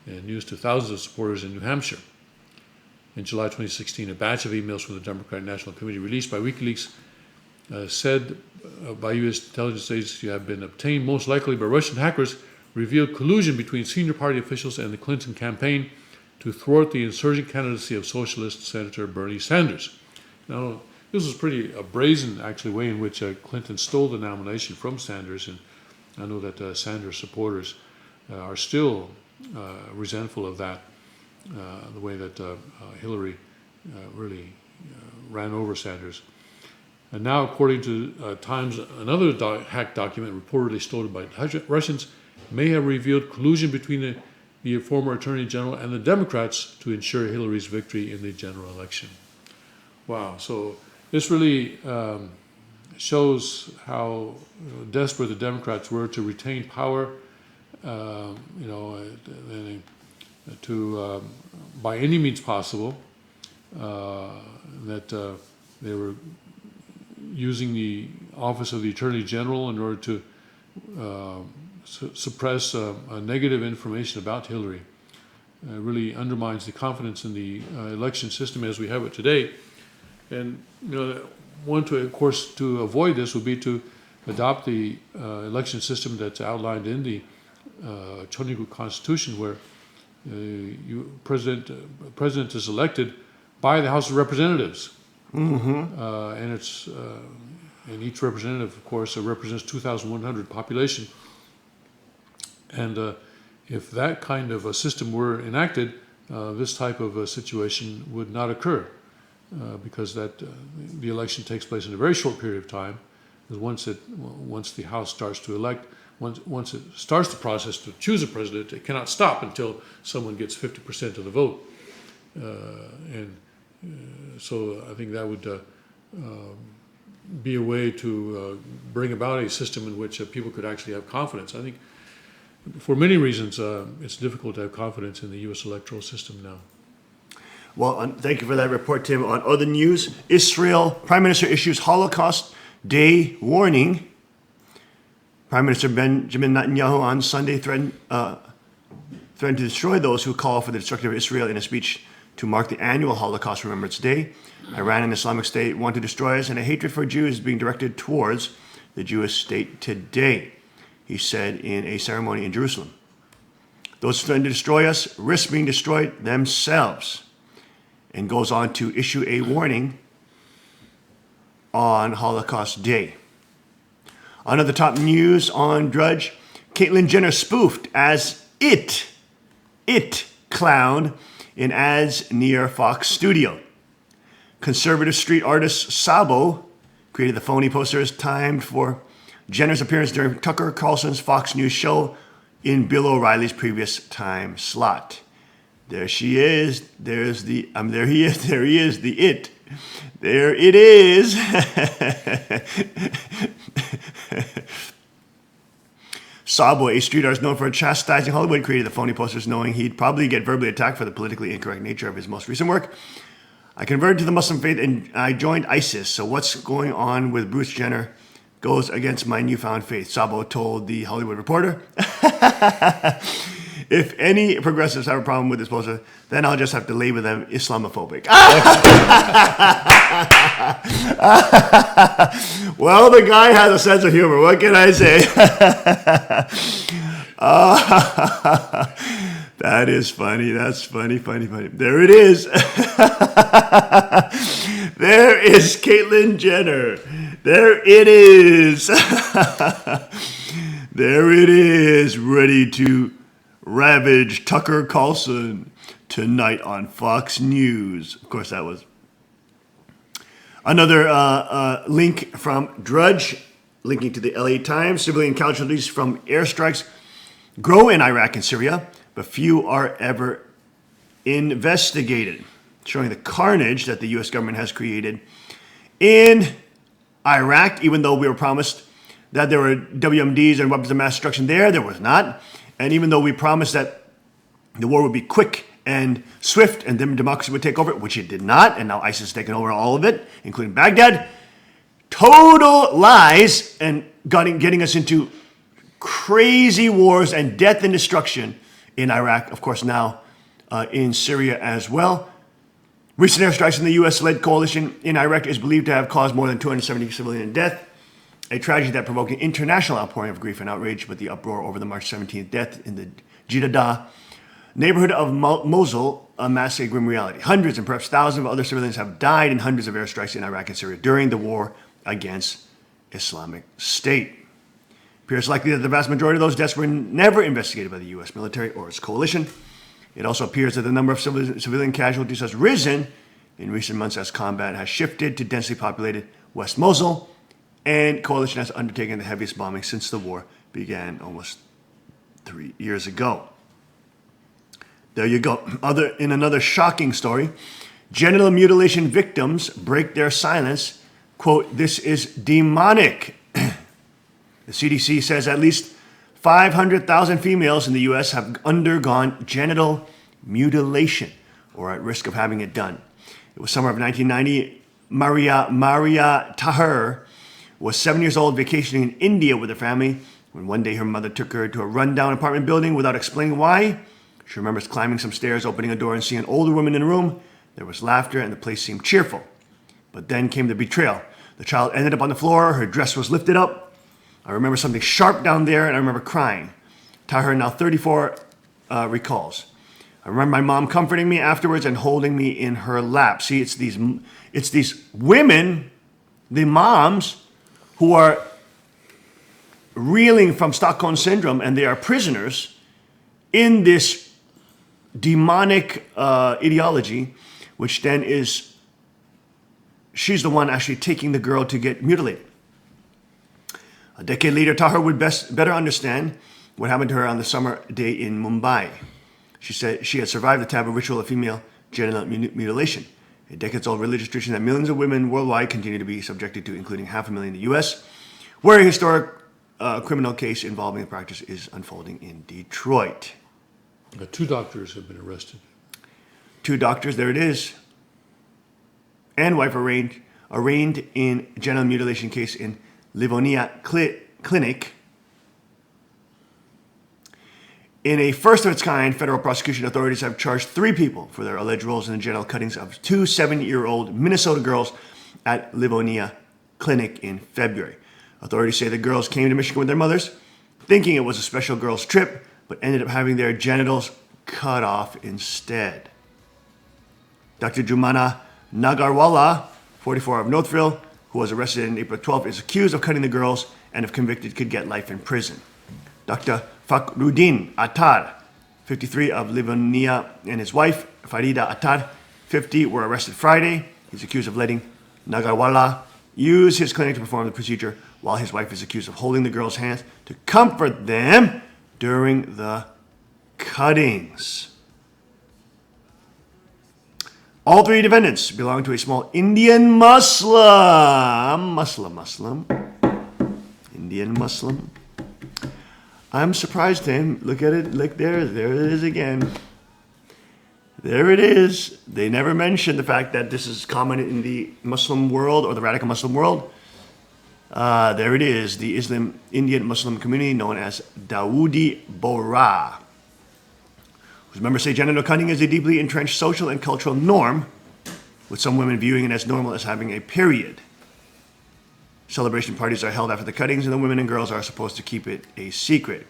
news to thousands of supporters in New Hampshire. In July 2016, a batch of emails from the Democratic National Committee released by WikiLeaks said by U.S. intelligence agencies have been obtained most likely by Russian hackers revealed collusion between senior party officials and the Clinton campaign to thwart the insurgent candidacy of Socialist Senator Bernie Sanders. Now, this was pretty brazen, actually, way in which Clinton stole the nomination from Sanders, and I know that Sanders supporters are still resentful of that, the way that Hillary really ran over Sanders. And now, according to Times, another hacked document reportedly stolen by Russians may have revealed collusion between the former Attorney General and the Democrats to ensure Hillary's victory in the general election. Wow, so this really shows how desperate the Democrats were to retain power, to by any means possible, that they were using the office of the Attorney General in order to suppress negative information about Hillary. Really undermines the confidence in the election system as we have it today. And one to, of course, to avoid this would be to adopt the election system that's outlined in the Chonigu Constitution, where president is elected by the House of Representatives. And it's and each representative, of course, represents 2,100 population. And if that kind of a system were enacted, this type of a situation would not occur, because the election takes place in a very short period of time. Because once the House starts to elect, once it starts the process to choose a president, it cannot stop until someone gets 50% of the vote. So I think that would be a way to bring about a system in which people could actually have confidence. I think for many reasons it's difficult to have confidence in the U.S. electoral system now. Well, thank you for that report, Tim. On other news, Israel Prime Minister issues Holocaust Day warning. Prime Minister Benjamin Netanyahu on Sunday threatened to destroy those who call for the destruction of Israel in a speech to mark the annual Holocaust Remembrance Day. Iran and Islamic State want to destroy us, and a hatred for Jews is being directed towards the Jewish state today, he said in a ceremony in Jerusalem. Those who threaten to destroy us risk being destroyed themselves, and goes on to issue a warning on Holocaust Day. Another top news on Drudge, Caitlyn Jenner spoofed as It clown in ads near Fox Studio. Conservative street artist Sabo created the phony posters timed for Jenner's appearance during Tucker Carlson's Fox News show in Bill O'Reilly's previous time slot. There she is. There's the, there he is. There he is, the It. There it is. Sabo, a street artist known for chastising Hollywood, created the phony posters knowing he'd probably get verbally attacked for the politically incorrect nature of his most recent work. I converted to the Muslim faith and I joined ISIS, so what's going on with Bruce Jenner goes against my newfound faith, Sabo told The Hollywood Reporter. If any progressives have a problem with this poster, then I'll just have to label them Islamophobic. Well, the guy has a sense of humor. What can I say? That is funny. That's funny. There it is. There is Caitlyn Jenner. There it is. There it is, ready to ravage Tucker Carlson tonight on Fox News. Of course, that was another link from Drudge, linking to the LA Times. Civilian casualties from airstrikes grow in Iraq and Syria, but few are ever investigated, showing the carnage that the U.S. government has created in Iraq. Even though we were promised that there were WMDs and weapons of mass destruction there was not. And even though we promised that the war would be quick and swift and then democracy would take over, which it did not, and now ISIS has taken over all of it, including Baghdad. Total lies and getting us into crazy wars and death and destruction in Iraq, of course now in Syria as well. Recent airstrikes in the U.S.-led coalition in Iraq is believed to have caused more than 270 civilian death, a tragedy that provoked an international outpouring of grief and outrage with the uproar over the March 17th death in the Jiddah neighborhood of Mosul, a mass a grim reality. Hundreds and perhaps thousands of other civilians have died in hundreds of airstrikes in Iraq and Syria during the war against Islamic State. It appears likely that the vast majority of those deaths were never investigated by the U.S. military or its coalition. It also appears that the number of civilian casualties has risen in recent months as combat has shifted to densely populated West Mosul, and coalition has undertaken the heaviest bombing since the war began almost 3 years ago. There you go. In another shocking story, genital mutilation victims break their silence. Quote, "This is demonic." The CDC says at least 500,000 females in the U.S. have undergone genital mutilation or are at risk of having it done. It was summer of 1990. Maria Tahir was 7 years old, vacationing in India with her family, when one day her mother took her to a rundown apartment building without explaining why. She remembers climbing some stairs, opening a door, and seeing an older woman in the room. There was laughter, and the place seemed cheerful. But then came the betrayal. The child ended up on the floor. Her dress was lifted up. I remember something sharp down there, and I remember crying. Tahir, now 34, recalls. I remember my mom comforting me afterwards and holding me in her lap. See, it's these women, the moms, who are reeling from Stockholm Syndrome, and they are prisoners in this demonic ideology, which then is, she's the one actually taking the girl to get mutilated. A decade later, Tahir would better understand what happened to her on the summer day in Mumbai. She said she had survived the taboo ritual of female genital mutilation, a decades-old religious tradition that millions of women worldwide continue to be subjected to, including 500,000 in the U.S., where a historic criminal case involving the practice is unfolding in Detroit. 2 doctors have been arrested. 2 doctors, there it is, and wife arraigned in genital mutilation case in Livonia Clinic. In a first-of-its-kind federal prosecution, authorities have charged 3 people for their alleged roles in the genital cuttings of 2 7-year-old Minnesota girls at Livonia Clinic in February. Authorities say the girls came to Michigan with their mothers, thinking it was a special girls' trip, but ended up having their genitals cut off instead. Dr. Jumana Nagarwala, 44, of Northville, who was arrested on April 12th, is accused of cutting the girls and, if convicted, could get life in prison. Dr. Fakhruddin Attar, 53, of Livonia, and his wife, Farida Attar, 50, were arrested Friday. He's accused of letting Nagarwala use his clinic to perform the procedure, while his wife is accused of holding the girls' hands to comfort them during the cuttings. All 3 defendants belong to a small Indian Muslim. Indian Muslim. I'm surprised, Tim. Look at it. Look there. There it is again. There it is. They never mention the fact that this is common in the Muslim world or the radical Muslim world. There it is, the Indian Muslim community known as Dawoodi Bohra, whose members say genital cutting is a deeply entrenched social and cultural norm, with some women viewing it as normal as having a period. Celebration parties are held after the cuttings, and the women and girls are supposed to keep it a secret.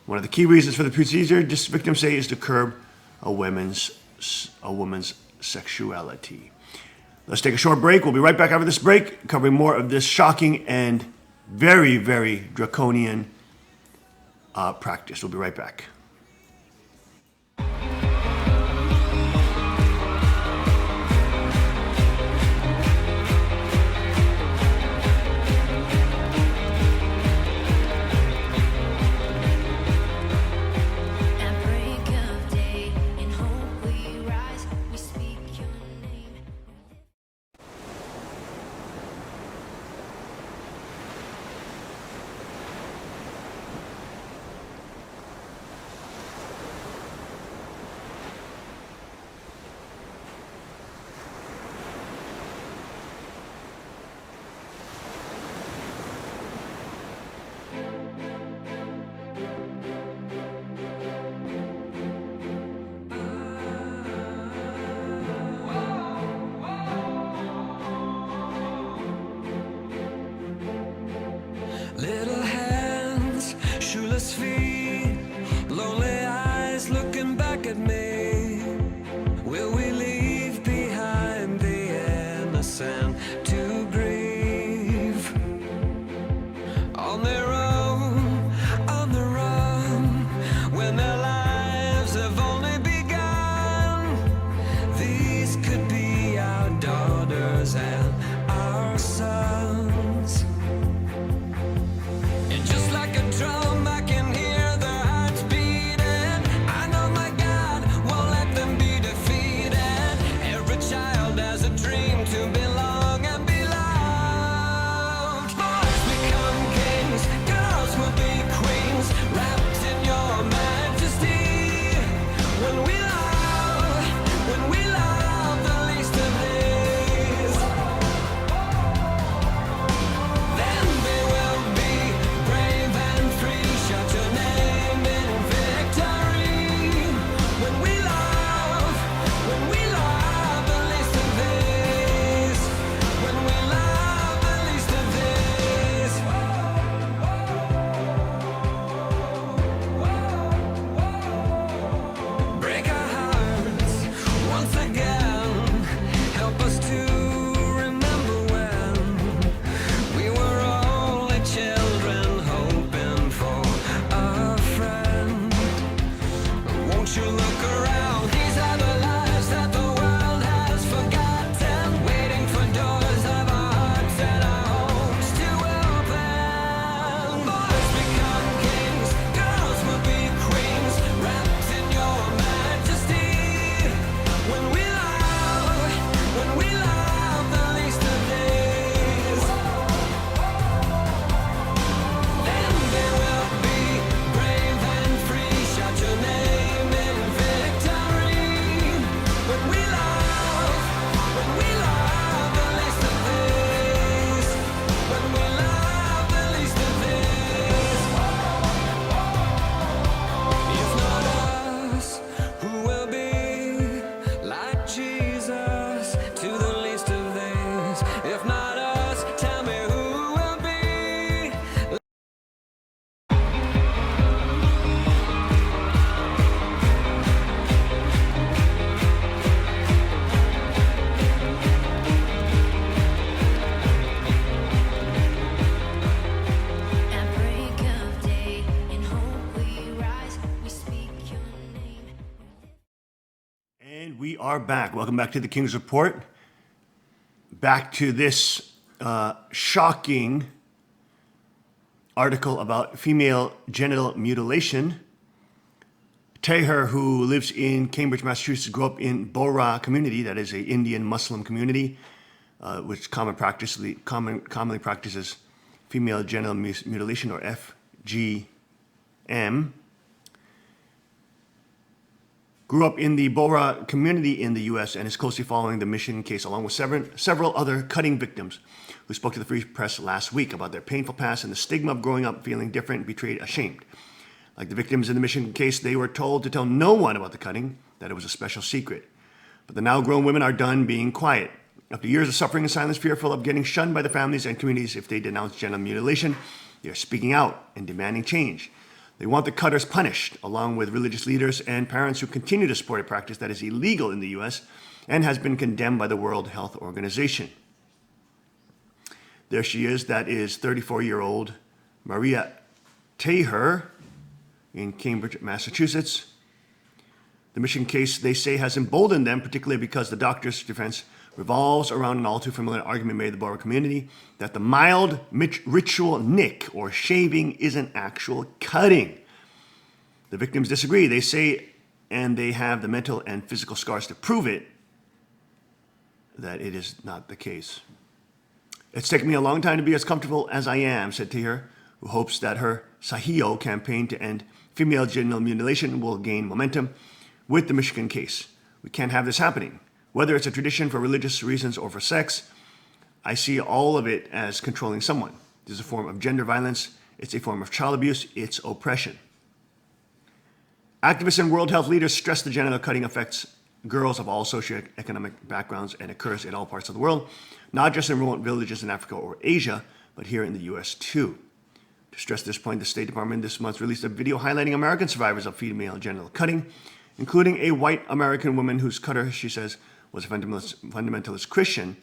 One of the key reasons for the procedure, this victims say, is to curb a woman's sexuality. Let's take a short break. We'll be right back after this break, covering more of this shocking and very, very draconian practice. We'll be right back. eyes looking back at me. Will we leave behind the innocent to grieve? On their own, on the run, when their lives have only begun. These could be our daughters and our sons. And just like a drum, I can hear their hearts beating. I know my God won't let them be defeated. Every child has a dream to belong and be loved. Boys become kings, girls will be queens, wrapped in your majesty. When we love the least of these, then they will be brave and free. Shout your name in victory. When we love the least of these, when we love the least of these. Break our hearts once again. Help us to remember when we were only children hoping for a friend. Won't you look around? These are the lives that the world has forgotten, waiting for doors of our hearts and our homes to open. Boys become kings, girls will be queens, wrapped in your majesty. When we love the least of these, then they will be brave and free. Shout your name in victory. When we love the least of these, when we love the least of these. If not us, who will be like Jesus to the least of these? If not us, tell me who will be. At break of day, in hope we rise, we speak your name. And we are back. Welcome back to the King's Report. Back to this shocking article about female genital mutilation. Teher, who lives in Cambridge, Massachusetts, grew up in Bohra community, that is an Indian Muslim community, which commonly practices female genital mutilation, or FGM. Grew up in the Bohra community in the U.S. and is closely following the Michigan case, along with several other cutting victims who spoke to the Free Press last week about their painful past and the stigma of growing up feeling different, betrayed, ashamed. Like the victims in the Michigan case, they were told to tell no one about the cutting, that it was a special secret. But the now grown women are done being quiet. After years of suffering and silence, fearful of getting shunned by the families and communities if they denounce genital mutilation, they are speaking out and demanding change. They want the cutters punished, along with religious leaders and parents who continue to support a practice that is illegal in the U.S. and has been condemned by the World Health Organization. There she is, that is 34-year-old Maria Teher in Cambridge, Massachusetts. The Michigan case, they say, has emboldened them, particularly because the doctor's defense revolves around an all too familiar argument made in the Bohra community that the mild ritual nick or shaving isn't actual cutting. The victims disagree. They say, and they have the mental and physical scars to prove it, that it is not the case. It's taken me a long time to be as comfortable as I am, said Teher, who hopes that her Sahio campaign to end female genital mutilation will gain momentum with the Michigan case. We can't have this happening. Whether it's a tradition for religious reasons or for sex, I see all of it as controlling someone. This is a form of gender violence. It's a form of child abuse. It's oppression. Activists and World Health leaders stress the genital cutting affects girls of all socioeconomic backgrounds and occurs in all parts of the world, not just in remote villages in Africa or Asia, but here in the U.S. too. To stress this point, the State Department this month released a video highlighting American survivors of female genital cutting, including a white American woman whose cutter, she says, was a fundamentalist Christian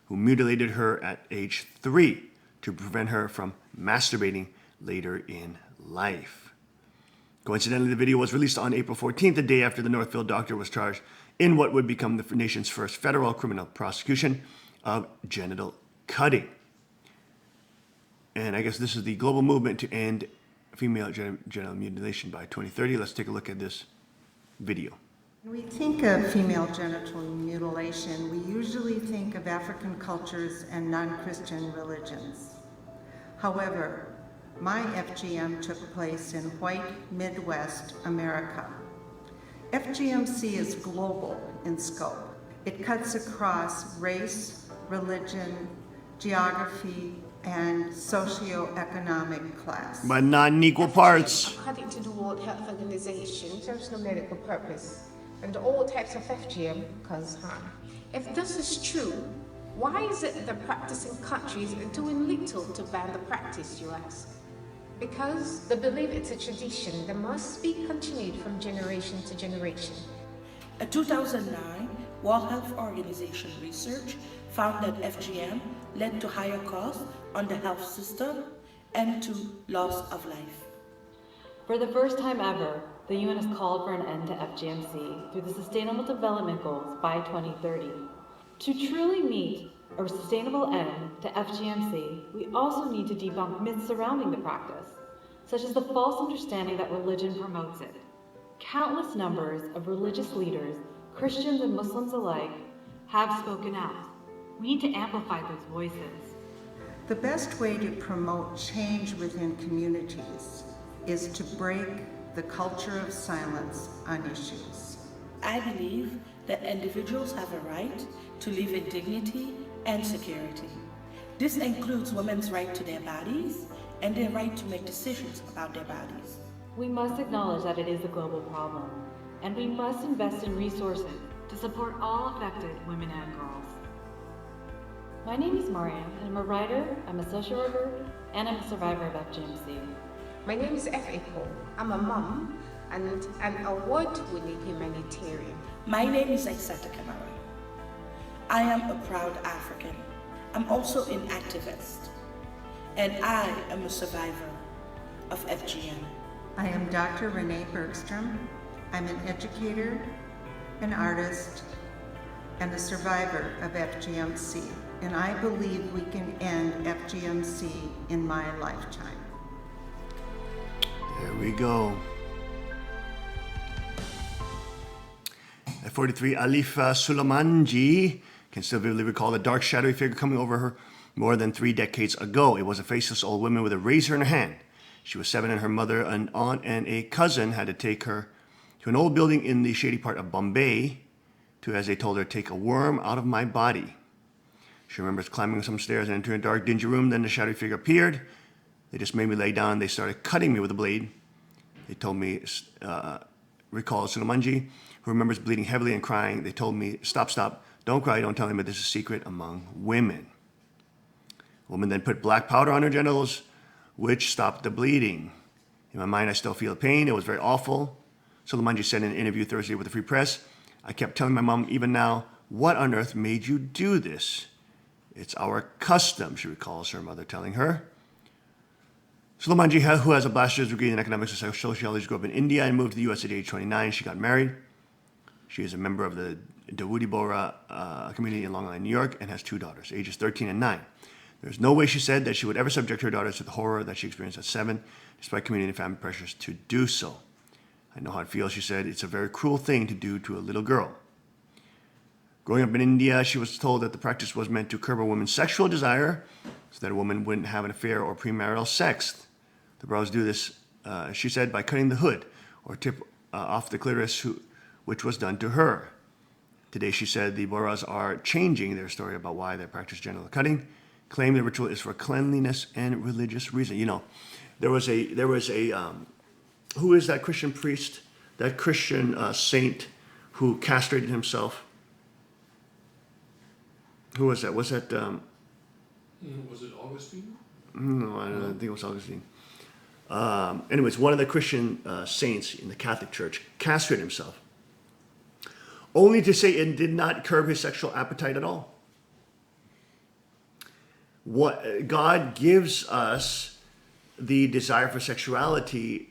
who mutilated her at age 3 to prevent her from masturbating later in life. Coincidentally, the video was released on April 14th, the day after the Northfield doctor was charged in what would become the nation's first federal criminal prosecution of genital cutting. And I guess this is the global movement to end female genital mutilation by 2030. Let's take a look at this video. When we think of female genital mutilation, we usually think of African cultures and non-Christian religions. However, my FGM took place in white Midwest America. FGMC is global in scope. It cuts across race, religion, geography, and socioeconomic class. But not in equal parts. According to the World Health Organization, serves no medical purpose, and all types of FGM cause harm. If this is true, why is it that practicing countries are doing little to ban the practice, you ask? Because they believe it's a tradition that must be continued from generation to generation. A 2009 World Health Organization research found that FGM led to higher costs on the health system and to loss of life. For the first time ever, the UN has called for an end to FGMC through the Sustainable Development Goals by 2030. To truly meet a sustainable end to FGMC, we also need to debunk myths surrounding the practice, such as the false understanding that religion promotes it. Countless numbers of religious leaders, Christians and Muslims alike, have spoken out. We need to amplify those voices. The best way to promote change within communities is to break the culture of silence on issues. I believe that individuals have a right to live in dignity and security. This includes women's right to their bodies and their right to make decisions about their bodies. We must acknowledge that it is a global problem, and we must invest in resources to support all affected women and girls. My name is Mariam, and I'm a writer, I'm a social worker, and I'm a survivor of FGMC. My name is F.A. Cole. I'm a mom and an award-winning humanitarian. My name is Aisata Kamara. I am a proud African. I'm also an activist, and I am a survivor of FGM. I am Dr. Renee Bergstrom. I'm an educator, an artist, and a survivor of FGMC. And I believe we can end FGMC in my lifetime. There we go. At 43, Alifa Sulamanji can still vividly recall a dark, shadowy figure coming over her more than 3 decades ago. It was a faceless old woman with a razor in her hand. She was 7, and her mother, an aunt, and a cousin had to take her to an old building in the shady part of Bombay to, as they told her, take a worm out of my body. She remembers climbing some stairs and entering a dark, dingy room. Then the shadowy figure appeared. They just made me lay down. They started cutting me with a blade. They told me, recalls Sulamanji, who remembers bleeding heavily and crying. They told me, stop, don't cry, don't tell anybody, this is a secret among women. The woman then put black powder on her genitals, which stopped the bleeding. In my mind, I still feel pain. It was very awful. Sulamanji said in an interview Thursday with the Free Press, I kept telling my mom, even now, what on earth made you do this? It's our custom, she recalls her mother telling her. Sulamanji, who has a bachelor's degree in economics and sociology, grew up in India and moved to the U.S. at age 29. She got married. She is a member of the Dawoodi Bohra community in Long Island, New York, and has 2 daughters, ages 13 and 9. There's no way, she said, that she would ever subject her daughters to the horror that she experienced at 7, despite community and family pressures to do so. I know how it feels, she said. It's a very cruel thing to do to a little girl. Growing up in India, she was told that the practice was meant to curb a woman's sexual desire so that a woman wouldn't have an affair or premarital sex. The Bohras do this, she said, by cutting the hood or tip off the clitoris, which was done to her. Today, she said, the Bohras are changing their story about why they practice genital cutting, claim the ritual is for cleanliness and religious reason. You know, there was a who is that Christian priest, that Christian saint who castrated himself? Who was that? Was that? Was it Augustine? No, I don't think it was Augustine. Anyways, one of the Christian saints in the Catholic Church castrated himself, only to say it did not curb his sexual appetite at all. What God gives us the desire for sexuality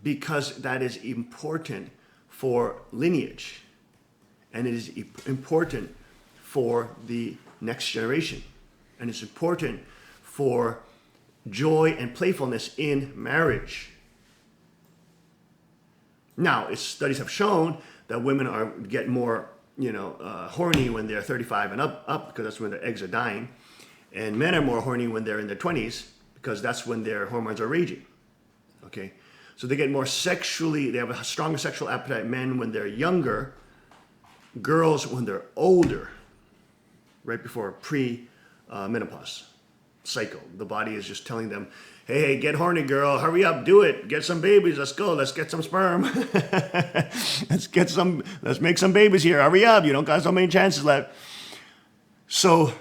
because that is important for lineage, and it is important for the next generation, and it's important for joy and playfulness in marriage. Now, studies have shown that women get more, horny when they're 35 and up, because that's when their eggs are dying, and men are more horny when they're in their 20s, because that's when their hormones are raging. Okay, so they get more sexually. They have a stronger sexual appetite. Men when they're younger, girls when they're older, right before pre-menopause cycle. The body is just telling them, hey, get horny, girl, hurry up, do it, get some babies, let's go, let's get some sperm. let's make some babies here, hurry up, you don't got so many chances left. So,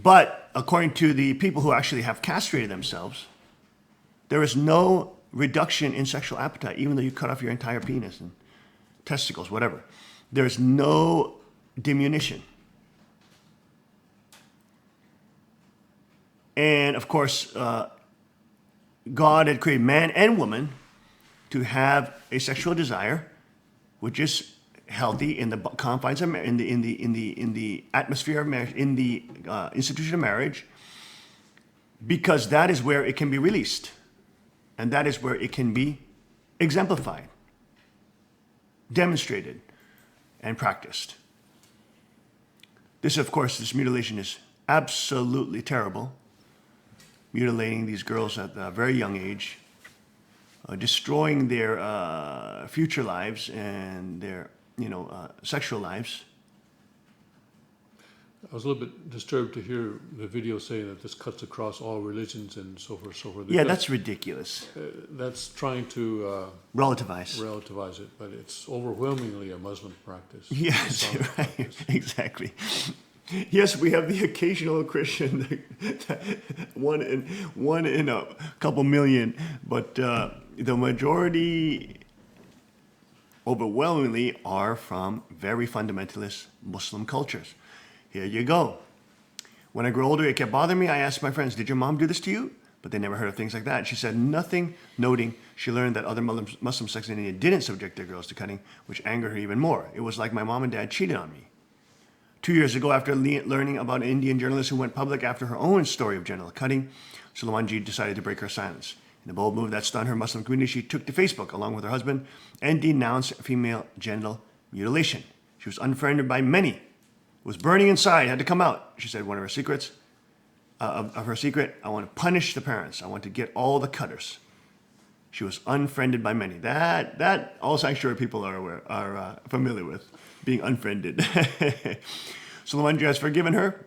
but according to the people who actually have castrated themselves, there is no reduction in sexual appetite, even though you cut off your entire penis and testicles, whatever. There's no diminution. And of course, God had created man and woman to have a sexual desire, which is healthy in the confines of in the atmosphere of marriage, in the institution of marriage, because that is where it can be released, and that is where it can be exemplified, demonstrated, and practiced. This mutilation is absolutely terrible. Mutilating these girls at a very young age, destroying their future lives and their, sexual lives. I was a little bit disturbed to hear the video saying that this cuts across all religions and so forth, so forth. Yeah, that's ridiculous. That's trying to relativize it, but it's overwhelmingly a Muslim practice. Yes, right, exactly. Yes, we have the occasional Christian, one in a couple million, but the majority, overwhelmingly, are from very fundamentalist Muslim cultures. Here you go. When I grew older, it kept bothering me. I asked my friends, did your mom do this to you? But they never heard of things like that. She said nothing, noting she learned that other Muslim sects in India didn't subject their girls to cutting, which angered her even more. It was like my mom and dad cheated on me. 2 years ago, after learning about an Indian journalist who went public after her own story of genital cutting, Sulaimanji decided to break her silence. In a bold move that stunned her Muslim community, she took to Facebook along with her husband and denounced female genital mutilation. She was unfriended by many. It was burning inside, had to come out. She said one of her secrets, of her secret, I want to punish the parents. I want to get all the cutters. She was unfriended by many. That all sanctuary people are familiar with, being unfriended. Sulaimanji has forgiven her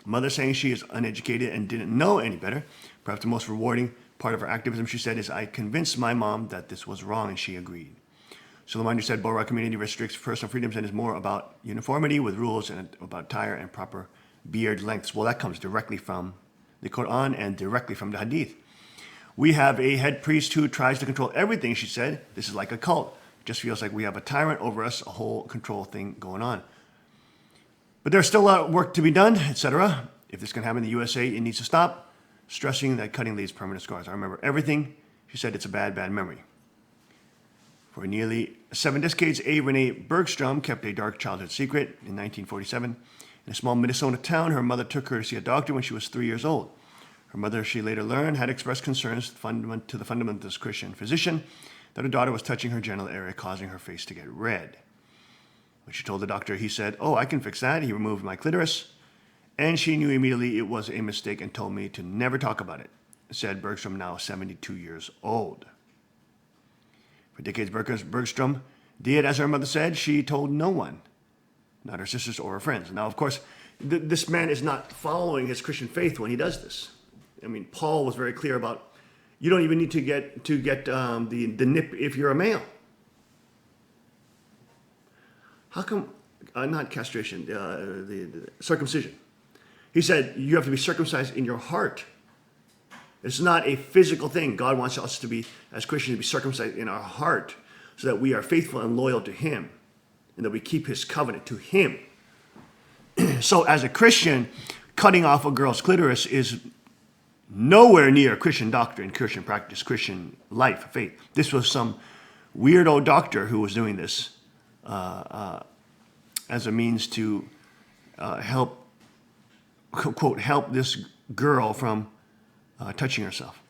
mother, saying she is uneducated and didn't know any better. Perhaps the most rewarding part of her activism, she said, is I convinced my mom that this was wrong, and she agreed. Sulaimanji said Bohra community restricts personal freedoms and is more about uniformity with rules and about attire and proper beard lengths. Well, that comes directly from the Quran and directly from the Hadith. We have a head priest who tries to control everything, she said. This is like a cult. It just feels like we have a tyrant over us, a whole control thing going on. But there's still a lot of work to be done, etc. If this can happen in the USA, it needs to stop, stressing that cutting leaves permanent scars. I remember everything. She said it's a bad, bad memory. For nearly 7 decades, A. Renee Bergstrom kept a dark childhood secret. In 1947, in a small Minnesota town, her mother took her to see a doctor when she was 3 years old. Her mother, she later learned, had expressed concerns to the fundamentalist Christian physician that her daughter was touching her genital area, causing her face to get red. When she told the doctor, he said, "Oh, I can fix that." He removed my clitoris. And she knew immediately it was a mistake and told me to never talk about it, said Bergstrom, now 72 years old. For decades, Bergstrom did as her mother said. She told no one, not her sisters or her friends. Now, of course, this man is not following his Christian faith when he does this. I mean, Paul was very clear about you don't even need to get the nip if you're a male. How come not castration, the circumcision? He said, you have to be circumcised in your heart. It's not a physical thing. God wants us to be, as Christians, to be circumcised in our heart so that we are faithful and loyal to Him and that we keep His covenant to Him. So as a Christian, cutting off a girl's clitoris is nowhere near Christian doctrine, Christian practice, Christian life, faith. This was some weirdo doctor who was doing this as a means to help, quote, help this girl from touching herself.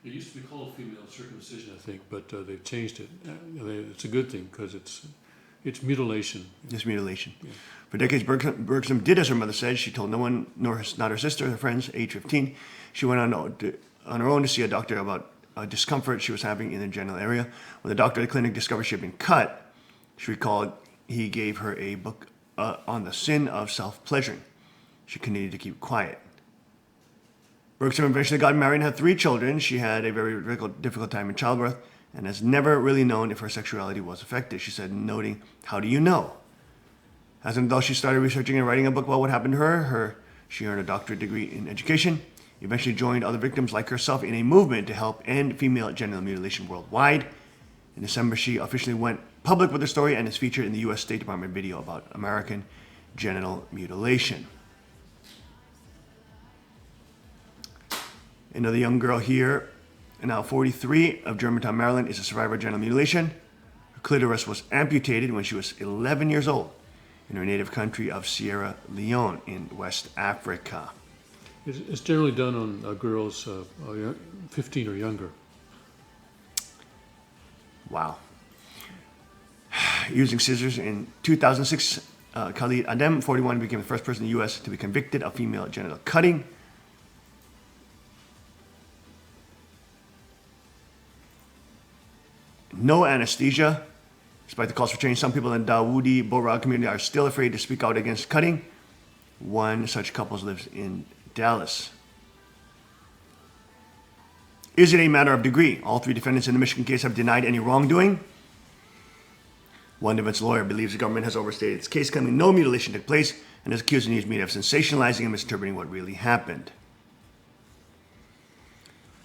It used to be called female circumcision, I think, but they've changed it. It's a good thing because it's mutilation. It's mutilation. Yeah. For decades, Bergstrom did as her mother said. She told no one, not her sister, her friends, age 15. She went on her own to see a doctor about discomfort she was having in the genital area. When the doctor at the clinic discovered she had been cut, she recalled he gave her a book on the sin of self-pleasuring. She continued to keep quiet. Bergstrom eventually got married and had 3 children. She had a very difficult time in childbirth and has never really known if her sexuality was affected. She said, noting, "How do you know?" As an adult, she started researching and writing a book about what happened to her. She earned a doctorate degree in education, eventually joined other victims like herself in a movement to help end female genital mutilation worldwide. In December, she officially went public with her story and is featured in the U.S. State Department video about American genital mutilation. Another young girl here, now 43, of Germantown, Maryland, is a survivor of genital mutilation. Her clitoris was amputated when she was 11 years old in her native country of Sierra Leone in West Africa. It's generally done on girls 15 or younger. Wow. Using scissors in 2006, Khalid Adem, 41, became the first person in the U.S. to be convicted of female genital cutting. No anesthesia. Despite the calls for change, some people in the Dawoodi Bohra community are still afraid to speak out against cutting. One such couple lives in Dallas. Is it a matter of degree? All 3 defendants in the Michigan case have denied any wrongdoing. One defense lawyer believes the government has overstated its case, claiming no mutilation took place, and has accused the news media of sensationalizing and misinterpreting what really happened.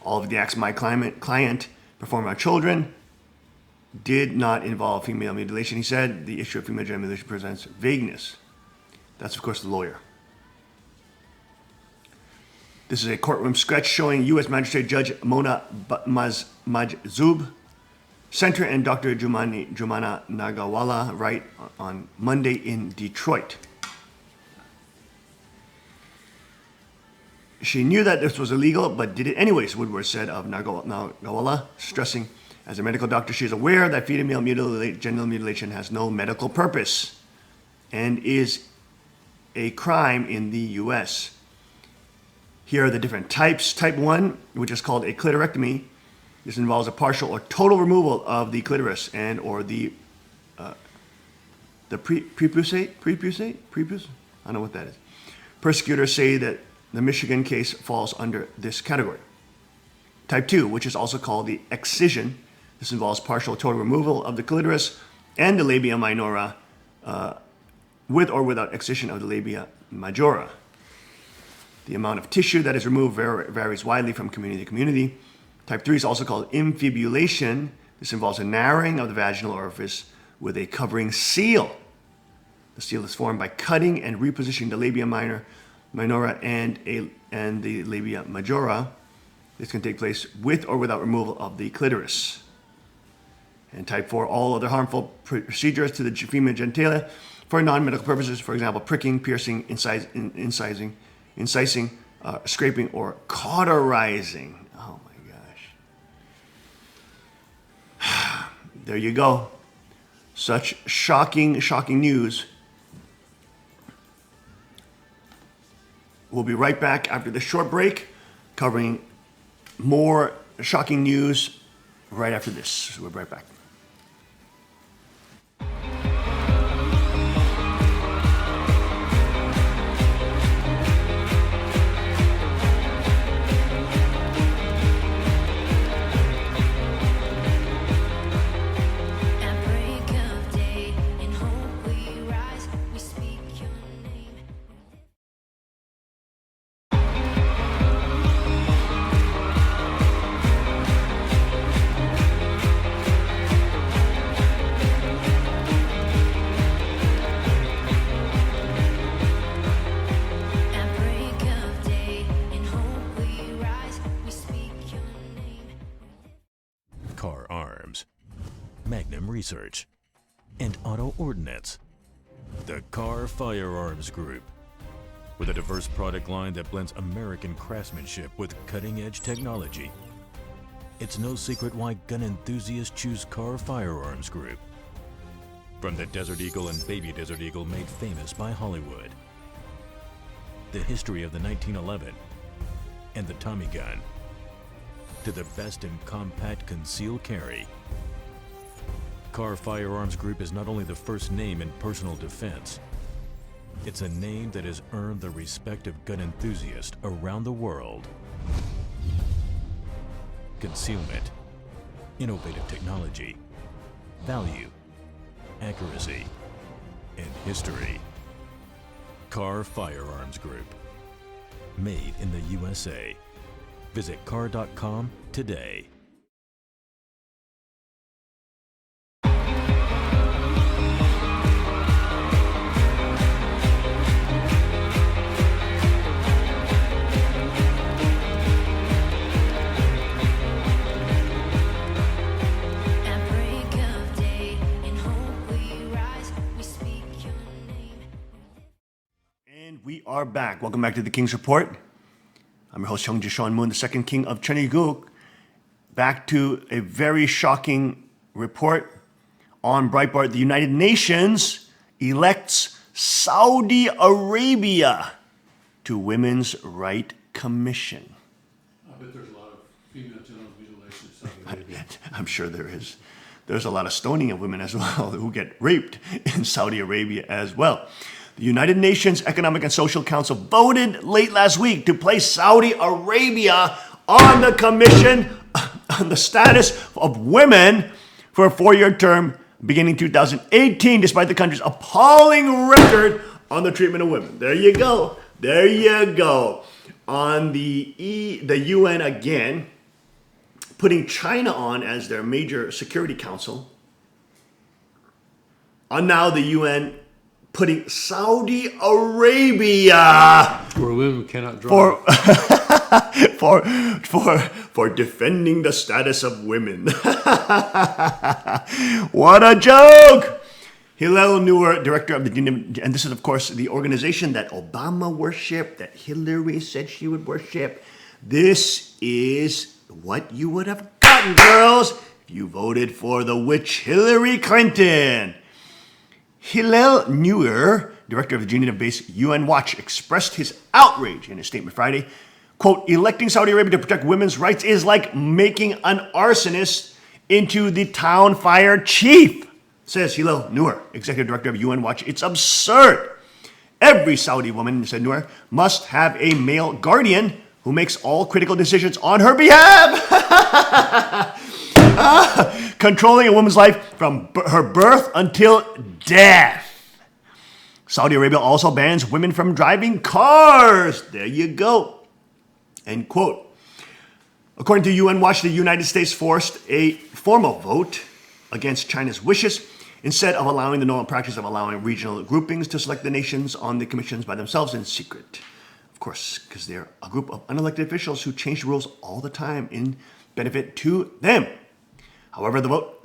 All of the acts my client performed on children did not involve female mutilation. He said the issue of female genital mutilation presents vagueness. That's, of course, the lawyer. This is a courtroom sketch showing U.S. Magistrate Judge Mona Majzoub Center and Dr. Jumana Nagawala right on Monday in Detroit. She knew that this was illegal, but did it anyways, Woodward said of Nagawala, stressing, as a medical doctor, she is aware that female genital mutilation has no medical purpose and is a crime in the U.S. Here are the different types. Type 1, which is called a clitorectomy. This involves a partial or total removal of the clitoris and or the prepusate? Prepus? I don't know what that is. Prosecutors say that the Michigan case falls under this category. Type 2, which is also called the excision. This involves partial or total removal of the clitoris and the labia minora with or without excision of the labia majora. The amount of tissue that is removed varies widely from community to community. Type 3 is also called infibulation. This involves a narrowing of the vaginal orifice with a covering seal. The seal is formed by cutting and repositioning the labia minora and the labia majora. This can take place with or without removal of the clitoris. And type 4, all other harmful procedures to the female genitalia for non-medical purposes, for example, pricking, piercing, incising, scraping, or cauterizing. Oh my gosh. There you go. Such shocking news. We'll be right back after this short break, covering more shocking news right after this. So we'll be right back. Car Arms, Magnum Research, and Auto Ordnance. The Car Firearms Group. With a diverse product line that blends American craftsmanship with cutting-edge technology. It's no secret why gun enthusiasts choose Car Firearms Group. From the Desert Eagle and Baby Desert Eagle made famous by Hollywood. The history of the 1911 and the Tommy gun. To the best in compact concealed carry. Car Firearms Group is not only the first name in personal defense, it's a name that has earned the respect of gun enthusiasts around the world. Concealment, innovative technology, value, accuracy, and history. Car Firearms Group. Made in the USA. Visit car.com today. At break of day, in hope we rise, we speak your name. And we are back. Welcome back to the King's Report. I'm your host, Hyung Ji-Sean Moon, the second king of Cheongguk. Back to a very shocking report on Breitbart. The United Nations elects Saudi Arabia to Women's Right Commission. I bet there's a lot of female genital mutilation in Saudi Arabia. I'm sure there is. There's a lot of stoning of women as well who get raped in Saudi Arabia as well. The United Nations Economic and Social Council voted late last week to place Saudi Arabia on the Commission on the Status of Women for a 4-year term beginning 2018, despite the country's appalling record on the treatment of women. There you go. There you go. On the UN again, putting China on as their major Security Council. And now the UN putting Saudi Arabia Where women cannot drive. for defending the status of women. What a joke! Hillel Neuer, director of the, and this is of course the organization that Obama worshipped, that Hillary said she would worship. This is what you would have gotten, girls, if you voted for the witch Hillary Clinton. Hillel Neuer, director of the Geneva-based UN Watch, expressed his outrage in a statement Friday. Quote, electing Saudi Arabia to protect women's rights is like making an arsonist into the town fire chief, says Hillel Neuer, executive director of UN Watch. It's absurd. Every Saudi woman, said Neuer, must have a male guardian who makes all critical decisions on her behalf. Controlling a woman's life from her birth until death. Saudi Arabia also bans women from driving cars. There you go. End quote. According to UN Watch, the United States forced a formal vote against China's wishes instead of allowing the normal practice of allowing regional groupings to select the nations on the commissions by themselves in secret. Of course, because they're a group of unelected officials who change the rules all the time in benefit to them. However, the vote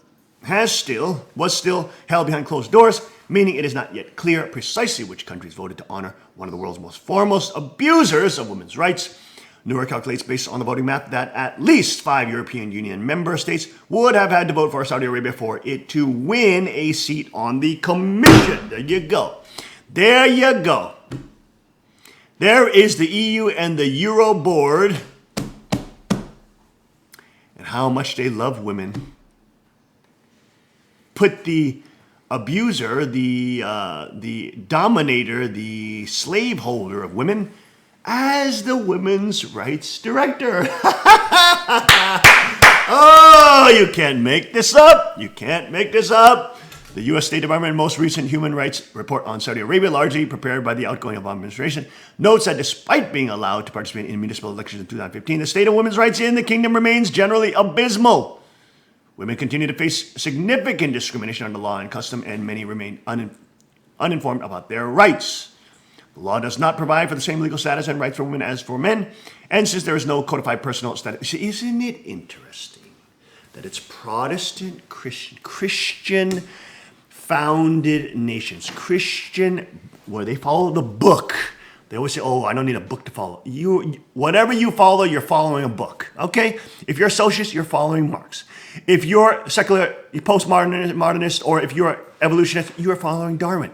was still held behind closed doors, meaning it is not yet clear precisely which countries voted to honor one of the world's most foremost abusers of women's rights. Neuer calculates based on the voting map that at least 5 European Union member states would have had to vote for Saudi Arabia for it to win a seat on the commission. There you go. There you go. There is the EU and the Euro board and how much they love women. Put the abuser, the dominator, the slaveholder of women as the women's rights director. Oh, you can't make this up. You can't make this up. The U.S. State Department's most recent human rights report on Saudi Arabia, largely prepared by the outgoing Obama administration, notes that despite being allowed to participate in municipal elections in 2015, the state of women's rights in the kingdom remains generally abysmal. Women continue to face significant discrimination under law and custom, and many remain uninformed about their rights. The law does not provide for the same legal status and rights for women as for men, and since there is no codified personal status, isn't it interesting that it's Protestant Christian founded nations. Christian, where they follow the book. They always say, oh, I don't need a book to follow. Whatever you follow, you're following a book, okay? If you're a socialist, you're following Marx. If you're secular, postmodernist, or if you're evolutionist, you are following Darwin.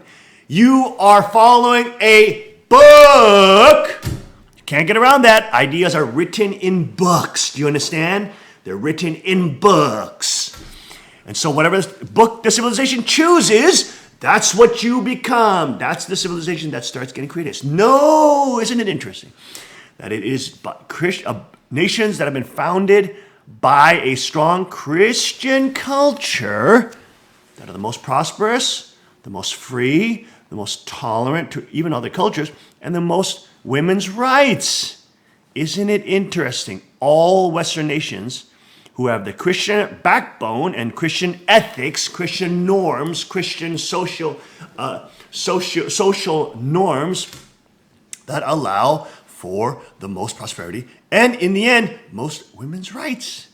You are following a book. You can't get around that. Ideas are written in books. Do you understand? They're written in books. And so whatever book the civilization chooses, that's what you become. That's the civilization that starts getting created. No, isn't it interesting that it is nations that have been founded by a strong Christian culture that are the most prosperous, the most free, the most tolerant to even other cultures, and the most women's rights. Isn't it interesting? All Western nations who have the Christian backbone and Christian ethics, Christian norms, Christian social norms that allow for the most prosperity and, in the end, most women's rights.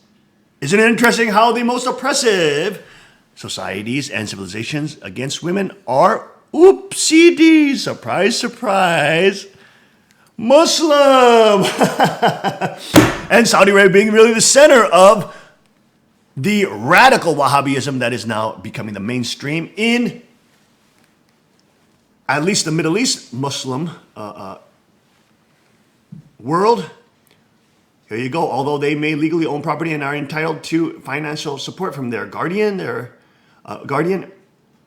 Isn't it interesting how the most oppressive societies and civilizations against women are, oopsie-dee, surprise, surprise, Muslim. And Saudi Arabia being really the center of the radical Wahhabism that is now becoming the mainstream in at least the Middle East Muslim world. Here you go. Although they may legally own property and are entitled to financial support from their guardian,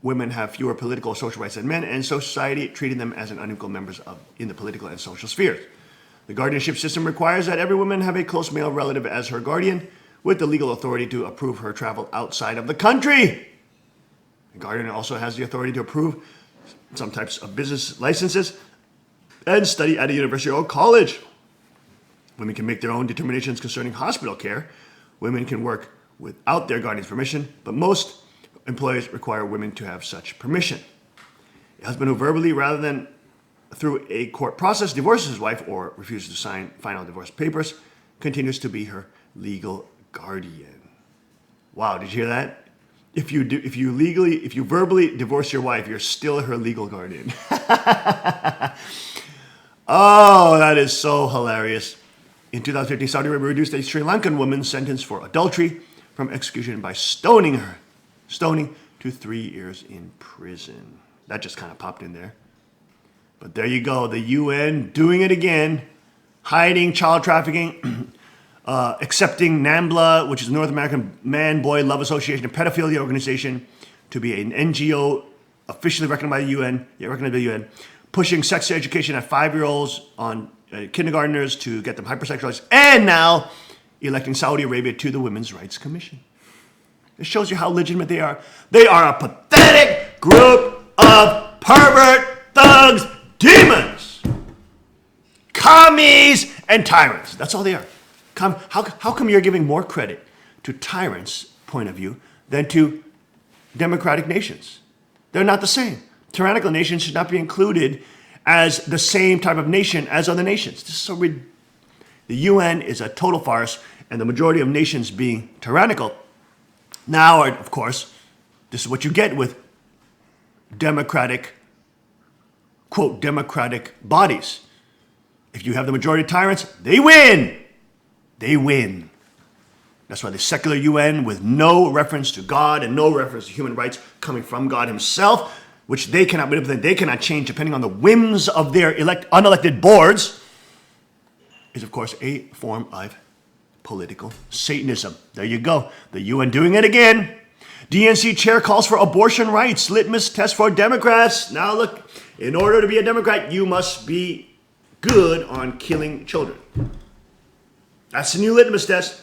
women have fewer political or social rights than men, and society treating them as an unequal members in the political and social spheres. The guardianship system requires that every woman have a close male relative as her guardian, with the legal authority to approve her travel outside of the country. The guardian also has the authority to approve some types of business licenses and study at a university or college. Women can make their own determinations concerning hospital care. Women can work without their guardian's permission, but most employers require women to have such permission. A husband who verbally, rather than through a court process, divorces his wife or refuses to sign final divorce papers, continues to be her legal guardian. Wow, did you hear that? If you verbally divorce your wife, you're still her legal guardian. Oh, that is so hilarious. In 2015, Saudi Arabia reduced a Sri Lankan woman's sentence for adultery from execution by stoning to 3 years in prison. That just kind of popped in there. But there you go, the UN doing it again, hiding child trafficking, accepting NAMBLA, which is the North American Man-Boy Love Association, a pedophilia organization, to be an NGO officially recognized by the UN, pushing sex education at 5-year-olds on kindergartners to get them hypersexualized, and now electing Saudi Arabia to the Women's Rights Commission. It shows you how legitimate they are. They are a pathetic group of pervert, thugs, demons, commies, and tyrants. That's all they are. How come you're giving more credit to tyrants' point of view than to democratic nations? They're not the same. Tyrannical nations should not be included as the same type of nation as other nations. This is so ridiculous. The UN is a total farce, and the majority of nations being tyrannical now are, of course, this is what you get with democratic, quote, democratic bodies. If you have the majority of tyrants, they win. They win. That's why the secular UN, with no reference to God and no reference to human rights coming from God himself, which they cannot manipulate, they cannot change depending on the whims of their unelected boards, is of course a form of political Satanism. There you go. The UN doing it again. DNC chair calls for abortion rights. Litmus test for Democrats. Now look, in order to be a Democrat, you must be good on killing children. That's the new litmus test.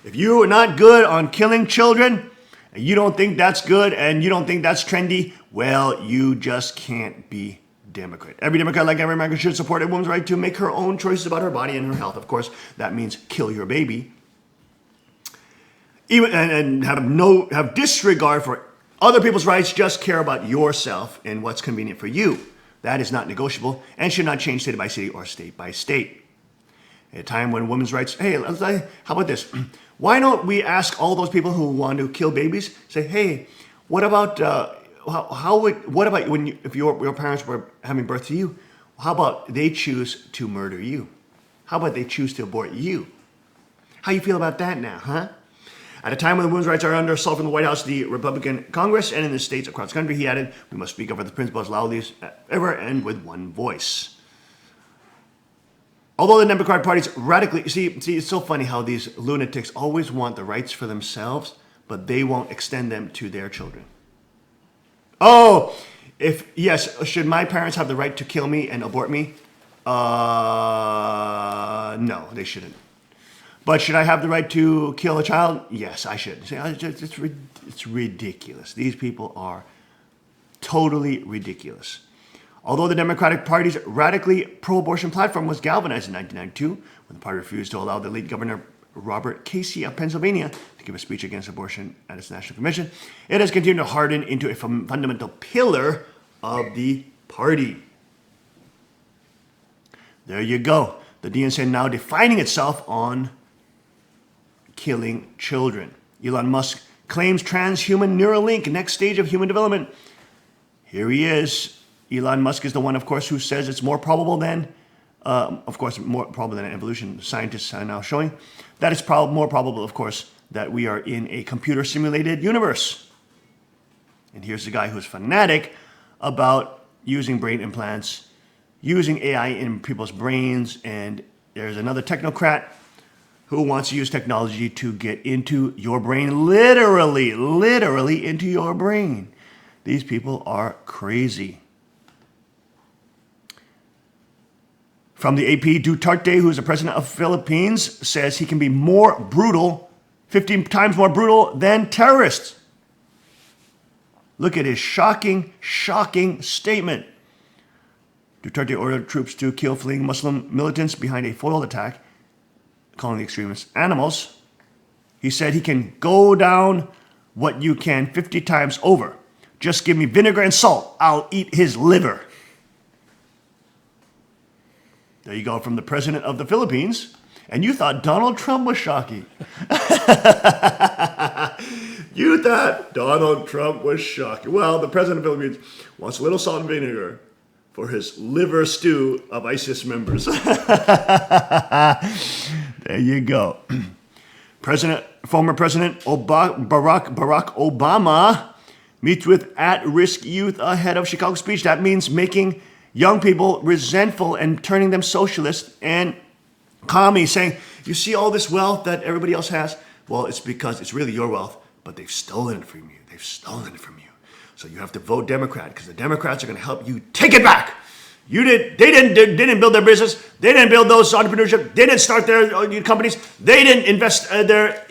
If you are not good on killing children, and you don't think that's good, and you don't think that's trendy, well, you just can't be Democrat. Every Democrat, like every American, should support a woman's right to make her own choices about her body and her health. Of course, that means kill your baby. Even and have disregard for other people's rights. Just care about yourself and what's convenient for you. That is not negotiable and should not change city by city or state by state. At a time when women's rights, hey, how about this? Why don't we ask all those people who want to kill babies, say, hey, what about if your parents were having birth to you? How about they choose to murder you? How about they choose to abort you? How you feel about that now, huh? At a time when women's rights are under assault from the White House, the Republican Congress, and in the states across the country, he added, we must speak up for the principles loudly as ever and with one voice. Although the Democratic Party's radically, see, it's so funny how these lunatics always want the rights for themselves, but they won't extend them to their children. Oh, yes, should my parents have the right to kill me and abort me? No, they shouldn't. But should I have the right to kill a child? Yes, I should. See, it's ridiculous. These people are totally ridiculous. Although the Democratic Party's radically pro-abortion platform was galvanized in 1992, when the party refused to allow the late Governor Robert Casey of Pennsylvania to give a speech against abortion at its national convention, it has continued to harden into a fundamental pillar of the party. There you go. The DNC now defining itself on killing children. Elon Musk claims transhuman Neuralink, next stage of human development. Here he is. Elon Musk is the one, of course, who says it's more probable than, more probable than evolution. Scientists are now showing that it's more probable, of course, that we are in a computer simulated universe. And here's the guy who's fanatic about using brain implants, using AI in people's brains, and there's another technocrat who wants to use technology to get into your brain, literally into your brain. These people are crazy. From the AP, Duterte, who is the president of the Philippines, says he can be more brutal, 15 times more brutal than terrorists. Look at his shocking statement. Duterte ordered troops to kill fleeing Muslim militants behind a foiled attack, calling the extremists animals. He said he can go down what you can 50 times over. Just give me vinegar and salt. I'll eat his liver. There you go, from the president of the Philippines. And you thought Donald Trump was shocking. You thought Donald Trump was shocking. Well, the president of the Philippines wants a little salt and vinegar for his liver stew of ISIS members. There you go. Former President Barack Obama meets with at-risk youth ahead of Chicago speech. That means making young people resentful and turning them socialist and commie, saying, you see all this wealth that everybody else has? Well, it's because it's really your wealth, but they've stolen it from you. They've stolen it from you. So you have to vote Democrat because the Democrats are going to help you take it back. They didn't build their business. They didn't build those entrepreneurship. They didn't start their companies. They didn't invest their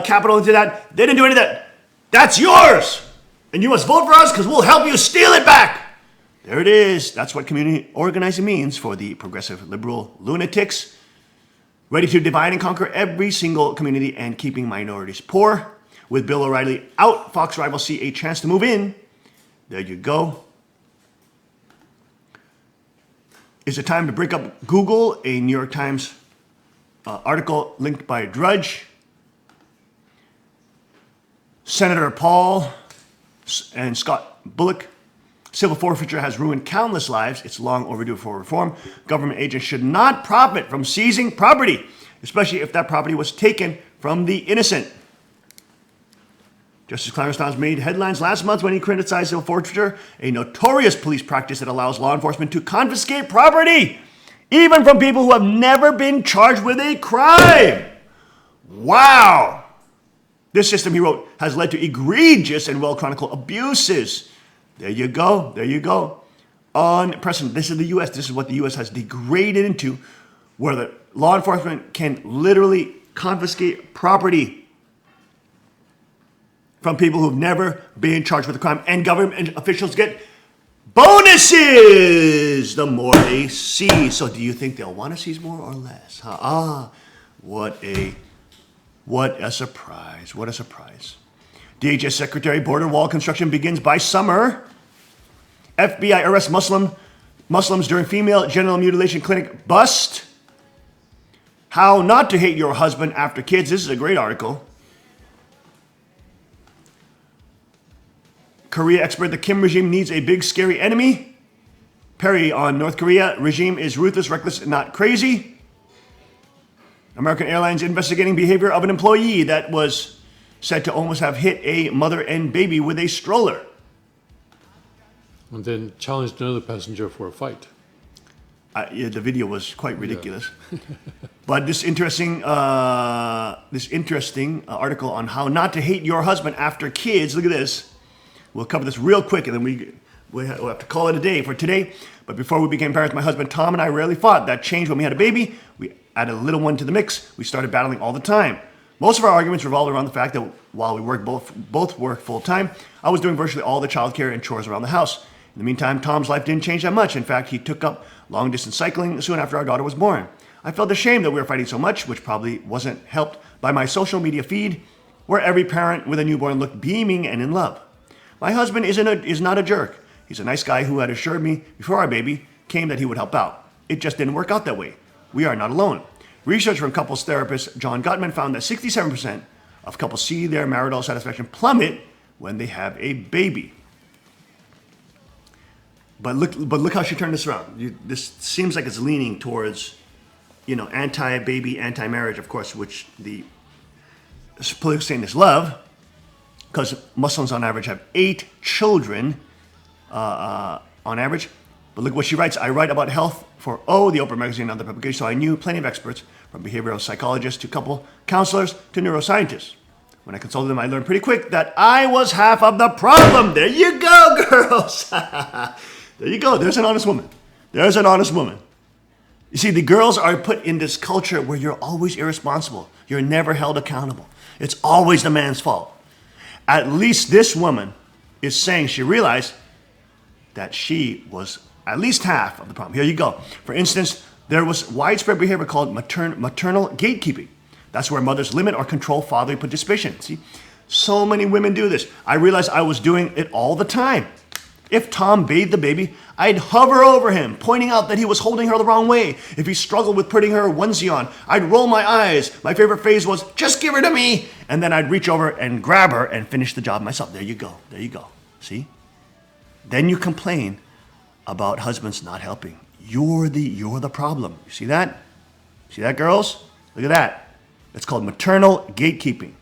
capital into that. They didn't do any of that. That's yours, and you must vote for us because we'll help you steal it back. There it is. That's what community organizing means for the progressive liberal lunatics, ready to divide and conquer every single community and keeping minorities poor. With Bill O'Reilly out, Fox rivals see a chance to move in. There you go. Is it time to break up Google? A New York Times article linked by Drudge. Senator Paul and Scott Bullock. Civil forfeiture has ruined countless lives. It's long overdue for reform. Government agents should not profit from seizing property, especially if that property was taken from the innocent. Justice Clarence Thomas made headlines last month when he criticized civil forfeiture, a notorious police practice that allows law enforcement to confiscate property, even from people who have never been charged with a crime. Wow. This system, he wrote, has led to egregious and well-chronicled abuses. There you go. There you go. Unprecedented. This is the U.S. This is what the U.S. has degraded into, where the law enforcement can literally confiscate property from people who've never been charged with a crime, and government officials get bonuses the more they seize. So do you think they'll want to seize more or less? What a surprise. What a surprise. DHS Secretary, border wall construction begins by summer. FBI arrests Muslims during female genital mutilation clinic bust. How not to hate your husband after kids. This is a great article. Korea expert, the Kim regime needs a big scary enemy. Perry on North Korea regime is ruthless, reckless, and not crazy. American Airlines investigating behavior of an employee that was said to almost have hit a mother and baby with a stroller. And then challenged another passenger for a fight. Yeah, the video was quite ridiculous. But this interesting article on how not to hate your husband after kids. Look at this. We'll cover this real quick, and then we'll have to call it a day for today. But before we became parents, my husband Tom and I rarely fought. That changed when we had a baby. We added a little one to the mix. We started battling all the time. Most of our arguments revolved around the fact that while we both work full time, I was doing virtually all the childcare and chores around the house. In the meantime, Tom's life didn't change that much. In fact, he took up long-distance cycling soon after our daughter was born. I felt ashamed that we were fighting so much, which probably wasn't helped by my social media feed, where every parent with a newborn looked beaming and in love. My husband is not a jerk. He's a nice guy who had assured me before our baby came that he would help out. It just didn't work out that way. We are not alone. Research from couples therapist John Gottman found that 67% of couples see their marital satisfaction plummet when they have a baby. But look how she turned this around. This seems like it's leaning towards, anti-baby, anti-marriage, of course, which the political saying is love, because Muslims on average have 8 children on average. But look what she writes. I write about health for the Oprah magazine and other publications, so I knew plenty of experts, from behavioral psychologists to couple counselors to neuroscientists. When I consulted them, I learned pretty quick that I was half of the problem. There you go, girls. There you go. There's an honest woman. There's an honest woman. You see, the girls are put in this culture where you're always irresponsible. You're never held accountable. It's always the man's fault. At least this woman is saying she realized that she was at least half of the problem. Here you go. For instance, there was widespread behavior called maternal gatekeeping. That's where mothers limit or control fatherly participation. See, so many women do this. I realized I was doing it all the time. If Tom bathed the baby, I'd hover over him, pointing out that he was holding her the wrong way. If he struggled with putting her onesie on, I'd roll my eyes. My favorite phrase was, just give her to me. And then I'd reach over and grab her and finish the job myself. There you go. There you go. See? Then you complain about husbands not helping. You're the problem. You see that? See that, girls? Look at that. It's called maternal gatekeeping.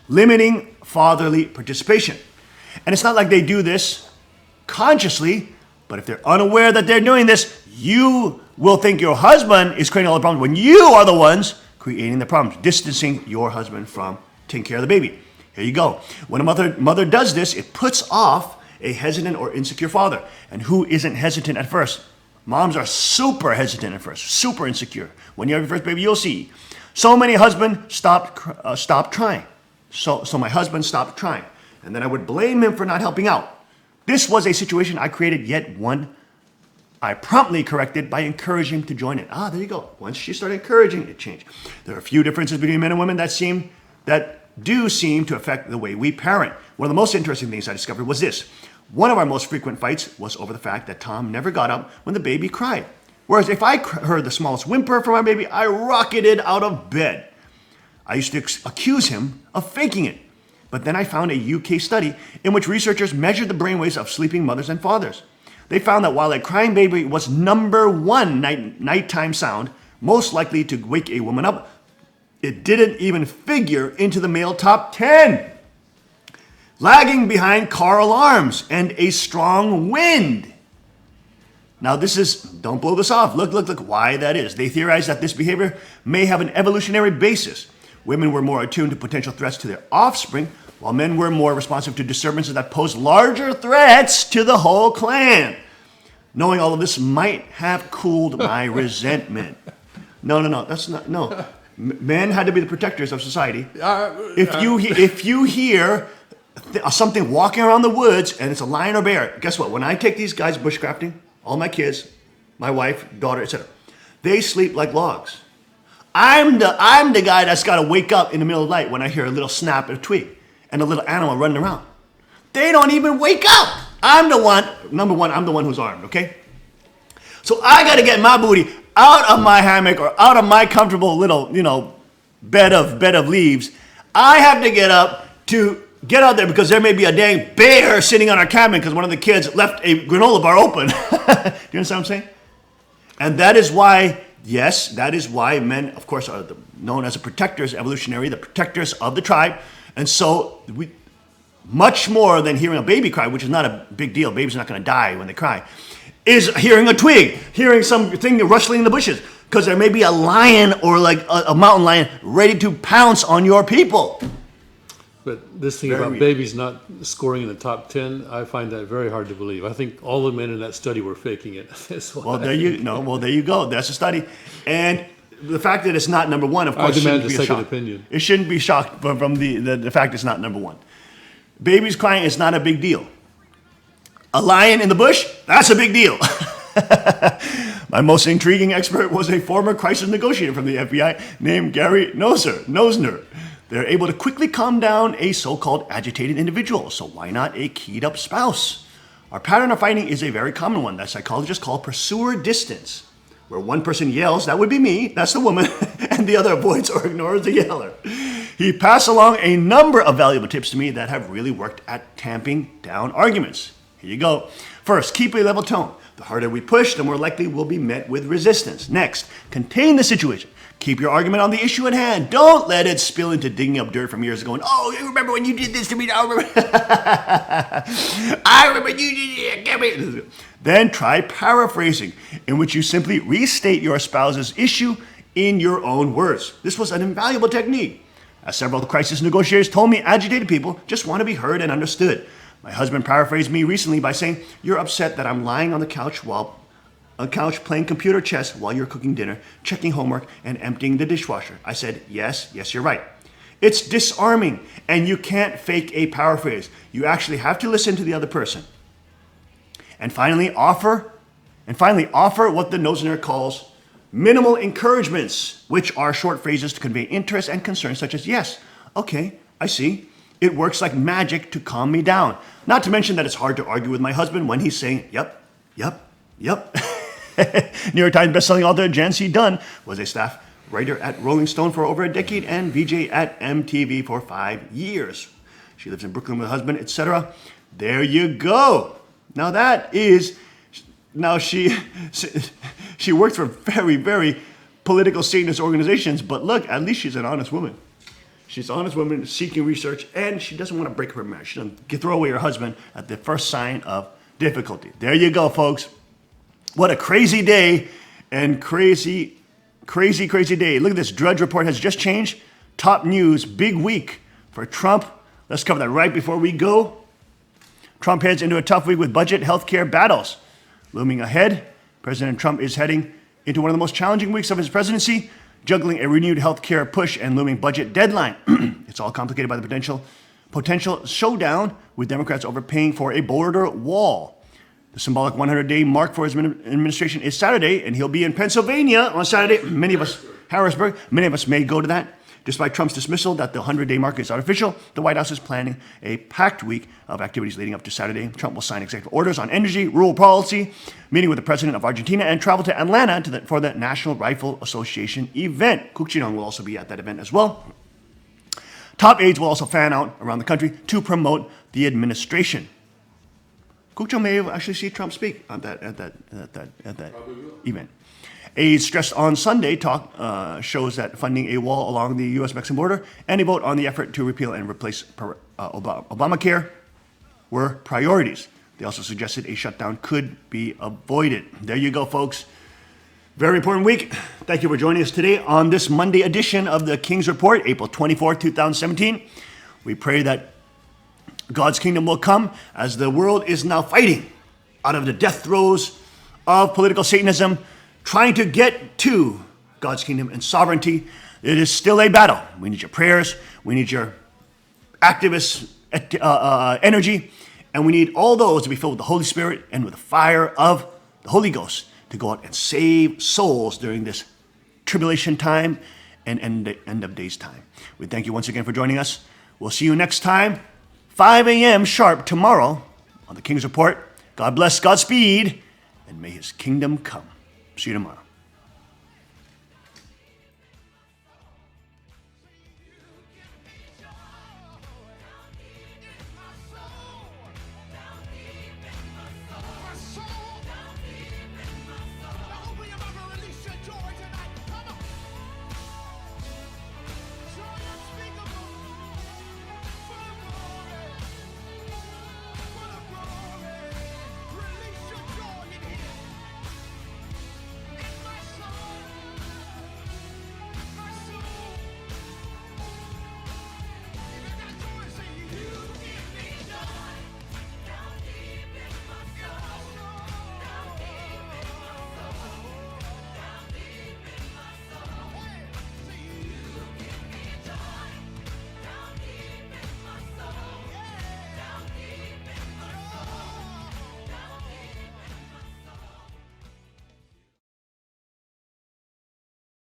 Limiting fatherly participation. And it's not like they do this consciously, but if they're unaware that they're doing this, you will think your husband is creating all the problems when you are the ones creating the problems, distancing your husband from taking care of the baby. Here you go. When a mother does this, it puts off a hesitant or insecure father. And who isn't hesitant at first? Moms are super hesitant at first, super insecure. When you have your first baby, you'll see. So many husbands stopped trying. So my husband stopped trying. And then I would blame him for not helping out. This was a situation I created, yet one I promptly corrected by encouraging him to join it. There you go. Once she started encouraging, it changed. There are a few differences between men and women that do seem to affect the way we parent. One of the most interesting things I discovered was this. One of our most frequent fights was over the fact that Tom never got up when the baby cried. Whereas if I heard the smallest whimper from our baby, I rocketed out of bed. I used to accuse him of faking it. But then I found a UK study in which researchers measured the brainwaves of sleeping mothers and fathers. They found that while a crying baby was number one nighttime sound, most likely to wake a woman up, it didn't even figure into the male top 10. Lagging behind car alarms and a strong wind. Now don't blow this off. Look why that is. They theorize that this behavior may have an evolutionary basis. Women were more attuned to potential threats to their offspring, while men were more responsive to disturbances that pose larger threats to the whole clan. Knowing all of this might have cooled my resentment. No, that's not, no. Men had to be the protectors of society. If you hear something walking around the woods and it's a lion or bear, guess what? When I take these guys bushcrafting, all my kids, my wife, daughter, etc., they sleep like logs. I'm the guy that's got to wake up in the middle of the night when I hear a little snap of a twig and a little animal running around. They don't even wake up. I'm the one, number one, I'm the one who's armed, okay? So I got to get my booty out of my hammock or out of my comfortable little, bed of leaves, I have to get up to get out there because there may be a dang bear sitting on our cabin because one of the kids left a granola bar open. Do you understand what I'm saying? And that is why, yes, that is why men, of course, are known as the protectors, evolutionary, the protectors of the tribe. And so we, much more than hearing a baby cry, which is not a big deal. Babies are not going to die when they cry, is hearing a twig, hearing something rustling in the bushes, because there may be a lion or like a mountain lion ready to pounce on your people. But this thing about babies not scoring in the top 10, I find that very hard to believe. I think all the men in that study were faking it. Well, there you go. That's a study. And the fact that it's not number one, of course, I demand shouldn't a be a second shock. opinion. It shouldn't be shocked from the fact it's not number one. Babies crying is not a big deal. A lion in the bush, that's a big deal. My most intriguing expert was a former crisis negotiator from the FBI named Gary Nosner. They're able to quickly calm down a so-called agitated individual, so why not a keyed-up spouse? Our pattern of fighting is a very common one that psychologists call pursuer distance, where one person yells, that would be me, that's the woman, and the other avoids or ignores the yeller. He passed along a number of valuable tips to me that have really worked at tamping down arguments. Here you go. First, keep a level tone. The harder we push, the more likely we'll be met with resistance. Next, contain the situation. Keep your argument on the issue at hand. Don't let it spill into digging up dirt from years ago and, oh, you remember when you did this to me? I remember you did it. Then try paraphrasing, in which you simply restate your spouse's issue in your own words. This was an invaluable technique. As several crisis negotiators told me, agitated people just want to be heard and understood. My husband paraphrased me recently by saying, you're upset that I'm lying on the couch playing computer chess while you're cooking dinner, checking homework, and emptying the dishwasher. I said, yes, you're right. It's disarming, and you can't fake a paraphrase. You actually have to listen to the other person. And finally, offer what the Nosner calls minimal encouragements, which are short phrases to convey interest and concern, such as, yes, okay, I see. It works like magic to calm me down. Not to mention that it's hard to argue with my husband when he's saying, yep. New York Times bestselling author Jancy Dunn was a staff writer at Rolling Stone for over a decade and VJ at MTV for 5 years. She lives in Brooklyn with her husband, etc. There you go. Now she works for very, very political Satanist organizations, but look, at least she's an honest woman. She's an honest woman seeking research, and she doesn't want to break her marriage. She doesn't throw away her husband at the first sign of difficulty. There you go, folks. What a crazy day and crazy day. Look at this. Drudge Report has just changed. Top news, big week for Trump. Let's cover that right before we go. Trump heads into a tough week with budget, healthcare battles. Looming ahead, President Trump is heading into one of the most challenging weeks of his presidency, juggling a renewed healthcare push and looming budget deadline. It's all complicated by the potential showdown with Democrats over paying for a border wall. The symbolic 100-day mark for his administration is Saturday, and he'll be in Pennsylvania on Saturday. Harrisburg. Many of us may go to that. Despite Trump's dismissal that the 100-day mark is artificial, the White House is planning a packed week of activities leading up to Saturday. Trump will sign executive orders on energy, rural policy, meeting with the president of Argentina, and travel to Atlanta for the National Rifle Association event. Kuk Chin Hung will also be at that event as well. Top aides will also fan out around the country to promote the administration. Kuk Chin may actually see Trump speak at that event. Aides stressed on Sunday talk shows that funding a wall along the U.S.-Mexican border and a vote on the effort to repeal and replace Obamacare were priorities. They also suggested a shutdown could be avoided. There you go, folks. Very important week. Thank you for joining us today on this Monday edition of the King's Report, April 24, 2017. We pray that God's kingdom will come as the world is now fighting out of the death throes of political Satanism, trying to get to God's kingdom and sovereignty. It is still a battle. We need your prayers. We need your activist energy. And we need all those to be filled with the Holy Spirit and with the fire of the Holy Ghost to go out and save souls during this tribulation time and end of days time. We thank you once again for joining us. We'll see you next time, 5 a.m. sharp tomorrow on the King's Report. God bless, Godspeed, and may his kingdom come. See you tomorrow.